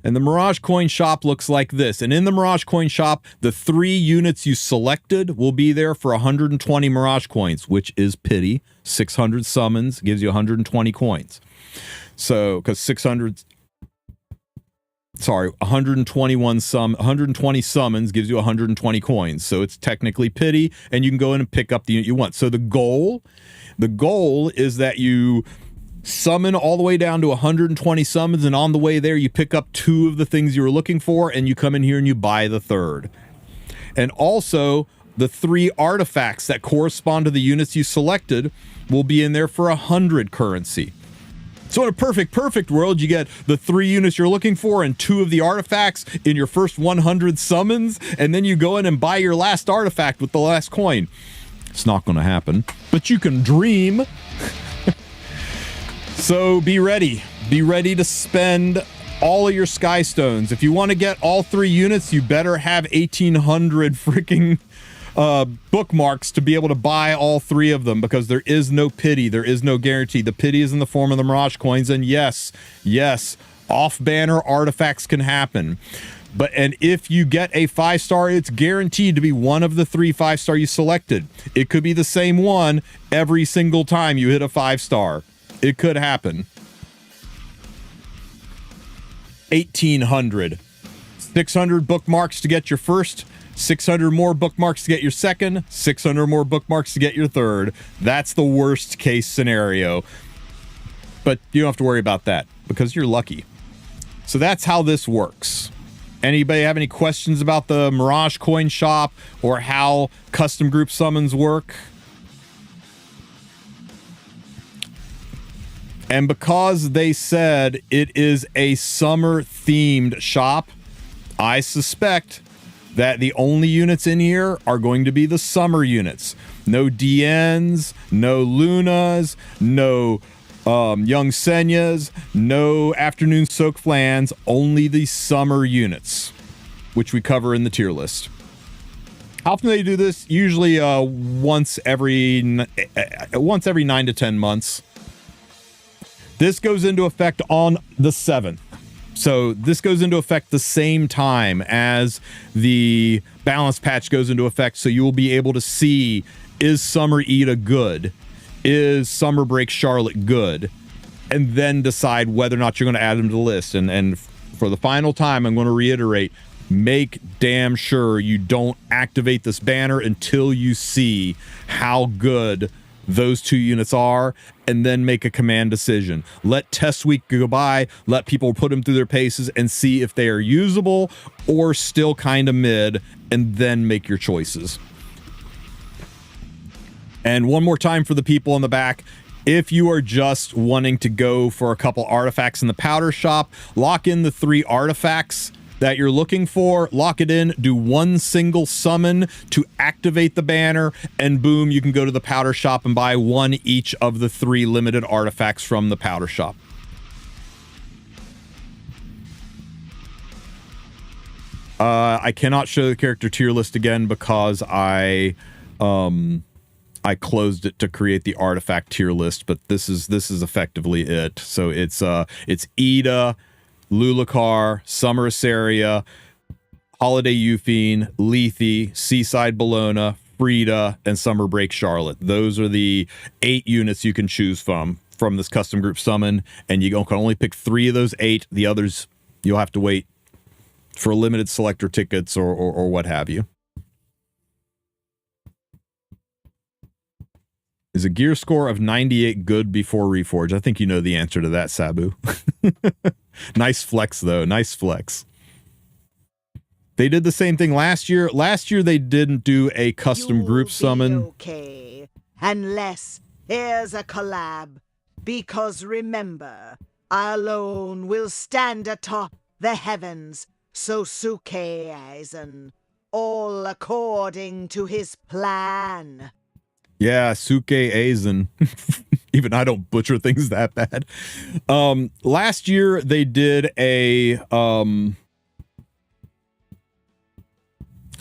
And the Mirage Coin shop looks like this. And in the Mirage Coin shop, the 3 units you selected will be there for 120 Mirage Coins, which is pity. 600 summons gives you 120 coins. So, because 120 summons gives you 120 coins. So it's technically pity, and you can go in and pick up the unit you want. So the goal is that you summon all the way down to 120 summons, and on the way there, you pick up 2 of the things you were looking for, and you come in here and you buy the 3rd. And also, the 3 artifacts that correspond to the units you selected will be in there for 100 currency. So in a perfect world, you get the 3 units you're looking for and 2 of the artifacts in your first 100 summons, and then you go in and buy your last artifact with the last coin. It's not going to happen, but you can dream. So be ready. Be ready to spend all of your Sky Stones. If you want to get all 3 units, you better have 1,800 freaking bookmarks to be able to buy all 3 of them, because there is no pity, there is no guarantee. The pity is in the form of the Mirage coins, and yes, Off-banner artifacts can happen. And if you get a 5-star, it's guaranteed to be one of the 3 5-star you selected. It could be the same one every single time you hit a 5-star. It could happen. 1,800. 600 bookmarks to get your first, 600 more bookmarks to get your second, 600 more bookmarks to get your third. That's the worst case scenario. But you don't have to worry about that because you're lucky. So that's how this works. Anybody have any questions about the Mirage Coin Shop or how custom group summons work? And because they said it is a summer-themed shop, I suspect that the only units in here are going to be the summer units. No DNs, no Lunas, no Young Senyas, no Afternoon Soak Flans, only the summer units, which we cover in the tier list. How often do they do this? Usually once every 9 to 10 months. This goes into effect on the 7th. So this goes into effect the same time as the balance patch goes into effect. So you will be able to see, is Summer Eda good? Is Summer Break Charlotte good? And then decide whether or not you're going to add them to the list. And for the final time, I'm going to reiterate, make damn sure you don't activate this banner until you see how good those 2 units are, and then make a command decision. Let test week go by, let people put them through their paces and see if they are usable or still kind of mid, and then make your choices. And one more time for the people in the back, if you are just wanting to go for a couple artifacts in the powder shop, lock in the 3 artifacts that you're looking for, lock it in, do 1 single summon to activate the banner, and boom, you can go to the powder shop and buy 1 each of the 3 limited artifacts from the powder shop. I cannot show the character tier list again because I closed it to create the artifact tier list, but this is effectively it. So it's Eda, Lulakar, Summer Asaria, Holiday Euphine, Lethe, Seaside Bologna, Frida, and Summer Break Charlotte. Those are the 8 units you can choose from this custom group summon, and you can only pick 3 of those 8. The others, you'll have to wait for limited selector tickets or what have you. Is a gear score of 98 good before Reforge? I think you know the answer to that, Sabu. Nice flex, though. Nice flex. They did the same thing last year. Last year, they didn't do a custom group summon. Okay, unless there's a collab. Because remember, I alone will stand atop the heavens, so Sukeisen, all according to his plan. Yeah, Suke Aizen. Even I don't butcher things that bad. Last year they did a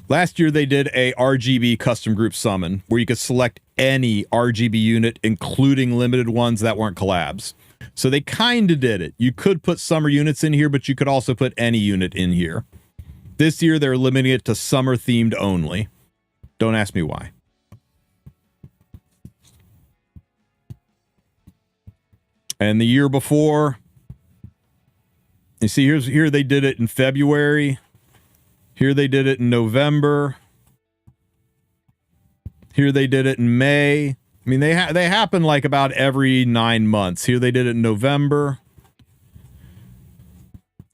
RGB custom group summon where you could select any RGB unit, including limited ones that weren't collabs. So they kind of did it. You could put summer units in here, but you could also put any unit in here. This year they're limiting it to summer themed only. Don't ask me why. And the year before, you see, here they did it in February. Here they did it in November. Here they did it in May. I mean, they happen like about every 9 months. Here they did it in November.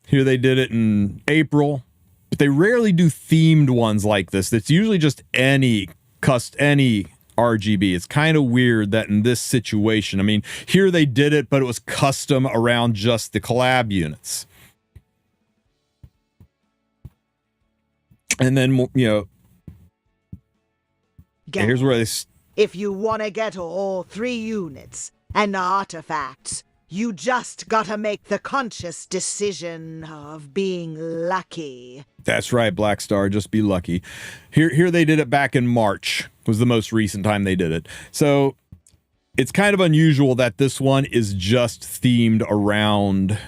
Here they did it in April. But they rarely do themed ones like this. It's usually just any RGB. It's kind of weird that in this situation, I mean, here they did it, but it was custom around just the collab units. And then, you know, here's where they... If you want to get all 3 units and artifacts, you just gotta make the conscious decision of being lucky. That's right, Black Star, just be lucky. Here they did it back in March, was the most recent time they did it. So it's kind of unusual that this one is just themed around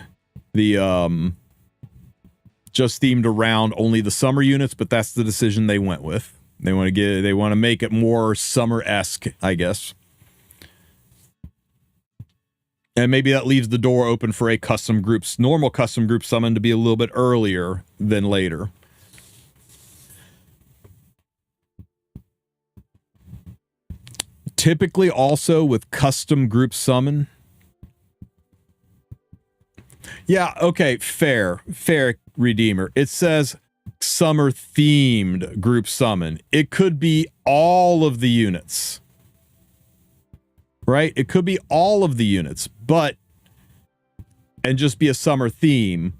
just themed around only the summer units, but that's the decision they went with. They want to make it more summer-esque, I guess. And maybe that leaves the door open for a normal custom group summon to be a little bit earlier than later. Typically also with custom group summon. Yeah, okay, fair, Redeemer. It says summer themed group summon. It could be all of the units. Right? It could be all of the units, and just be a summer theme.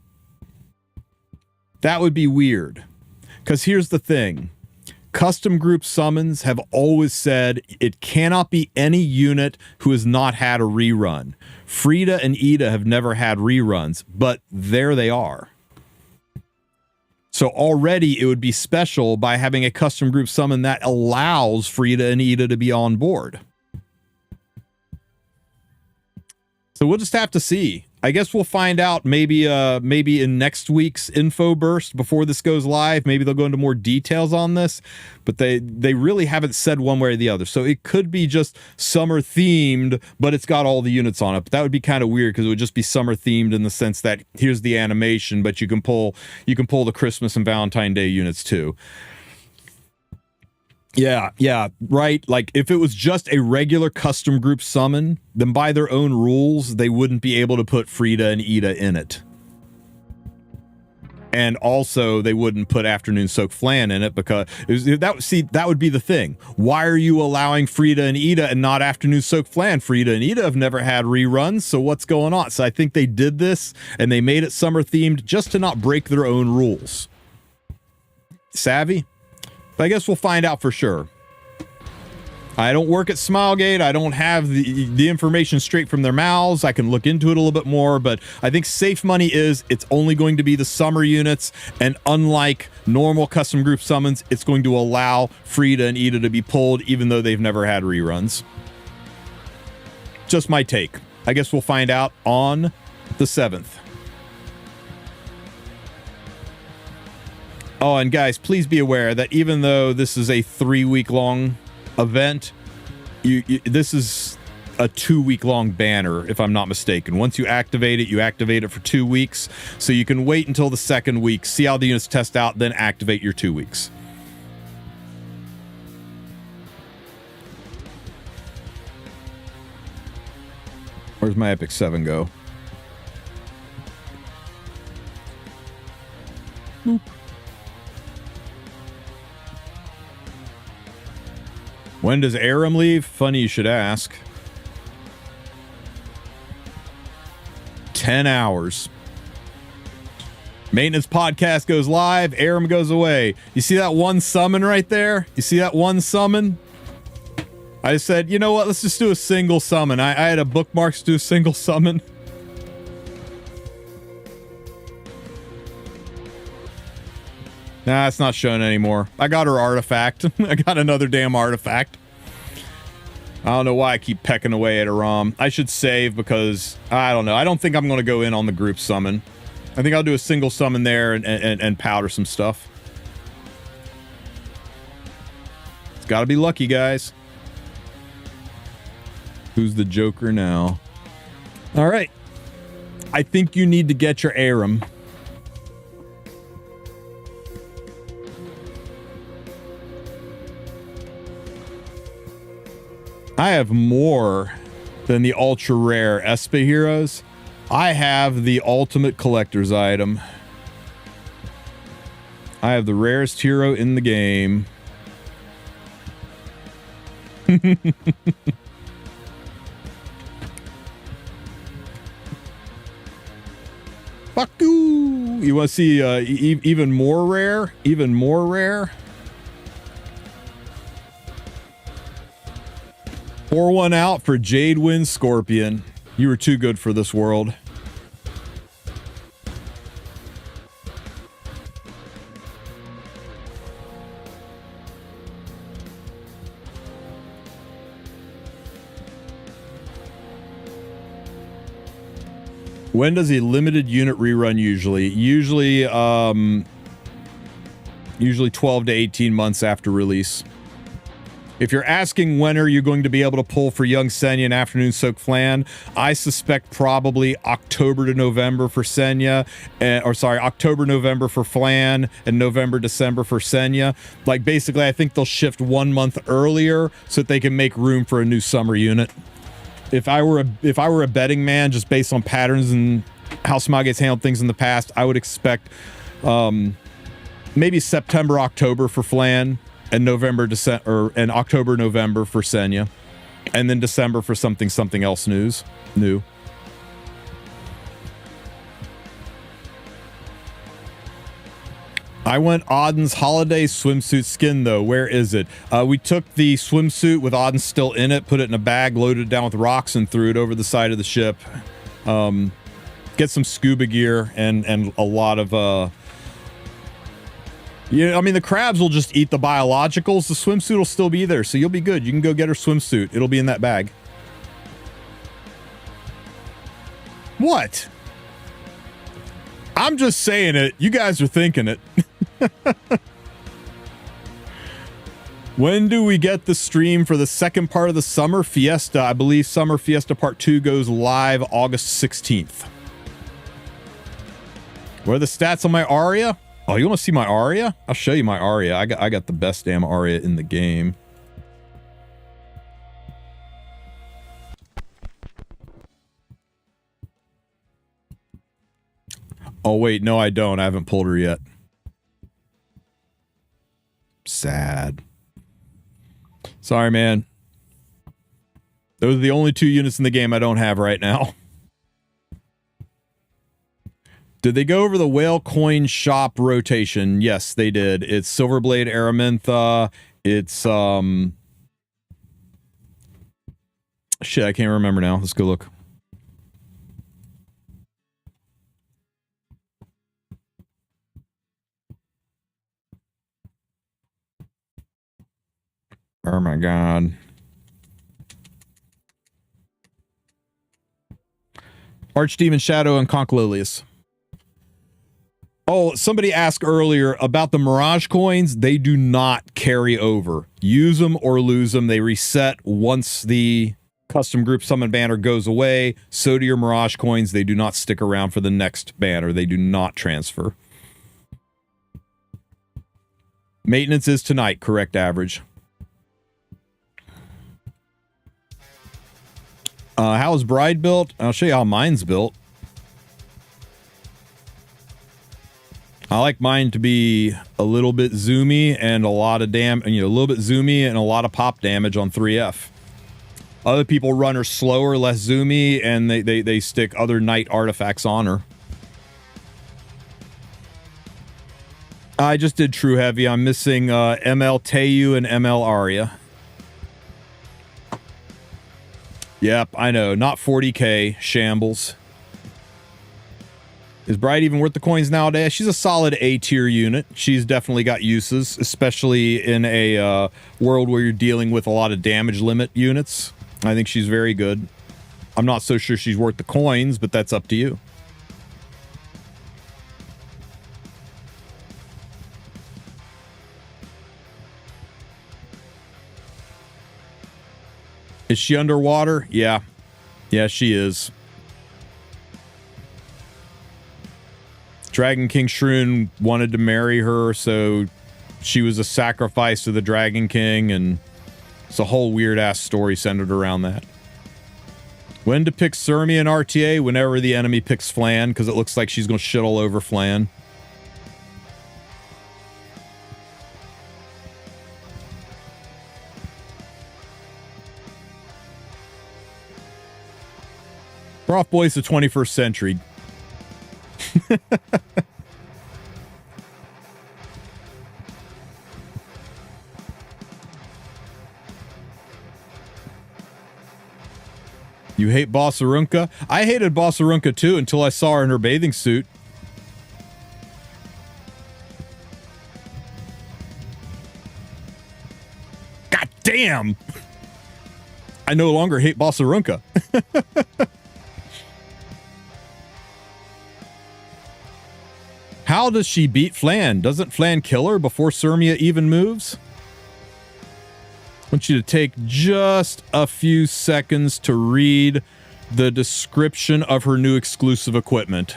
That would be weird. Because here's the thing. Custom group summons have always said it cannot be any unit who has not had a rerun. Frida and Ida have never had reruns, but there they are. So already it would be special by having a custom group summon that allows Frida and Ida to be on board. So we'll just have to see. I guess we'll find out maybe in next week's info burst before this goes live. Maybe they'll go into more details on this, but they really haven't said one way or the other. So it could be just summer themed, but it's got all the units on it. But that would be kind of weird because it would just be summer themed in the sense that here's the animation, but you can pull the Christmas and Valentine Day units too. Yeah, right. Like if it was just a regular custom group summon, then by their own rules, they wouldn't be able to put Frida and Ida in it. And also they wouldn't put Afternoon Soak Flan in it because that would be the thing. Why are you allowing Frida and Ida and not Afternoon Soak Flan? Frida and Ida have never had reruns, so what's going on? So I think they did this and they made it summer themed just to not break their own rules. Savvy? But I guess we'll find out for sure. I don't work at Smilegate. I don't have the information straight from their mouths. I can look into it a little bit more, but I think safe money is it's only going to be the summer units, and unlike normal custom group summons, it's going to allow Frida and Ida to be pulled even though they've never had reruns. Just my take. I guess we'll find out on the 7th. Oh, and guys, please be aware that even though this is a 3-week-long event, this is a 2-week-long banner, if I'm not mistaken. Once you activate it for 2 weeks, so you can wait until the 2nd week, see how the units test out, then activate your 2 weeks. Where's my Epic 7 go? Boop. When does Aram leave? Funny you should ask. 10 hours. Maintenance podcast goes live. Aram goes away. You see that one summon right there? You see that one summon? I said, you know what? Let's just do a single summon. I had a bookmark to do a single summon. Nah, it's not showing anymore. I got her artifact. I got another damn artifact. I don't know why I keep pecking away at her ROM. I should save because, I don't know. I don't think I'm going to go in on the group summon. I think I'll do a single summon there and powder some stuff. It's got to be lucky, guys. Who's the Joker now? All right. I think you need to get your Aram. I have more than the ultra rare Espa heroes. I have the ultimate collector's item. I have the rarest hero in the game. Fuck you! You want to see even more rare? Even more rare? Pour one out for Jadewind Scorpion. You were too good for this world. When does a limited unit rerun usually? Usually 12 to 18 months after release. If you're asking when are you going to be able to pull for Young Senya and Afternoon Soak Flan, I suspect probably October to November for Senya, October, November for Flan, and November, December for Senya. Like, basically, I think they'll shift 1 month earlier so that they can make room for a new summer unit. If I were a betting man, just based on patterns and how Smogate's handled things in the past, I would expect maybe September, October for Flan, and October, November for Senya, and then December for something else new. I went Auden's holiday swimsuit skin though. Where is it? We took the swimsuit with Auden still in it, put it in a bag, loaded it down with rocks, and threw it over the side of the ship. Get some scuba gear and a lot of yeah, I mean, the crabs will just eat the biologicals. The swimsuit will still be there, so you'll be good. You can go get her swimsuit. It'll be in that bag. What? I'm just saying it. You guys are thinking it. When do we get the stream for the second part of the Summer Fiesta? I believe Summer Fiesta Part 2 goes live August 16th. What are the stats on my Aria? Oh, you want to see my Aria? I'll show you my Aria. I got the best damn Aria in the game. Oh, wait. No, I don't. I haven't pulled her yet. Sad. Sorry, man. Those are the only 2 units in the game I don't have right now. Did they go over the whale coin shop rotation? Yes, they did. It's Silverblade Araminta. It's, shit, I can't remember now. Let's go look. Oh my god. Archdemon Shadow and Concolilius. Oh, somebody asked earlier about the Mirage coins. They do not carry over. Use them or lose them. They reset once the custom group summon banner goes away. So do your Mirage coins. They do not stick around for the next banner. They do not transfer. Maintenance is tonight, correct average. How is Bride built? I'll show you how mine's built. I like mine to be a little bit zoomy and a lot of a little bit zoomy and a lot of pop damage on 3F. Other people run her slower, less zoomy, and they stick other knight artifacts on her. I just did True Heavy. I'm missing ML Teiyu and ML Arya. Yep, I know. Not 40k. Shambles. Is Bride even worth the coins nowadays? She's a solid A-tier unit. She's definitely got uses, especially in a world where you're dealing with a lot of damage limit units. I think she's very good. I'm not so sure she's worth the coins, but that's up to you. Is she underwater? Yeah. Yeah, she is. Dragon King Shroon wanted to marry her, so she was a sacrifice to the Dragon King, and it's a whole weird-ass story centered around that. When to pick Surmi and RTA? Whenever the enemy picks Flan, because it looks like she's going to shit all over Flan. Prof Boy's the 21st century. You hate Bossarunka? I hated Bossarunka too until I saw her in her bathing suit. God damn! I no longer hate Bossarunka. How does she beat Flan? Doesn't Flan kill her before Sirmia even moves? I want you to take just a few seconds to read the description of her new exclusive equipment.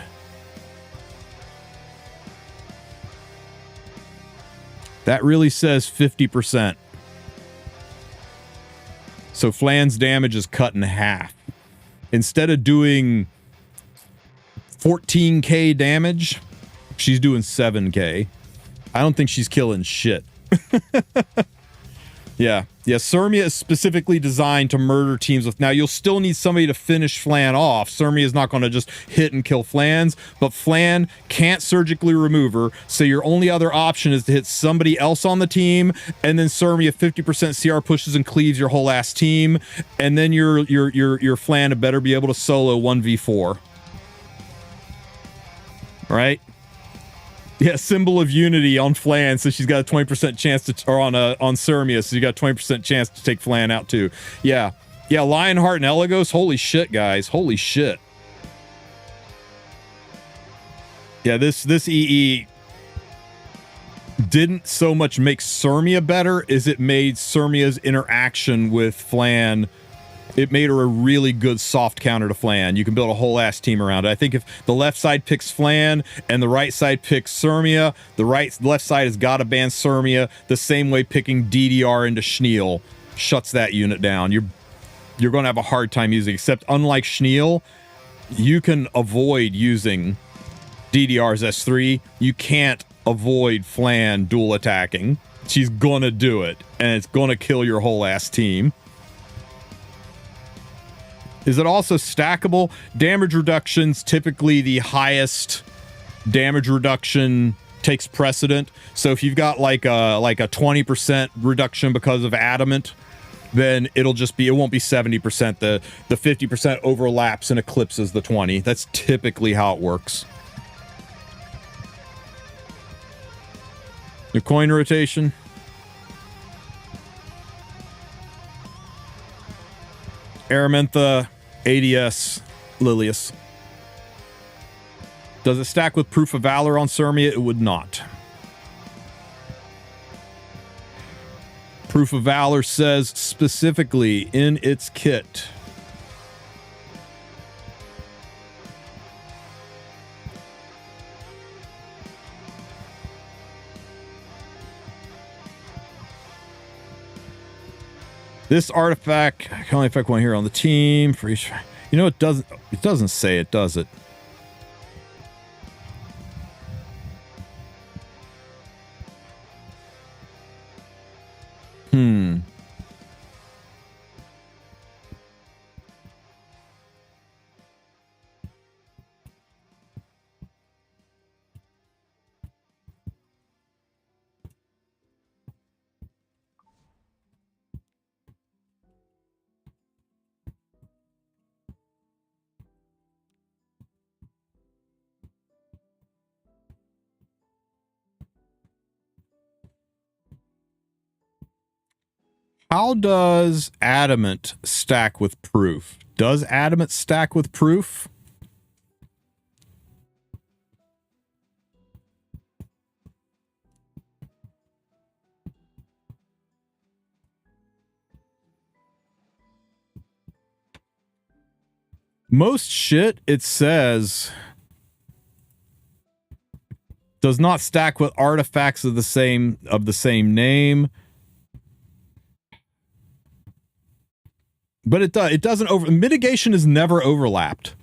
That really says 50%. So Flan's damage is cut in half. Instead of doing 14k damage, she's doing 7k. I don't think she's killing shit. Yeah. Sirmia is specifically designed to murder teams with... Now, you'll still need somebody to finish Flan off. Sirmia is not going to just hit and kill Flans, but Flan can't surgically remove her, so your only other option is to hit somebody else on the team, and then Sirmia 50% CR pushes and cleaves your whole ass team, and then your Flan had better be able to solo 1v4. Right? Yeah, symbol of unity on Flan, so she's got a 20% chance to, or on Sirmia, so you got a 20% chance to take Flan out too. Yeah, Lionheart and Eligos, holy shit, guys, holy shit. Yeah, this EE didn't so much make Sirmia better as it made Sirmia's interaction with Flan. It made her a really good soft counter to Flan. You can build a whole ass team around it. I think if the left side picks Flan and the right side picks Sirmia, the left side has got to ban Sirmia the same way picking DDR into Schneel shuts that unit down. You're going to have a hard time using, except unlike Schneel, you can avoid using DDR's S3. You can't avoid Flan dual attacking. She's going to do it, and it's going to kill your whole ass team. Is it also stackable? Damage reductions, typically the highest damage reduction takes precedent. So if you've got like a 20% reduction because of adamant, then it won't be 70%. The 50% overlaps and eclipses the 20. That's typically how it works. The coin rotation. Aramentha, ADS, Lilius. Does it stack with Proof of Valor on Sirmia? It would not. Proof of Valor says specifically in its kit. This artifact can only affect one hero on the team for each. You know, it doesn't say it, does it? How does Adamant stack with Proof? Does Adamant stack with Proof? Most shit, it says, does not stack with artifacts of the same name. But it doesn't mitigation is never overlapped.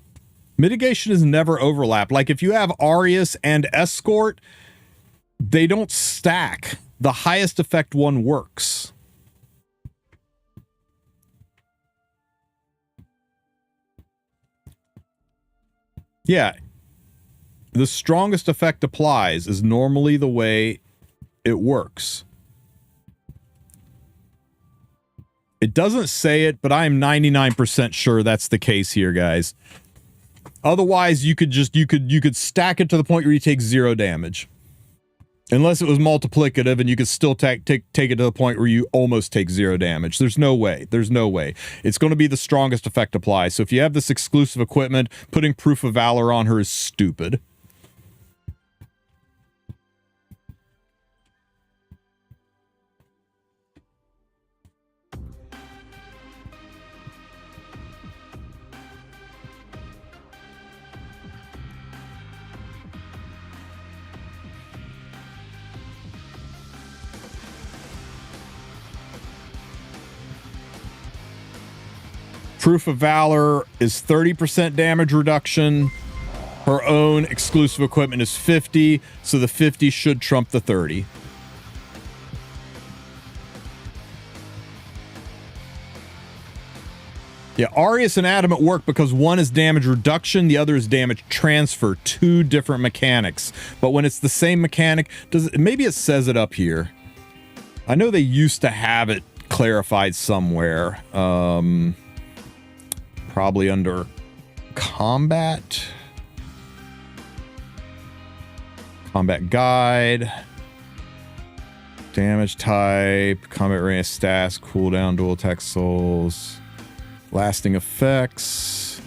Mitigation is never overlapped. Like if you have Arius and Escort, they don't stack. The highest effect one works. Yeah. The strongest effect applies is normally the way it works. It doesn't say it, but I am 99% sure that's the case here, guys. Otherwise, you could stack it to the point where you take 0 damage. Unless it was multiplicative and you could still take it to the point where you almost take 0 damage. There's no way. There's no way. It's going to be the strongest effect applies. So if you have this exclusive equipment, putting Proof of Valor on her is stupid. Proof of Valor is 30% damage reduction. Her own exclusive equipment is 50, so the 50 should trump the 30. Yeah, Arius and Adamant work because one is damage reduction, the other is damage transfer. Two different mechanics. But when it's the same mechanic, maybe it says it up here. I know they used to have it clarified somewhere. Probably under combat. Combat guide. Damage type. Combat range stats. Cooldown. Dual attack souls. Lasting effects.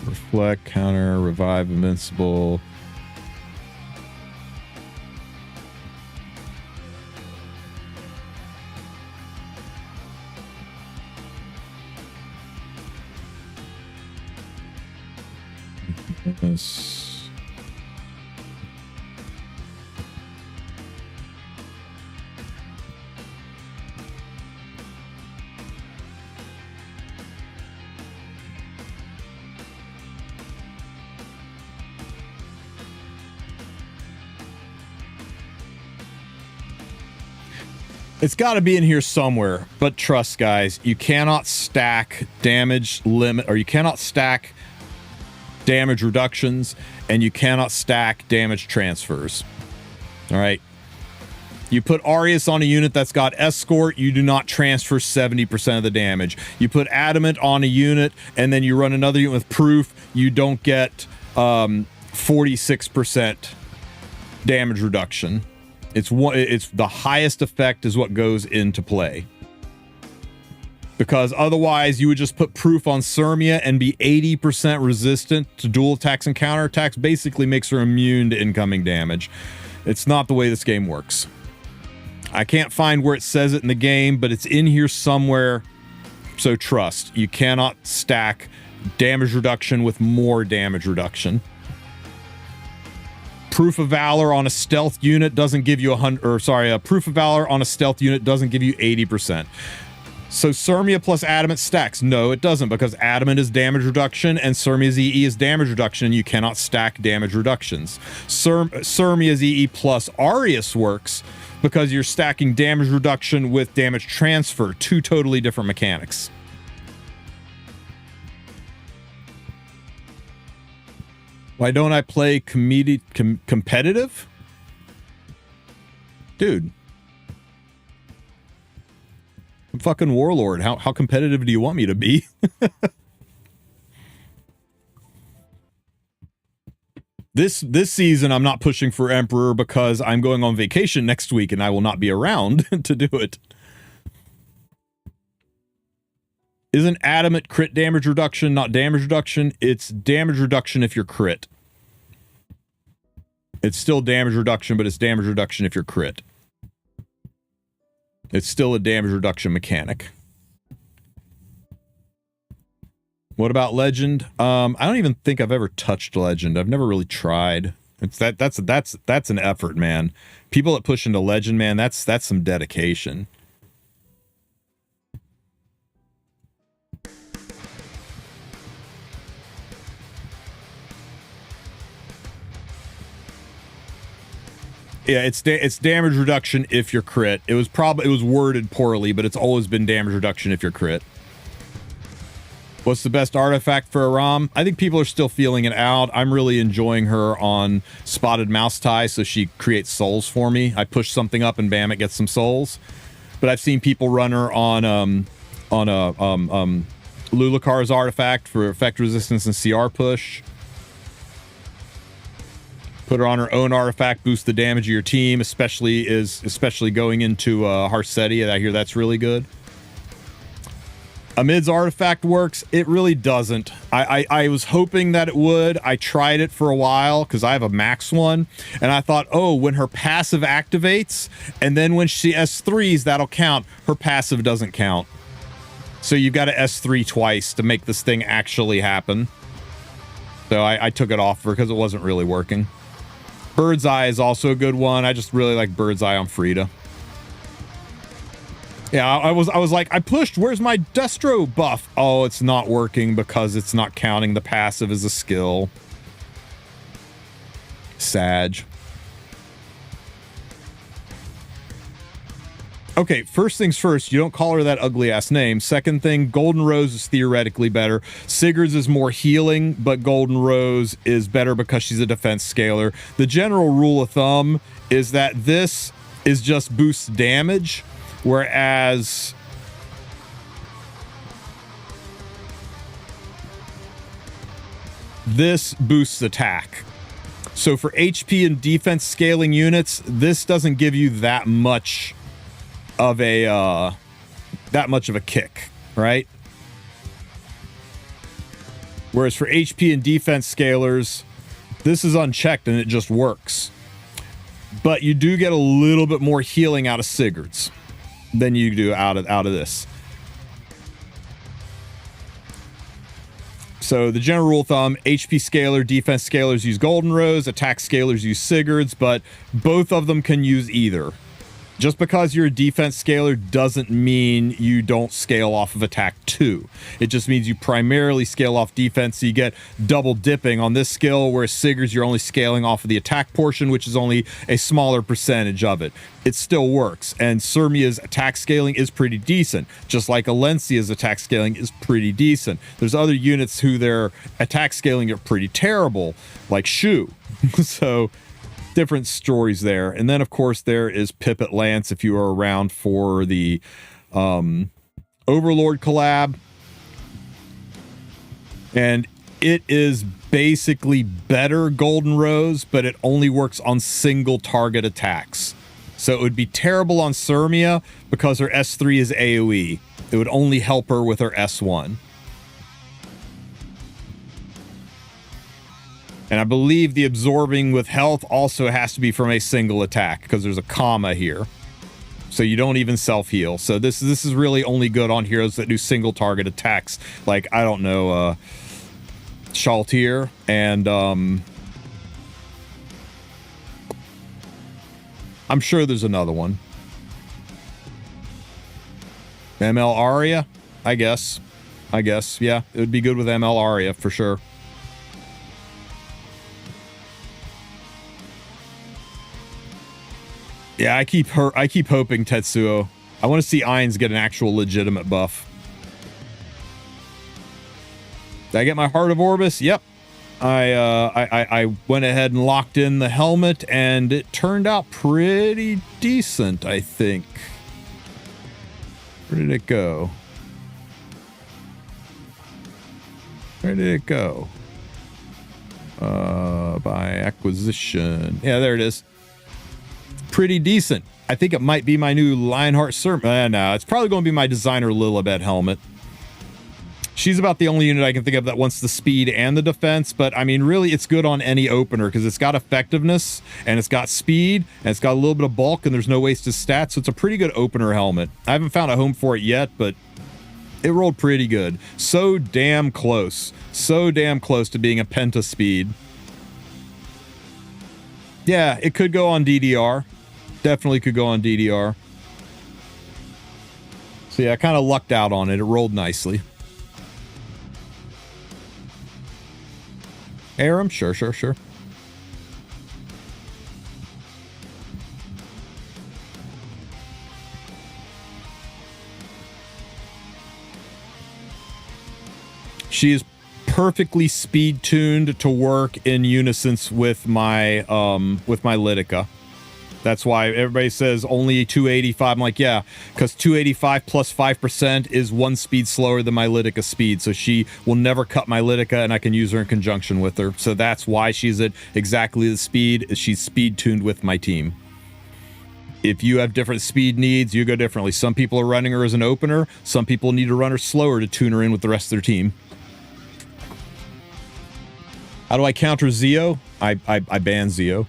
Reflect, counter, revive, invincible. Yes. It's got to be in here somewhere, but trust, guys, you cannot stack damage limit, or you cannot stack damage reductions, and you cannot stack damage transfers. All right. You put Arius on a unit that's got escort, you do not transfer 70% of the damage. You put Adamant on a unit, and then you run another unit with proof, you don't get 46% damage reduction. It's the highest effect is what goes into play. Because otherwise you would just put proof on Sirmia and be 80% resistant to dual attacks and counterattacks. Basically makes her immune to incoming damage. It's not the way this game works. I can't find where it says it in the game, but it's in here somewhere. So trust, you cannot stack damage reduction with more damage reduction. Proof of Valor on a stealth unit doesn't give you Proof of Valor on a stealth unit doesn't give you 80%. So Sirmia plus Adamant stacks. No, it doesn't, because Adamant is damage reduction and Sirmia's EE is damage reduction, and you cannot stack damage reductions. Sirmia's EE plus Arius works because you're stacking damage reduction with damage transfer. Two totally different mechanics. Why don't I play competitive? Dude. I'm fucking Warlord. How competitive do you want me to be? This season, I'm not pushing for Emperor because I'm going on vacation next week and I will not be around to do it. Isn't Adamant crit damage reduction not damage reduction? It's damage reduction if you're crit. It's still damage reduction, but it's damage reduction if you're crit. It's still a damage reduction mechanic. What about Legend? I don't even think I've ever touched Legend. I've never really tried. It's that's an effort, man. People that push into Legend, man, that's some dedication. Yeah, it's damage reduction if you're crit. It was worded poorly, but it's always been damage reduction if you're crit. What's the best artifact for Aram? I think people are still feeling it out. I'm really enjoying her on Spotted Mouse Tie, so she creates souls for me. I push something up and bam, it gets some souls. But I've seen people run her on Lulakar's artifact for effect resistance and CR push. Put her on her own artifact, boost the damage of your team, especially going into Harsetti. I hear that's really good. Amid's artifact works. It really doesn't. I was hoping that it would. I tried it for a while because I have a max one, and I thought, oh, when her passive activates, and then when she S3s, that'll count. Her passive doesn't count. So you've got to S3 twice to make this thing actually happen. So I took it off because it wasn't really working. Bird's Eye is also a good one. I just really like Bird's Eye on Frida. Yeah, I was like, I pushed, where's my Destro buff? Oh, it's not working because it's not counting the passive as a skill. Sag. Okay, first things first, you don't call her that ugly ass name. Second thing, Golden Rose is theoretically better. Sigurd's is more healing, but Golden Rose is better because she's a defense scaler. The general rule of thumb is that this is just boosts damage, whereas this boosts attack. So for HP and defense scaling units, this doesn't give you that much of a kick, right? Whereas for HP and defense scalers, this is unchecked and it just works. But you do get a little bit more healing out of Sigurd's than you do out of this. So the general rule of thumb, HP scaler, defense scalers use Golden Rose, attack scalers use Sigurd's, but both of them can use either. Just because you're a defense scaler doesn't mean you don't scale off of attack too. It just means you primarily scale off defense, so you get double dipping on this skill, whereas Sigurd's you're only scaling off of the attack portion, which is only a smaller percentage of it. It still works, and Sirmia's attack scaling is pretty decent, just like Alencia's attack scaling is pretty decent. There's other units who their attack scaling are pretty terrible, like Shu. So different stories there. And then of course there is Pipit Lance if you are around for the Overlord collab, and it is basically better Golden Rose, but it only works on single target attacks. So it would be terrible on Sirmia because her S3 is AoE. It would only help her with her S1. And I believe the absorbing with health also has to be from a single attack because there's a comma here. So you don't even self-heal. So this is really only good on heroes that do single target attacks. Like, I don't know, Shaltir and I'm sure there's another one. ML Aria, I guess. Yeah, it would be good with ML Aria for sure. Yeah, I keep hoping Tetsuo. I want to see Ainz get an actual legitimate buff. Did I get my Heart of Orbis? Yep. I went ahead and locked in the helmet, and it turned out pretty decent, I think. Where did it go? By acquisition. Yeah, there it is. Pretty decent. I think it might be my new Lionheart Sermon. No, it's probably going to be my designer Lilibet helmet. She's about the only unit I can think of that wants the speed and the defense, but I mean, really, it's good on any opener because it's got effectiveness and it's got speed and it's got a little bit of bulk and there's no wasted stats, so it's a pretty good opener helmet. I haven't found a home for it yet, but it rolled pretty good. So damn close to being a penta speed. Yeah, it could go on DDR. Definitely could go on DDR. So yeah, I kind of lucked out on it. It rolled nicely. Aram, sure. She is perfectly speed tuned to work in unison with my Lidica. That's why everybody says only 285. I'm like, yeah, because 285 plus 5% is 1 speed slower than my Lidica speed. So she will never cut my Lidica and I can use her in conjunction with her. So that's why she's at exactly the speed. She's speed tuned with my team. If you have different speed needs, you go differently. Some people are running her as an opener. Some people need to run her slower to tune her in with the rest of their team. How do I counter Zeo? I ban Zeo.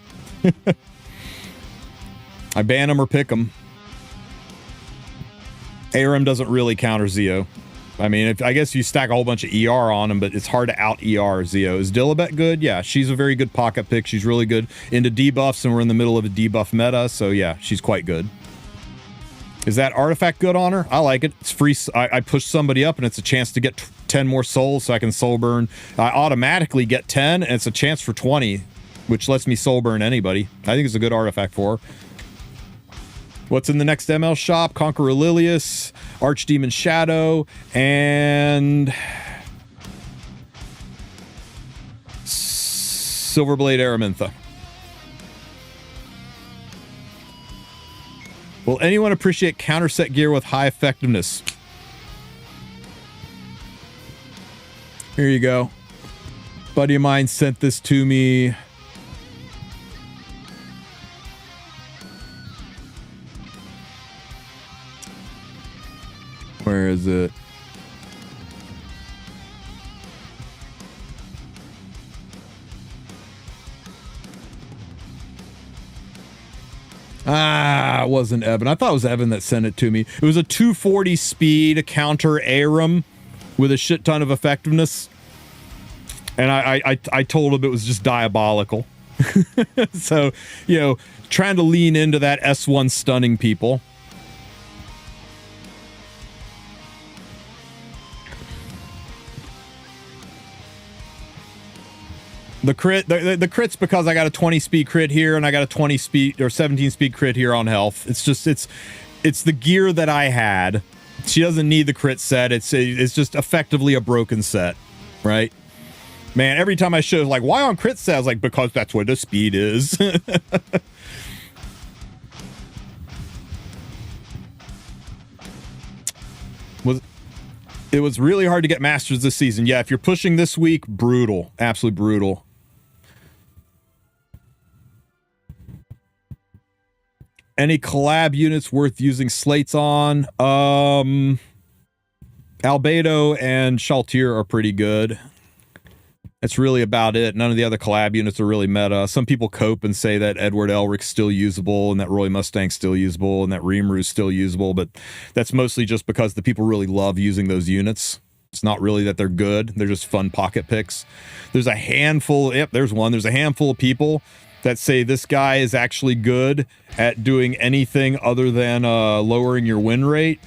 I ban him or pick him. Aram doesn't really counter Zeo. I mean, I guess you stack a whole bunch of ER on him, but it's hard to out-ER Zeo. Is Dilibet good? Yeah, she's a very good pocket pick. She's really good into debuffs, and we're in the middle of a debuff meta, so yeah, she's quite good. Is that artifact good on her? I like it. It's free. I push somebody up, and it's a chance to get 10 more souls, so I can soul burn. I automatically get 10, and it's a chance for 20, which lets me soul burn anybody. I think it's a good artifact for her. What's in the next ML shop? Conqueror Lilius, Archdemon Shadow, and Silverblade Araminta. Will anyone appreciate counter set gear with high effectiveness? Here you go. Buddy of mine sent this to me. Where is it? It wasn't Evan. I thought it was Evan that sent it to me. It was a 240 speed counter Aram with a shit ton of effectiveness. And I told him it was just diabolical. So, you know, trying to lean into that S1 stunning people. The crit, the crit's because I got a 20 speed crit here and I got a 20 speed or 17 speed crit here on health. It's just, it's the gear that I had. She doesn't need the crit set. It's just effectively a broken set, right? Man, every time I show like, why on crit set? I was like, because that's what the speed is. It was really hard to get masters this season. Yeah, if you're pushing this week, brutal, absolutely brutal. Any collab units worth using slates on? Albedo and Shaltir are pretty good. That's really about it. None of the other collab units are really meta. Some people cope and say that Edward Elric's still usable and that Roy Mustang's still usable and that Rimru's still usable, but that's mostly just because the people really love using those units. It's not really that they're good. They're just fun pocket picks. There's a handful. Yep, there's one. There's a handful of people that say this guy is actually good at doing anything other than lowering your win rate.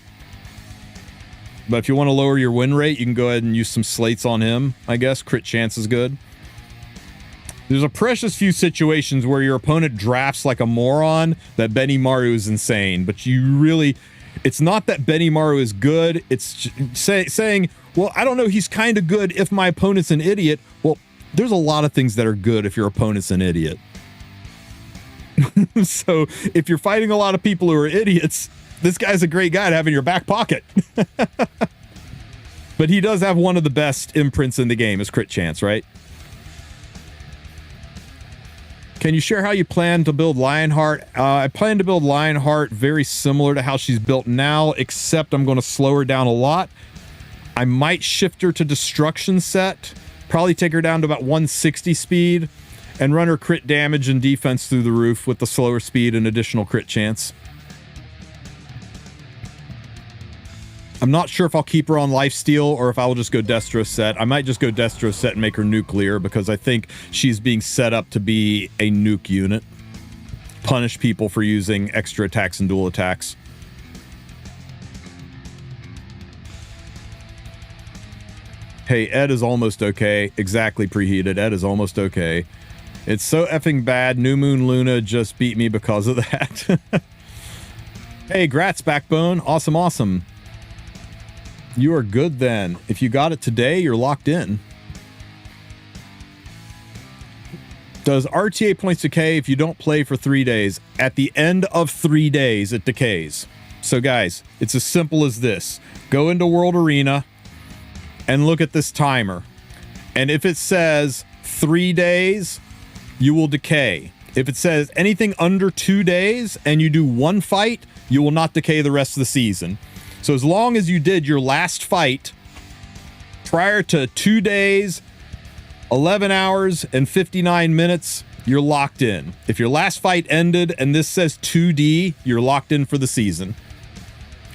But if you want to lower your win rate, you can go ahead and use some slates on him, I guess. Crit chance is good. There's a precious few situations where your opponent drafts like a moron that Benimaru is insane. But you really... It's not that Benimaru is good. It's saying, well, I don't know, he's kind of good if my opponent's an idiot. Well, there's a lot of things that are good if your opponent's an idiot. So if you're fighting a lot of people who are idiots, this guy's a great guy to have in your back pocket. But he does have one of the best imprints in the game, is crit chance, right? Can you share how you plan to build Lionheart? I plan to build Lionheart very similar to how she's built now, except I'm going to slow her down a lot. I might shift her to Destruction set, probably take her down to about 160 speed, and run her crit damage and defense through the roof with the slower speed and additional crit chance. I'm not sure if I'll keep her on lifesteal or if I will just go Destro set. I might just go Destro set and make her nuclear because I think she's being set up to be a nuke unit. Punish people for using extra attacks and dual attacks. Hey, Ed is almost okay. Exactly, preheated. Ed is almost okay. It's so effing bad. New Moon Luna just beat me because of that. Hey, grats, Backbone. Awesome, awesome. You are good then. If you got it today, you're locked in. Does RTA points decay if you don't play for 3 days? At the end of 3 days, it decays. So guys, it's as simple as this. Go into World Arena and look at this timer. And if it says 3 days, you will decay. If it says anything under 2 days and you do one fight, you will not decay the rest of the season. So as long as you did your last fight prior to 2 days, 11 hours, and 59 minutes, you're locked in. If your last fight ended and this says 2D, you're locked in for the season.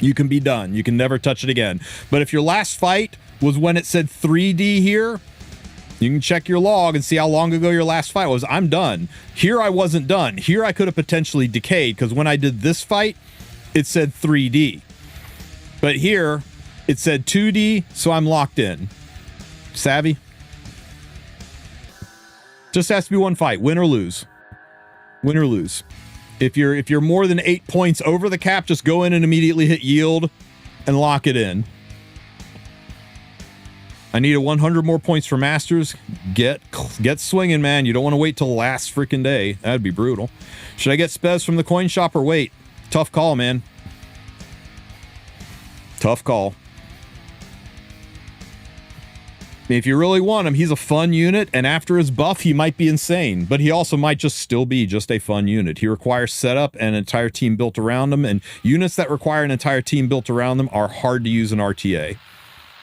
you can be done. You can never touch it again. But if your last fight was when it said 3D here, you can check your log and see how long ago your last fight was. I'm done. Here I wasn't done. Here I could have potentially decayed because when I did this fight, it said 3D. But here, it said 2D, so I'm locked in. Savvy? Just has to be one fight, win or lose. Win or lose. If you're more than 8 points over the cap, just go in and immediately hit yield and lock it in. I need 100 more points for Masters. Get swinging, man. You don't want to wait till the last freaking day. That'd be brutal. Should I get Spez from the coin shop or wait? Tough call, man. Tough call. If you really want him, he's a fun unit, and after his buff, he might be insane, but he also might just still be just a fun unit. He requires setup and an entire team built around him, and units that require an entire team built around them are hard to use in RTA.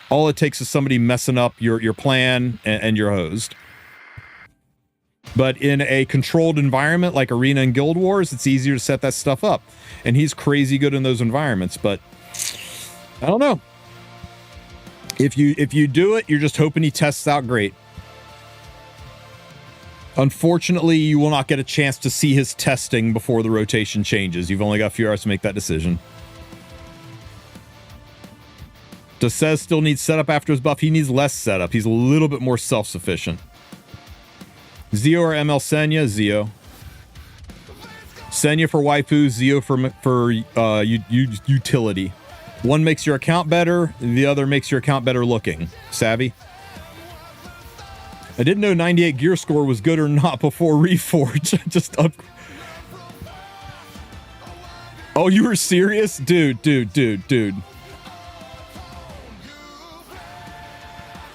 All it takes is somebody messing up your plan and you're hosed. But in a controlled environment like Arena and Guild Wars, it's easier to set that stuff up. And he's crazy good in those environments, but I don't know. If you do it, you're just hoping he tests out great. Unfortunately, you will not get a chance to see his testing before the rotation changes. You've only got a few hours to make that decision. Does Sez still need setup after his buff? He needs less setup. He's a little bit more self-sufficient. Zio or ML Senya? Zio. Senya for waifu, Zio for utility. One makes your account better, the other makes your account better looking. Savvy? I didn't know 98 gear score was good or not before Reforge. Just up. Oh, you were serious? Dude.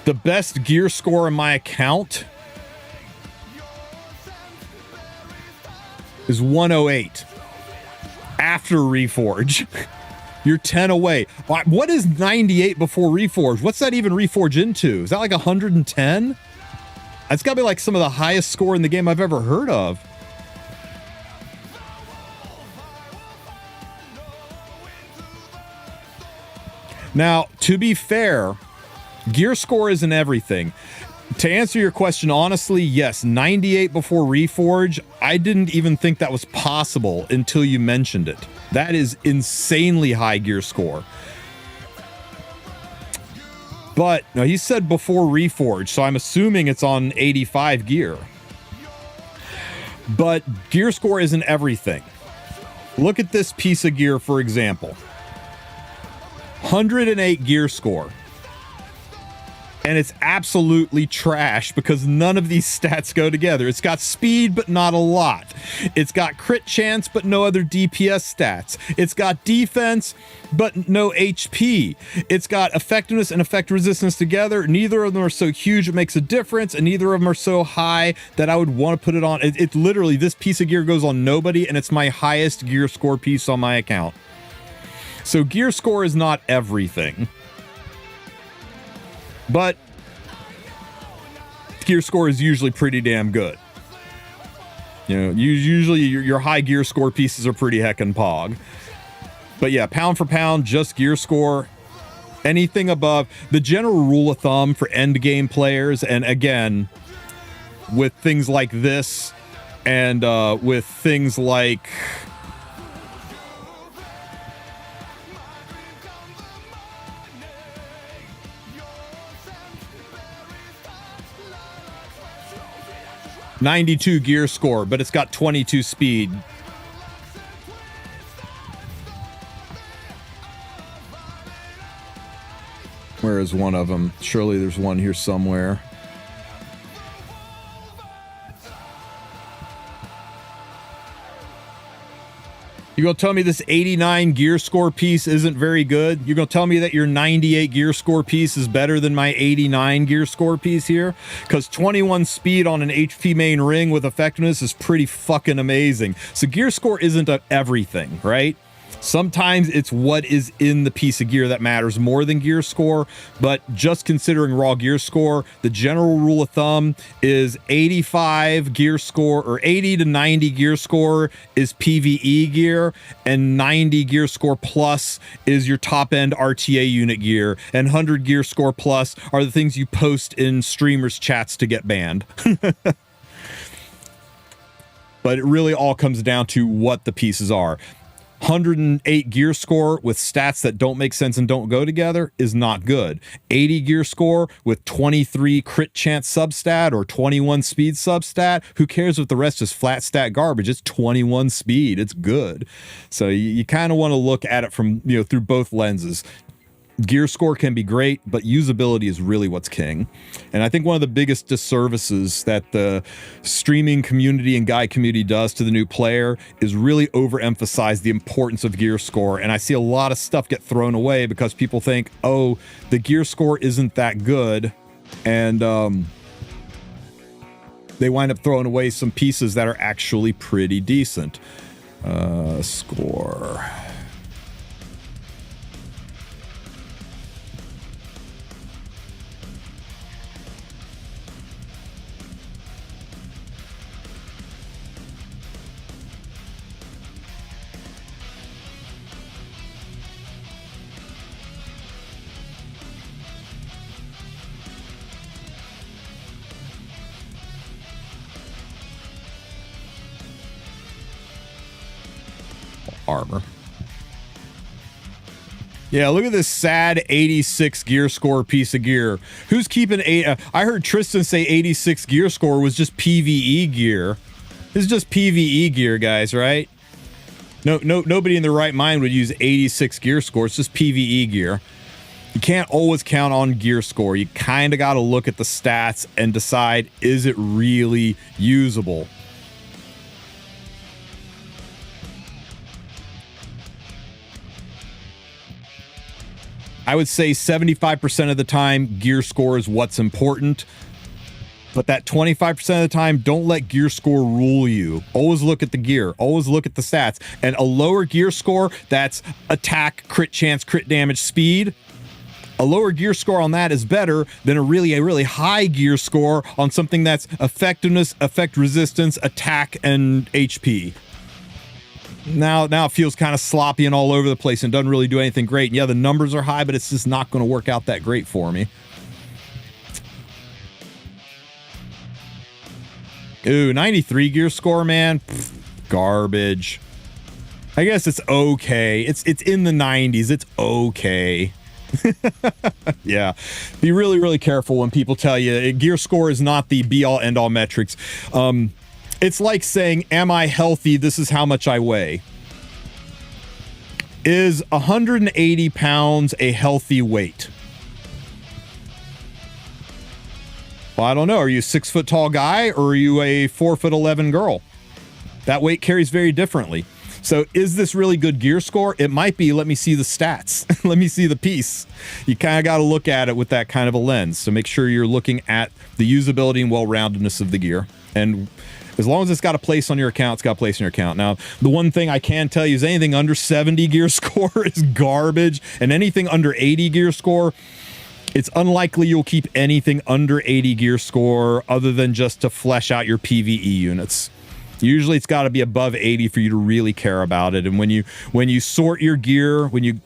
The best gear score in my account is 108 after Reforge. You're 10 away. What is 98 before Reforge? What's that even Reforge into? Is that like 110? It's got to be like some of the highest score in the game I've ever heard of. Now, to be fair, gear score isn't everything. To answer your question honestly, yes, 98 before Reforge, I didn't even think that was possible until you mentioned it. That is insanely high gear score. But, no, he said before Reforge, so I'm assuming it's on 85 gear. But gear score isn't everything. Look at this piece of gear, for example. 108 gear score. And it's absolutely trash because none of these stats go together. It's got speed, but not a lot. It's got crit chance, but no other DPS stats. It's got defense, but no HP. It's got effectiveness and effect resistance together. Neither of them are so huge it makes a difference, and neither of them are so high that I would want to put it on. It literally, this piece of gear goes on nobody, and it's my highest gear score piece on my account. So gear score is not everything. But gear score is usually pretty damn good. You know, usually your high gear score pieces are pretty heckin' pog. But yeah, pound for pound, just gear score. Anything above the general rule of thumb for end game players, and again, with things like this, and with things like 92 gear score, but it's got 22 speed. Where is one of them? Surely there's one here somewhere. You gonna tell me this 89 gear score piece isn't very good? You're gonna tell me that your 98 gear score piece is better than my 89 gear score piece here? Because 21 speed on an HP main ring with effectiveness is pretty fucking amazing. So gear score isn't everything, right? Sometimes it's what is in the piece of gear that matters more than gear score, but just considering raw gear score, the general rule of thumb is 85 gear score or 80 to 90 gear score is PvE gear, and 90 gear score plus is your top end RTA unit gear, and 100 gear score plus are the things you post in streamers chats to get banned. But it really all comes down to what the pieces are. 108 gear score with stats that don't make sense and don't go together is not good. 80 gear score with 23 crit chance substat or 21 speed substat, who cares if the rest is flat stat garbage? It's 21 speed. It's good. So you kind of want to look at it from, through both lenses. Gear score can be great, but usability is really what's king. And I think one of the biggest disservices that the streaming community and guide community does to the new player is really overemphasize the importance of gear score. And I see a lot of stuff get thrown away because people think, oh, the gear score isn't that good. And they wind up throwing away some pieces that are actually pretty decent. Score. Armor. Yeah, look at this sad 86 gear score piece of gear. Who's keeping I heard Tristen say 86 gear score was just PvE gear. This is just PvE gear, guys, right? Nobody in their right mind would use 86 gear score. It's just PvE gear. You can't always count on gear score. You kind of got to look at the stats and decide, is it really usable? I would say 75% of the time, gear score is what's important. But that 25% of the time, don't let gear score rule you. Always look at the gear. Always look at the stats. And a lower gear score, that's attack, crit chance, crit damage, speed. A lower gear score on that is better than a really high gear score on something that's effectiveness, effect resistance, attack, and HP. Now it feels kind of sloppy and all over the place and doesn't really do anything great. And yeah, the numbers are high, but it's just not going to work out that great for me. Ooh, 93 gear score, man. Pfft, garbage. I guess it's okay. It's in the 90s. It's okay. Yeah. Be really careful when people tell you gear score is not the be-all end-all metrics. It's like saying, am I healthy? This is how much I weigh. Is 180 pounds a healthy weight? Well, I don't know. Are you a 6 foot tall guy or are you a 4'11" girl? That weight carries very differently. So is this really good gear score? It might be. Let me see the stats. Let me see the piece. You kind of got to look at it with that kind of a lens. So make sure you're looking at the usability and well-roundedness of the gear. And as long as it's got a place on your account, it's got a place on your account. Now, the one thing I can tell you is anything under 70 gear score is garbage. And anything under 80 gear score, it's unlikely you'll keep anything under 80 gear score other than just to flesh out your PvE units. Usually it's got to be above 80 for you to really care about it. And when you sort your gear, when you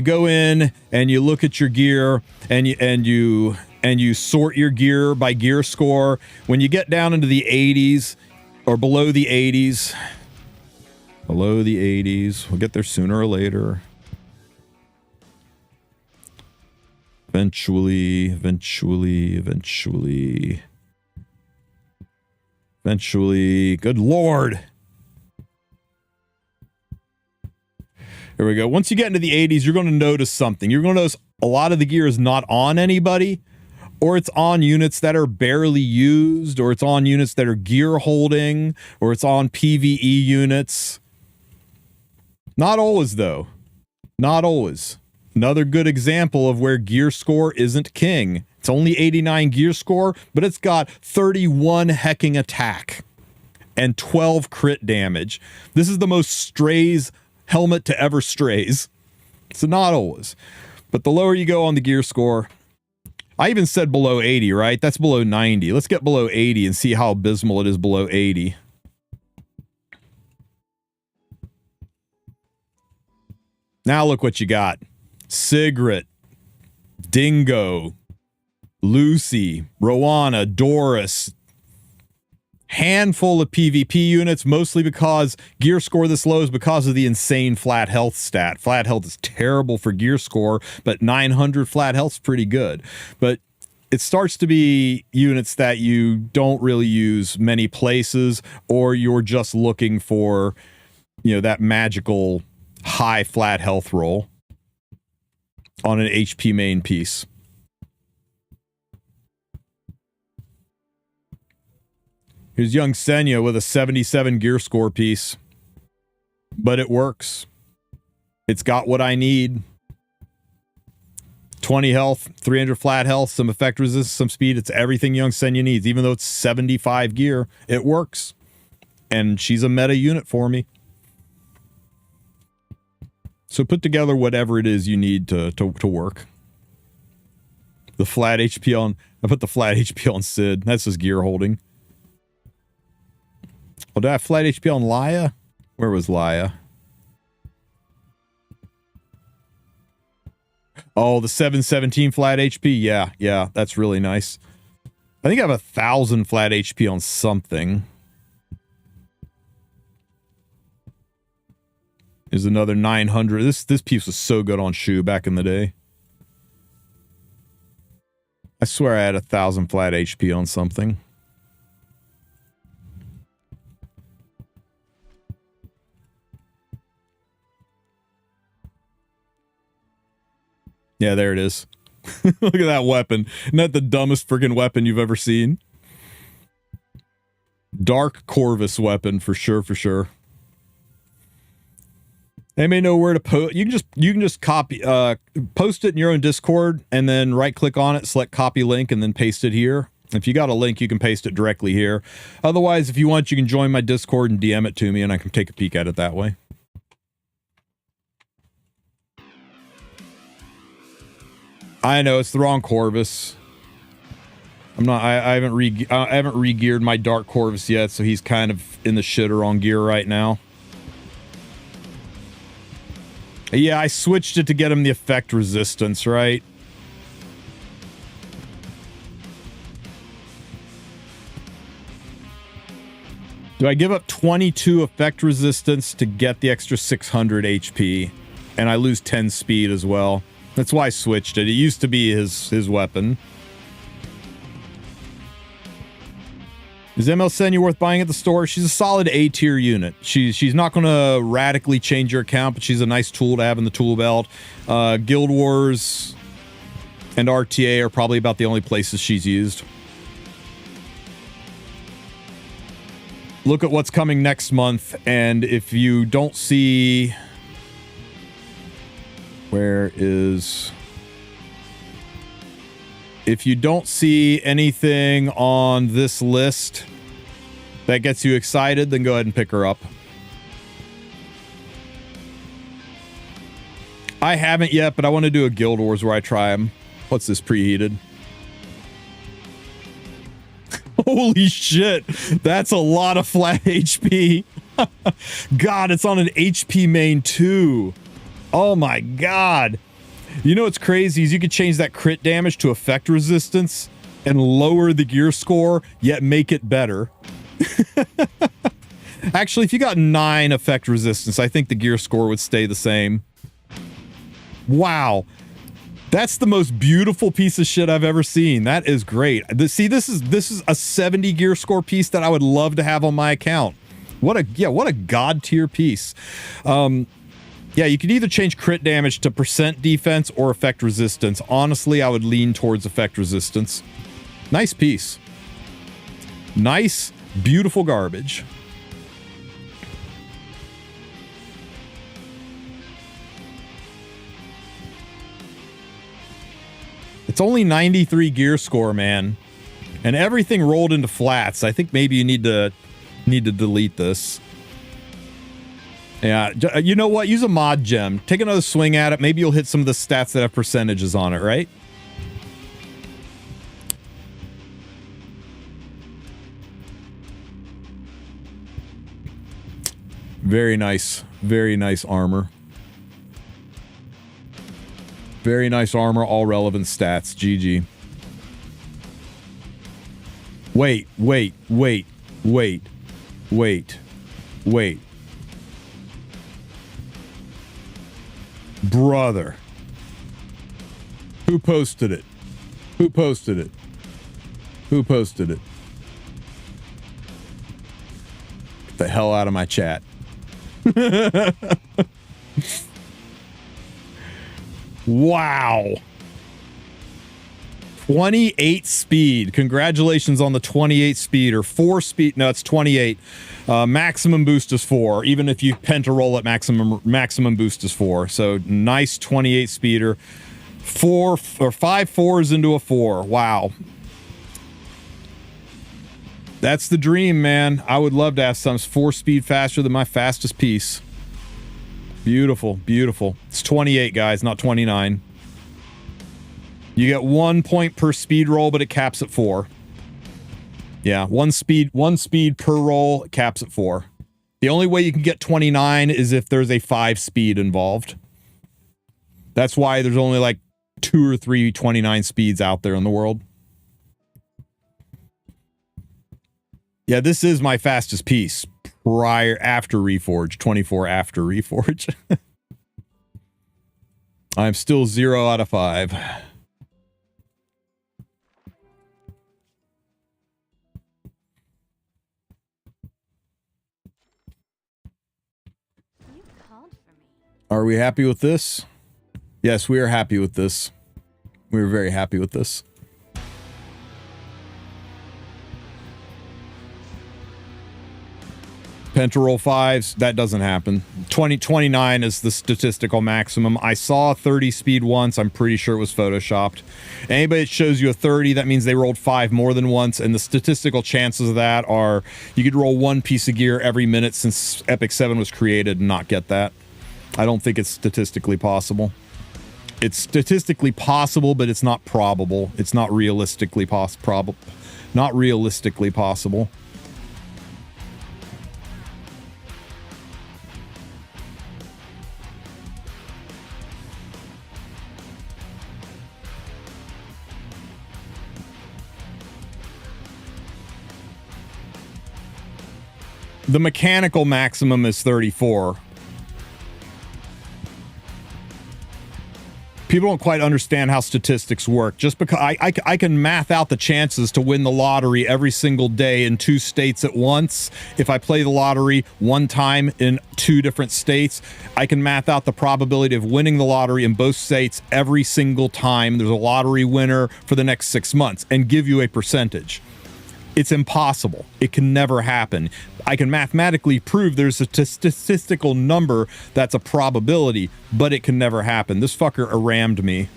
go in and you look at your gear and you sort your gear by gear score, when you get down into the 80s or below the 80s, we'll get there sooner or later. Eventually. Good Lord. Here we go. Once you get into the 80s, you're going to notice something. You're going to notice a lot of the gear is not on anybody, or it's on units that are barely used, or it's on units that are gear holding, or it's on PvE units. Not always, though. Not always. Another good example of where gear score isn't king. It's only 89 gear score, but it's got 31 hecking attack. and 12 crit damage. This is the most strays helmet to ever strays. So not always. But the lower you go on the gear score, I even said below 80, right? That's below 90. Let's get below 80 and see how abysmal it is below 80. Now look what you got. Sigrid, Dingo, Lucy, Rowana, Doris. Handful of PvP units, mostly because gear score this low is because of the insane flat health stat. Flat health is terrible for gear score, but 900 flat health is pretty good. But it starts to be units that you don't really use many places, or you're just looking for, you know, that magical high flat health roll on an HP main piece. Here's young Senya with a 77 gear score piece. But it works. It's got what I need. 20 health, 300 flat health, some effect resistance, some speed. It's everything young Senya needs. Even though it's 75 gear, it works. And she's a meta unit for me. So put together whatever it is you need to work. The flat HP on... I put the flat HP on Sid. That's his gear holding. Oh, did I have flat HP on Laia? Where was Laia? Oh, the 717 flat HP? Yeah, that's really nice. I think I have 1,000 flat HP on something. There's another 900. This piece was so good on Shu back in the day. I swear I had 1,000 flat HP on something. Yeah, there it is. Look at that weapon. Isn't that the dumbest freaking weapon you've ever seen? Dark Corvus weapon for sure. They may know where to post. You can just copy, post it in your own Discord, and then right click on it, select copy link, and then paste it here. If you got a link, you can paste it directly here. Otherwise, if you want, you can join my Discord and DM it to me, and I can take a peek at it that way. I know it's the wrong Corvus. I haven't re-geared my Dark Corvus yet, so he's kind of in the shitter on gear right now. Yeah, I switched it to get him the effect resistance, right? Do I give up 22 effect resistance to get the extra 600 HP? And I lose 10 speed as well. That's why I switched it. It used to be his weapon. Is ML Senya worth buying at the store? She's a solid A-tier unit. She's not going to radically change your account, but she's a nice tool to have in the tool belt. Guild Wars and RTA are probably about the only places she's used. Look at what's coming next month, and if you don't see... If you don't see anything on this list that gets you excited, then go ahead and pick her up. I haven't yet, but I want to do a Guild Wars where I try them. What's this preheated? Holy shit, that's a lot of flat HP. God, it's on an HP main too. Oh my god. You know what's crazy is you could change that crit damage to effect resistance and lower the gear score, yet make it better. Actually, if you got 9 effect resistance, I think the gear score would stay the same. Wow. That's the most beautiful piece of shit I've ever seen. That is great. See, this is a 70 gear score piece that I would love to have on my account. What a god tier piece. Yeah, you could either change crit damage to % defense or effect resistance. Honestly, I would lean towards effect resistance. Nice piece. Nice, beautiful garbage. It's only 93 gear score, man. And everything rolled into flats. I think maybe you need to Need to delete this. Yeah, you know what? Use a mod gem. Take another swing at it. Maybe you'll hit some of the stats that have percentages on it, right? Very nice armor. Very nice armor, all relevant stats. GG. Wait. Brother. Who posted it? Get the hell out of my chat. Wow. 28 speed. Congratulations on the 28 speed, or 4 speed. No, it's 28. Maximum boost is 4. Even if you penta-roll at maximum boost is 4. So nice 28 speeder. 5 4s into a 4. Wow. That's the dream, man. I would love to have some 4 speed faster than my fastest piece. Beautiful. It's 28, guys, not 29. You get 1 point per speed roll, but it caps at 4. Yeah, one speed per roll, caps at 4. The only way you can get 29 is if there's a 5 speed involved. That's why there's only like 2 or 3 29 speeds out there in the world. Yeah, this is my fastest piece after Reforge, 24 after Reforge. I'm still 0 out of 5. Are we happy with this? Yes, we are happy with this. We're very happy with this. Penta-roll 5s, that doesn't happen. 29 is the statistical maximum. I saw a 30 speed once. I'm pretty sure it was photoshopped. Anybody that shows you a 30, that means they rolled 5 more than once, and the statistical chances of that are you could roll 1 piece of gear every minute since Epic 7 was created and not get that. I don't think it's statistically possible. It's statistically possible, but it's not probable. It's not realistically possible. Not realistically possible. The mechanical maximum is 34. People don't quite understand how statistics work. Just because I can math out the chances to win the lottery every single day in 2 states at once. If I play the lottery 1 time in 2 different states, I can math out the probability of winning the lottery in both states every single time there's a lottery winner for the next 6 months and give you a percentage. It's impossible. It can never happen. I can mathematically prove there's a statistical number that's a probability, but it can never happen. This fucker rammed me.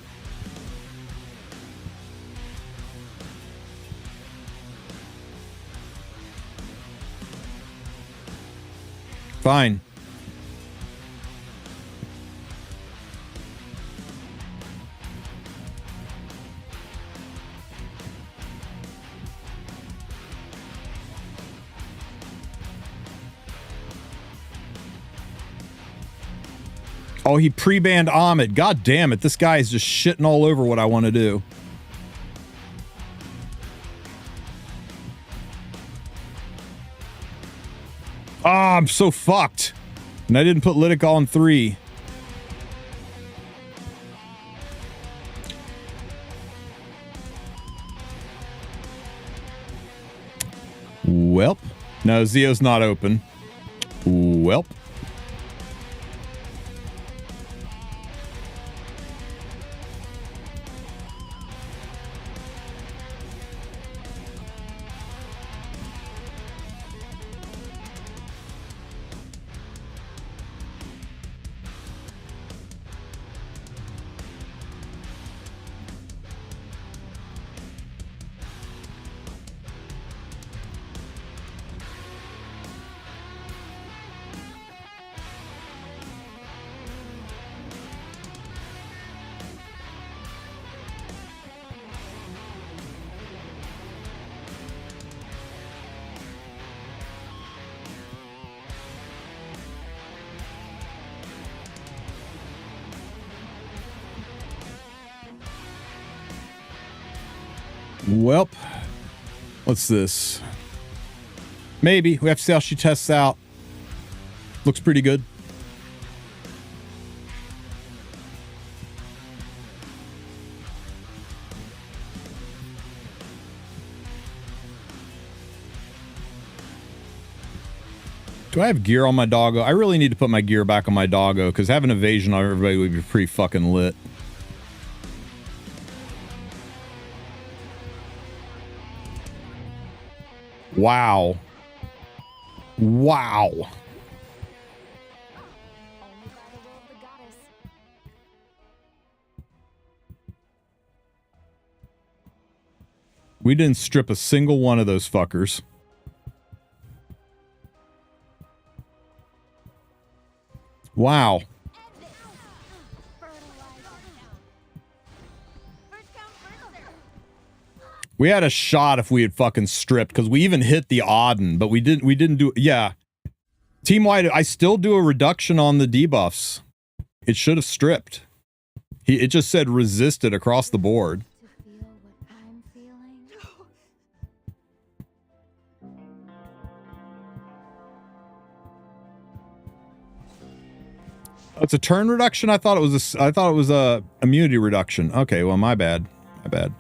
Fine. Oh, he pre-banned Ahmed. God damn it. This guy is just shitting all over what I want to do. Ah, I'm so fucked. And I didn't put Lytic on 3. Welp. No, Zio's not open. Welp. Welp. What's this? Maybe. We have to see how she tests out. Looks pretty good. Do I have gear on my doggo? I really need to put my gear back on my doggo because having evasion on everybody would be pretty fucking lit. Wow. Wow. We didn't strip a single one of those fuckers. Wow. We had a shot if we had fucking stripped, because we even hit the Auden, but we didn't do, yeah. Team-wide, I still do a reduction on the debuffs. It should have stripped. It just said resisted across the board. Oh, it's a turn reduction? I thought it was a immunity reduction. Okay, well, my bad. My bad.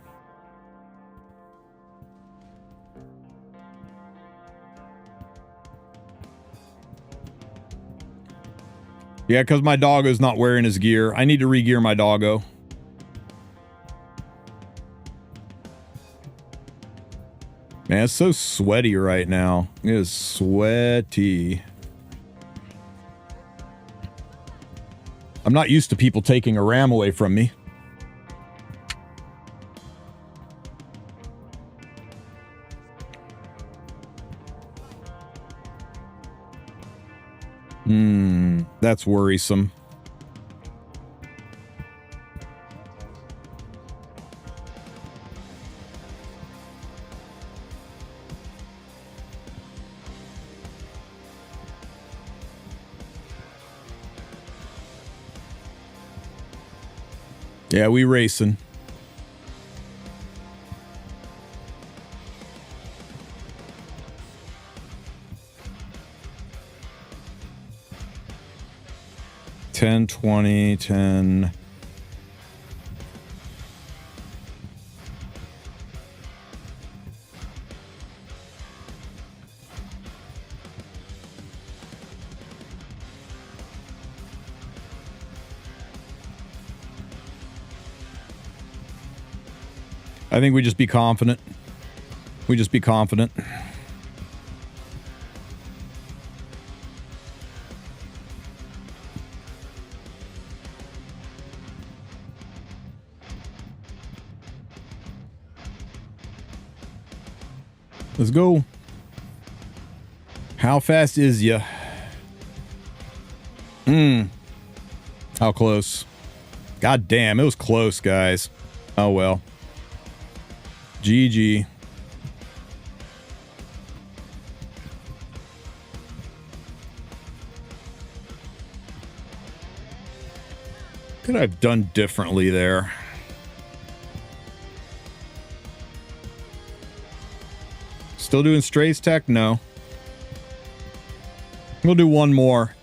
Yeah, because my doggo's not wearing his gear. I need to re-gear my doggo. Man, it's so sweaty right now. It is sweaty. I'm not used to people taking a ram away from me. That's worrisome. Yeah, we racing. $10, $20, $10. I think we just be confident. We just be confident. Let's go. How fast is ya? How close? God damn, it was close, guys. Oh well. GG. Could I have done differently there? Still doing strays tech? No. We'll do one more.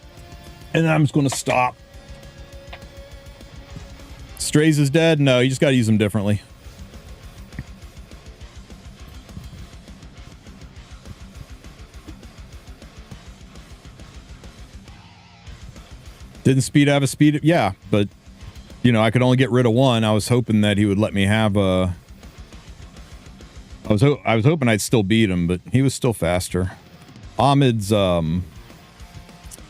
And then I'm just going to stop. Strays is dead? No, you just got to use them differently. Didn't speed have a speed? Yeah, but, you know, I could only get rid of one. I was hoping that he would let me have a... I was hoping I'd still beat him, but he was still faster. Ahmed's, hang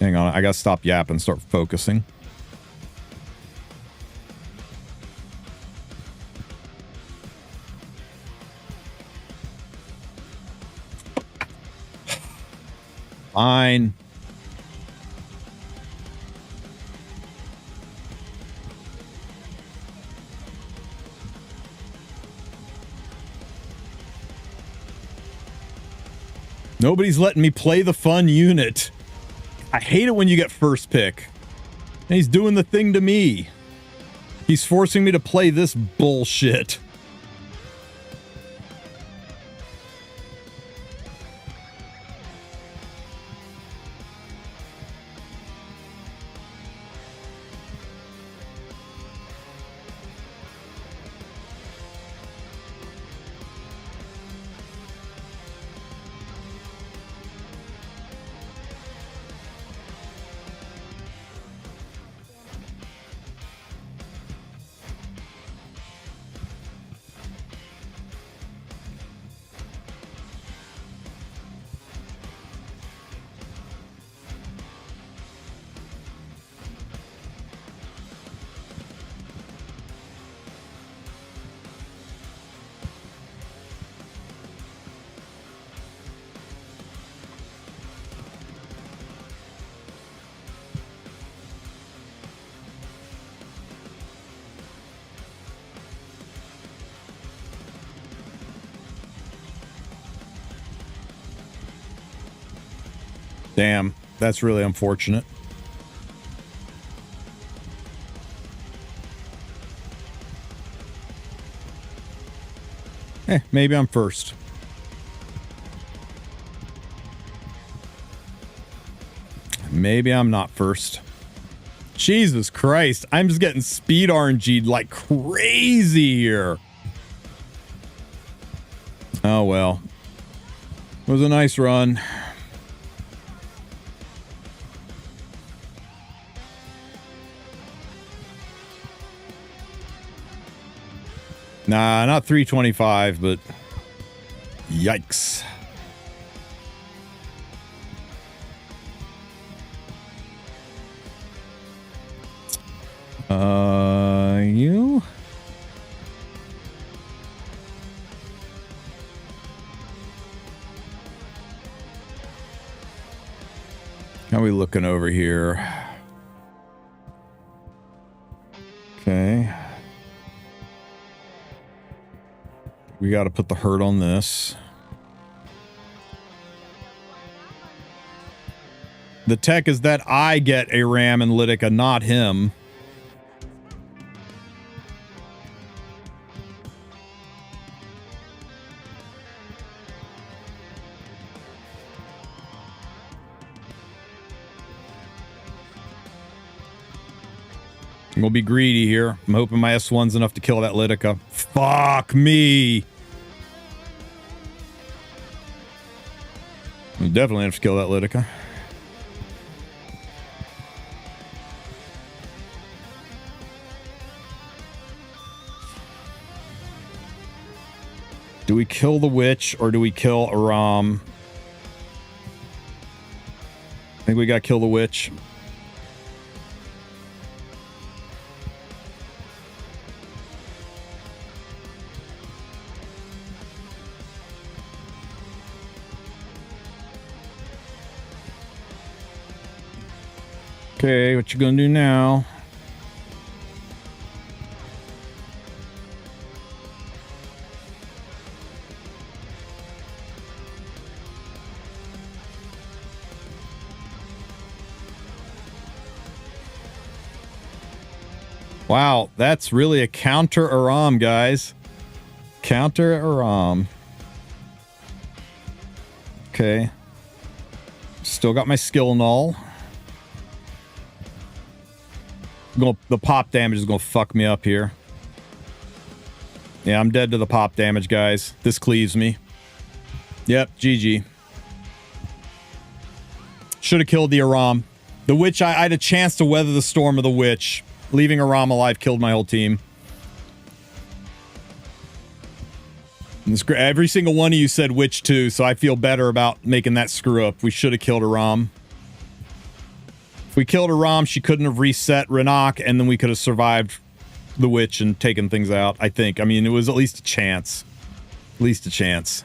on, I gotta stop yapping and start focusing. Fine. Nobody's letting me play the fun unit. I hate it when you get first pick. And he's doing the thing to me. He's forcing me to play this bullshit. Damn, that's really unfortunate. Maybe I'm first. Maybe I'm not first. Jesus Christ, I'm just getting speed RNG'd like crazy here. Oh well. It was a nice run. Nah, not 325, but yikes. You? How are we looking over here? Okay. We got to put the hurt on this. The tech is that I get a ram and Litica, not him. I'm gonna be greedy here. I'm hoping my S1's enough to kill that Litica. Fuck me! I definitely have to kill that Litica. Do we kill the witch or do we kill Aram? I think we gotta kill the witch. Okay, what you gonna do now? Wow, that's really a counter Aram, guys. Counter Aram. Okay. Still got my skill null. The pop damage is gonna fuck me up here. Yeah, I'm dead to the pop damage, guys. This cleaves me. Yep, GG. Should have killed the Aram. The witch, I had a chance to weather the storm of the witch. Leaving Aram alive killed my whole team. Every single one of you said witch too, so I feel better about making that screw up. We should have killed Aram. If we killed Aram, she couldn't have reset Renak, and then we could have survived the witch and taken things out, I think. I mean, it was at least a chance. At least a chance.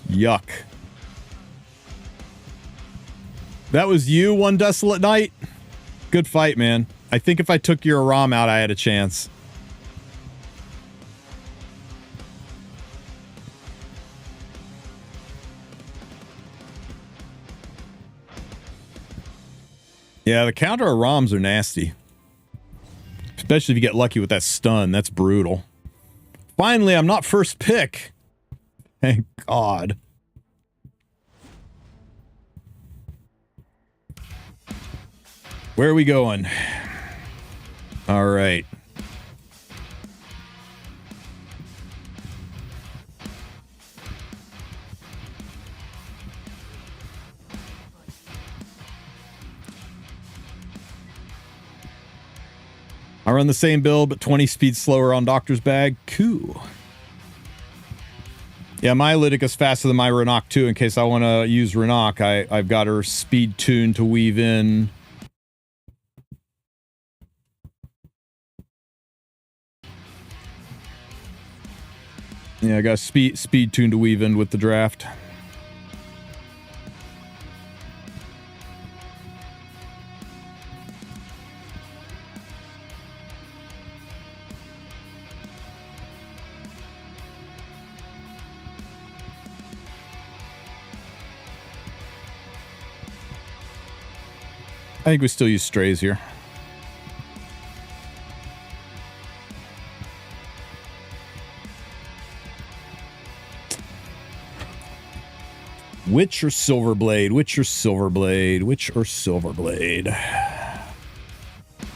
Yuck. That was you, One Desolate Night? Good fight, man. I think if I took your Aram out, I had a chance. Yeah, the counter Arams are nasty. Especially if you get lucky with that stun. That's brutal. Finally, I'm not first pick. Thank God. Where are we going? All right. I run the same build, but 20 speed slower on Doctor's Bag. Cool. Yeah, my Lytica's faster than my Renak too, in case I want to use Renak. I've got her speed tuned to weave in. Yeah, I got speed tuned to weave in with the draft. I think we still use strays here. Witch or Silverblade? Witch or Silverblade? Witch or Silverblade?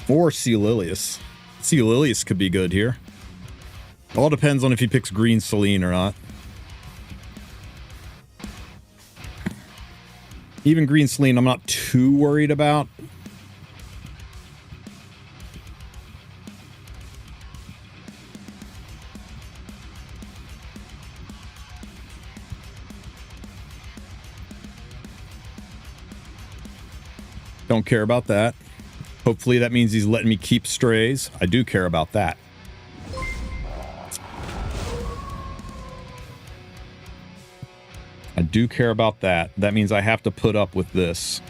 Or Celilius. Celilius could be good here. All depends on if he picks Green Celine or not. Even Green Celine, I'm not too worried about. Don't care about that. Hopefully that means he's letting me keep strays. I do care about that. I do care about that. That means I have to put up with this.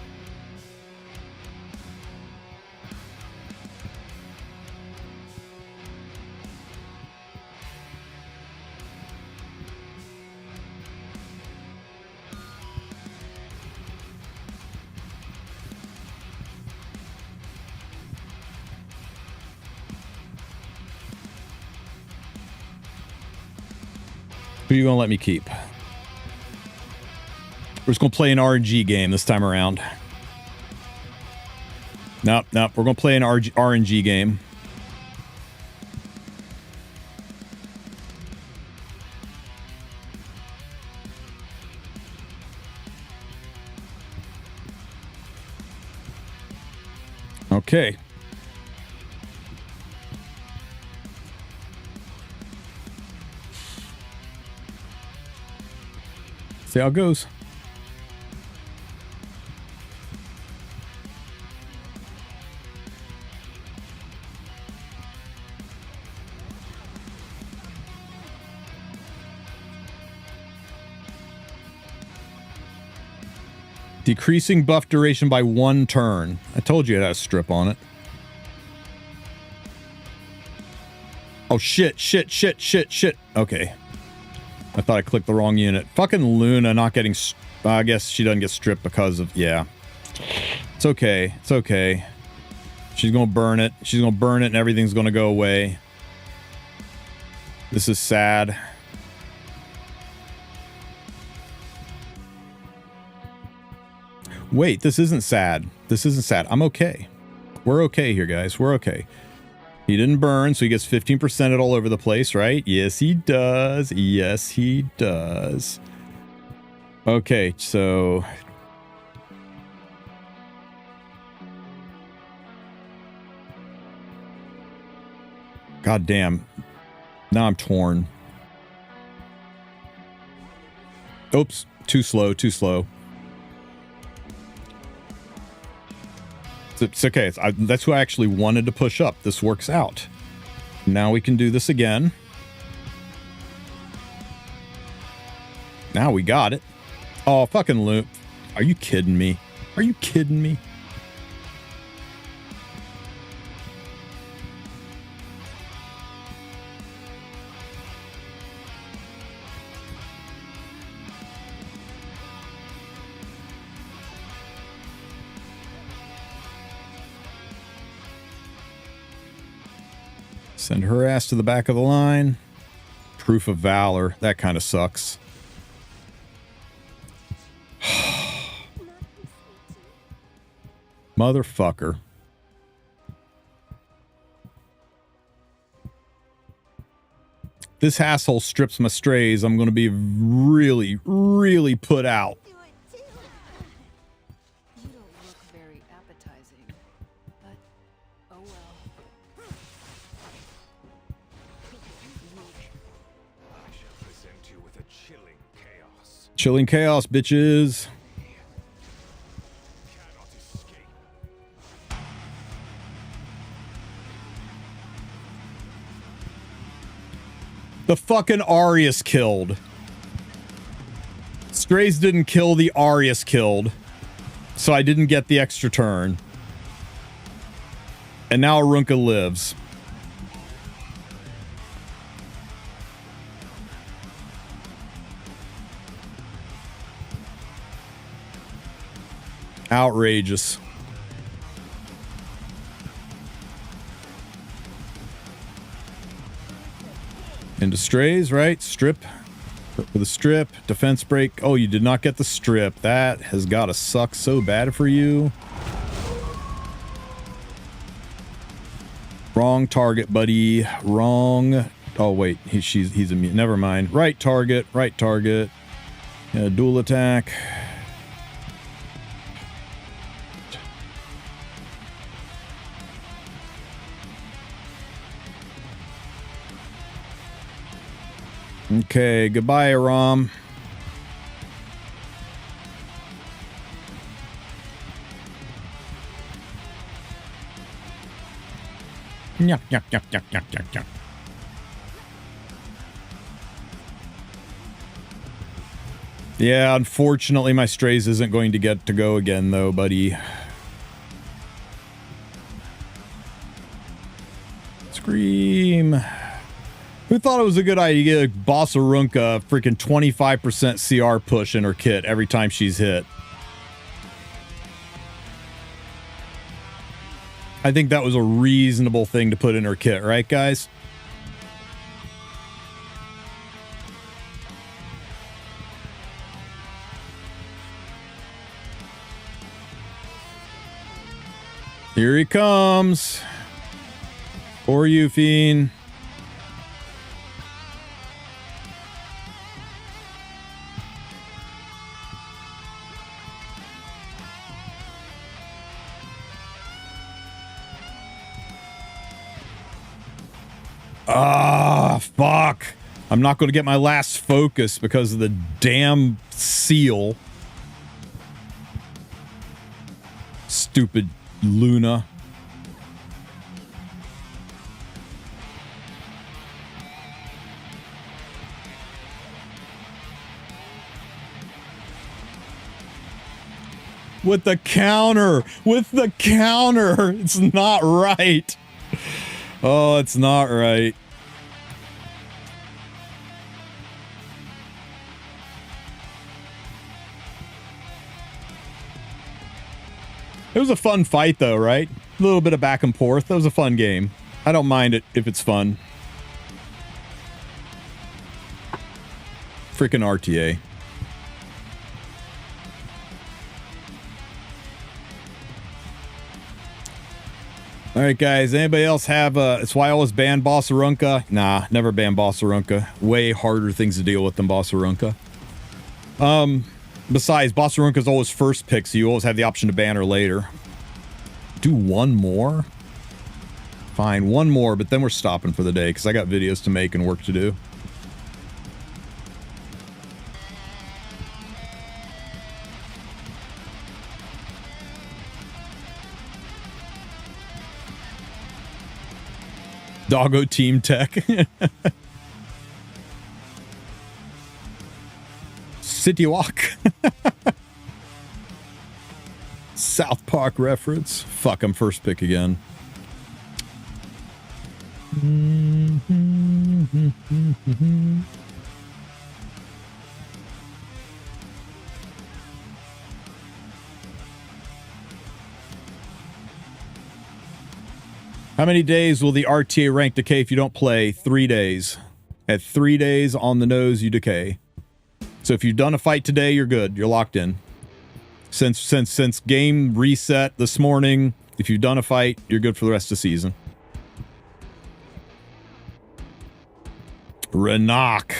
Who are you gonna let me keep? We're just gonna play an RNG game this time around. Nope. We're gonna play an RNG game. Okay. See how it goes. Decreasing buff duration by 1 turn. I told you it had a strip on it. Oh, shit. Okay. I thought I clicked the wrong unit. Fucking Luna not getting... I guess she doesn't get stripped because of... Yeah. It's okay. It's okay. She's gonna burn it. She's gonna burn it and everything's gonna go away. This is sad. Wait, this isn't sad. This isn't sad. I'm okay. We're okay here, guys. We're okay. He didn't burn, so he gets 15% it all over the place, right? Yes, he does. Yes, he does. Okay, so... God damn. Now I'm torn. Oops. Too slow, too slow. It's okay. That's who I actually wanted to push up. This works out. Now we can do this again. Now we got it. Oh, fucking loop. Are you kidding me? Are you kidding me? Send her ass to the back of the line. Proof of valor. That kind of sucks. Motherfucker. This asshole strips my strays. I'm going to be really, really put out. Chilling chaos, bitches. The fucking Arius killed. Strays didn't kill, the Arius killed. So I didn't get the extra turn. And now Arunca lives. Outrageous. Into strays, right? Strip. With a strip. Defense break. Oh, you did not get the strip. That has got to suck so bad for you. Wrong target, buddy. Wrong. Oh, wait. He's immune. Never mind. Right target. Right target. Yeah, dual attack. Okay, goodbye, Aram. Yuck, yuck, yuck, yuck, yuck, yuck, yuck. Yeah, unfortunately, my strays isn't going to get to go again, though, buddy. Scream. Who thought it was a good idea to get Boss Arunca freaking 25% CR push in her kit every time she's hit? I think that was a reasonable thing to put in her kit, right, guys? Here he comes. For you, Fiend. Ah, fuck. I'm not going to get my last focus because of the damn seal. Stupid Luna. With the counter. With the counter. It's not right. Oh, it's not right. It was a fun fight, though, right? A little bit of back and forth. That was a fun game. I don't mind it if it's fun. Freaking RTA. All right, guys. Anybody else have it's why I always ban Boss Arunca? Nah, never ban Boss Arunca. Way harder things to deal with than Boss Arunca. Besides, Boss Arunca's always first pick, so you always have the option to ban her later. Do one more? Fine, one more, but then we're stopping for the day because I got videos to make and work to do. Doggo Team Tech. City Walk. South Park reference. Fuck, I'm first pick again. How many days will the RTA rank decay if you don't play? 3 days. At 3 days on the nose, you decay. So if you've done a fight today, you're good. You're locked in. Since game reset this morning, if you've done a fight, you're good for the rest of the season. Renok.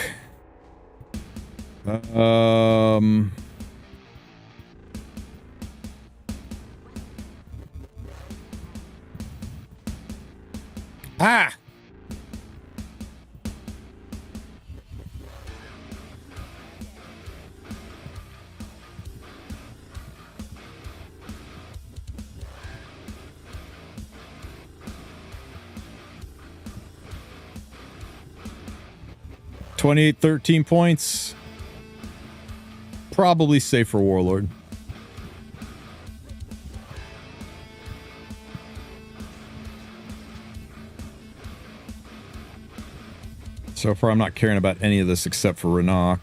Ah! $28, 13 points. Probably safe for Warlord. So far, I'm not caring about any of this except for Renok.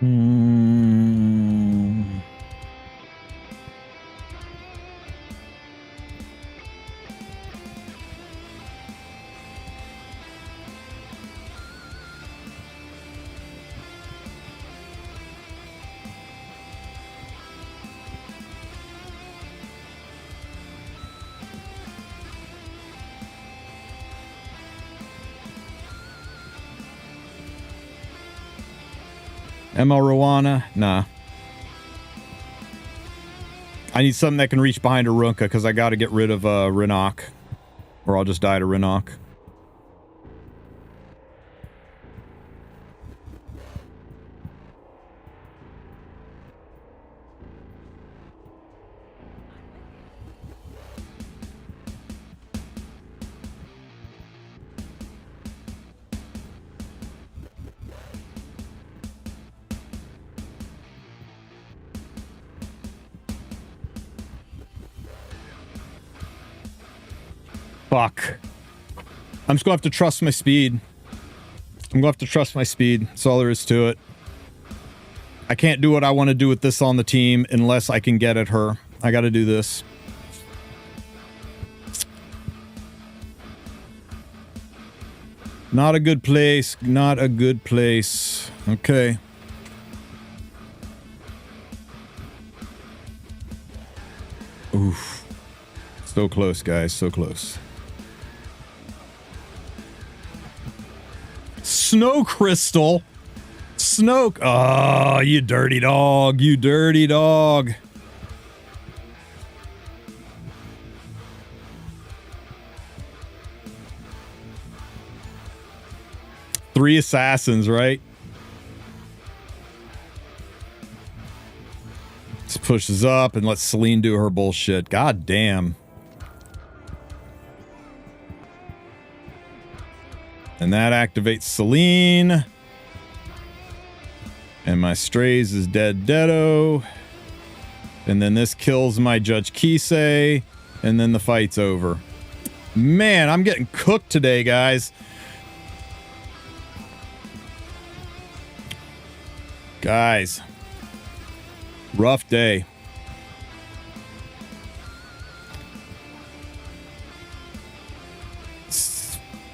Hmm. Emma Rowana? Nah. I need something that can reach behind Arunca because I got to get rid of Renok. Or I'll just die to Renok. Fuck. I'm just gonna have to trust my speed. I'm gonna have to trust my speed. That's all there is to it. I can't do what I want to do with this on the team unless I can get at her. I gotta do this. Not a good place. Not a good place. Okay. Oof. So close, guys. So close. Snow Crystal. Snoke. Oh, you dirty dog. You dirty dog. Three assassins, right? This pushes up and lets Celine do her bullshit. God damn. And that activates Celine. And my Strays is deado. And then this kills my Judge Kisei. And then the fight's over. Man, I'm getting cooked today, guys. Guys. Rough day.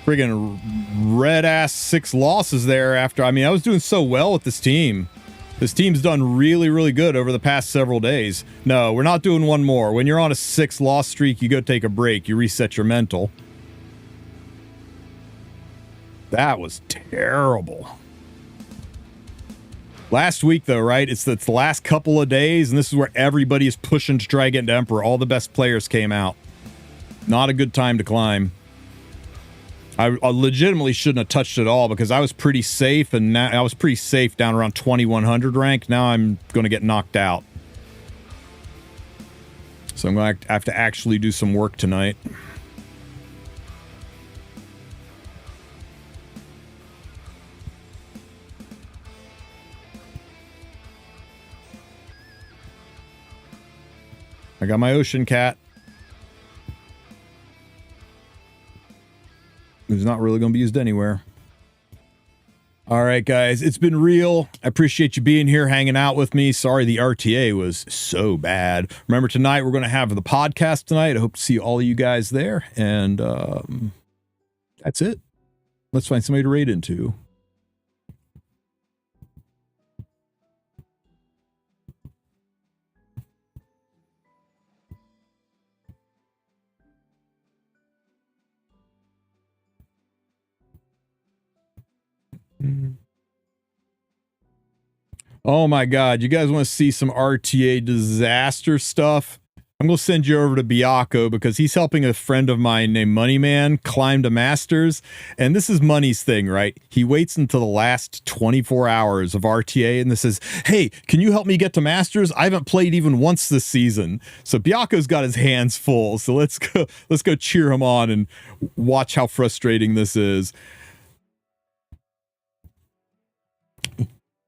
Friggin' red ass 6 losses there after. I mean, I was doing so well with this team. This team's done really, really good over the past several days. No, we're not doing one more. When you're on a 6 loss streak, you go take a break. You reset your mental. That was terrible. Last week, though, right? It's the last couple of days, and this is where everybody is pushing to try to get into Emperor. All the best players came out. Not a good time to climb. I legitimately shouldn't have touched it all because I was pretty safe, and now I was pretty safe down around 2100 rank. Now I'm going to get knocked out. So I'm going to have to actually do some work tonight. I got my ocean cat. It's not really going to be used anywhere. All right, guys. It's been real. I appreciate you being here, hanging out with me. Sorry the RTA was so bad. Remember, tonight we're going to have the podcast tonight. I hope to see all of you guys there. And that's it. Let's find somebody to raid into. Oh my god, you guys want to see some RTA disaster stuff? I'm going to send you over to Biako because he's helping a friend of mine named Moneyman climb to Masters. And this is Money's thing, right? He waits until the last 24 hours of RTA and this says, hey, can you help me get to Masters? I haven't played even once this season. So Biako's got his hands full. So let's go cheer him on and watch how frustrating this is.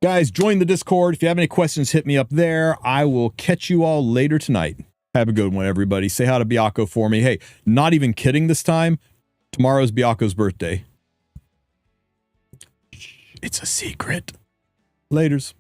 Guys, join the Discord. If you have any questions, hit me up there. I will catch you all later tonight. Have a good one, everybody. Say hi to Biako for me. Hey, not even kidding this time. Tomorrow's Biako's birthday. It's a secret. Laters.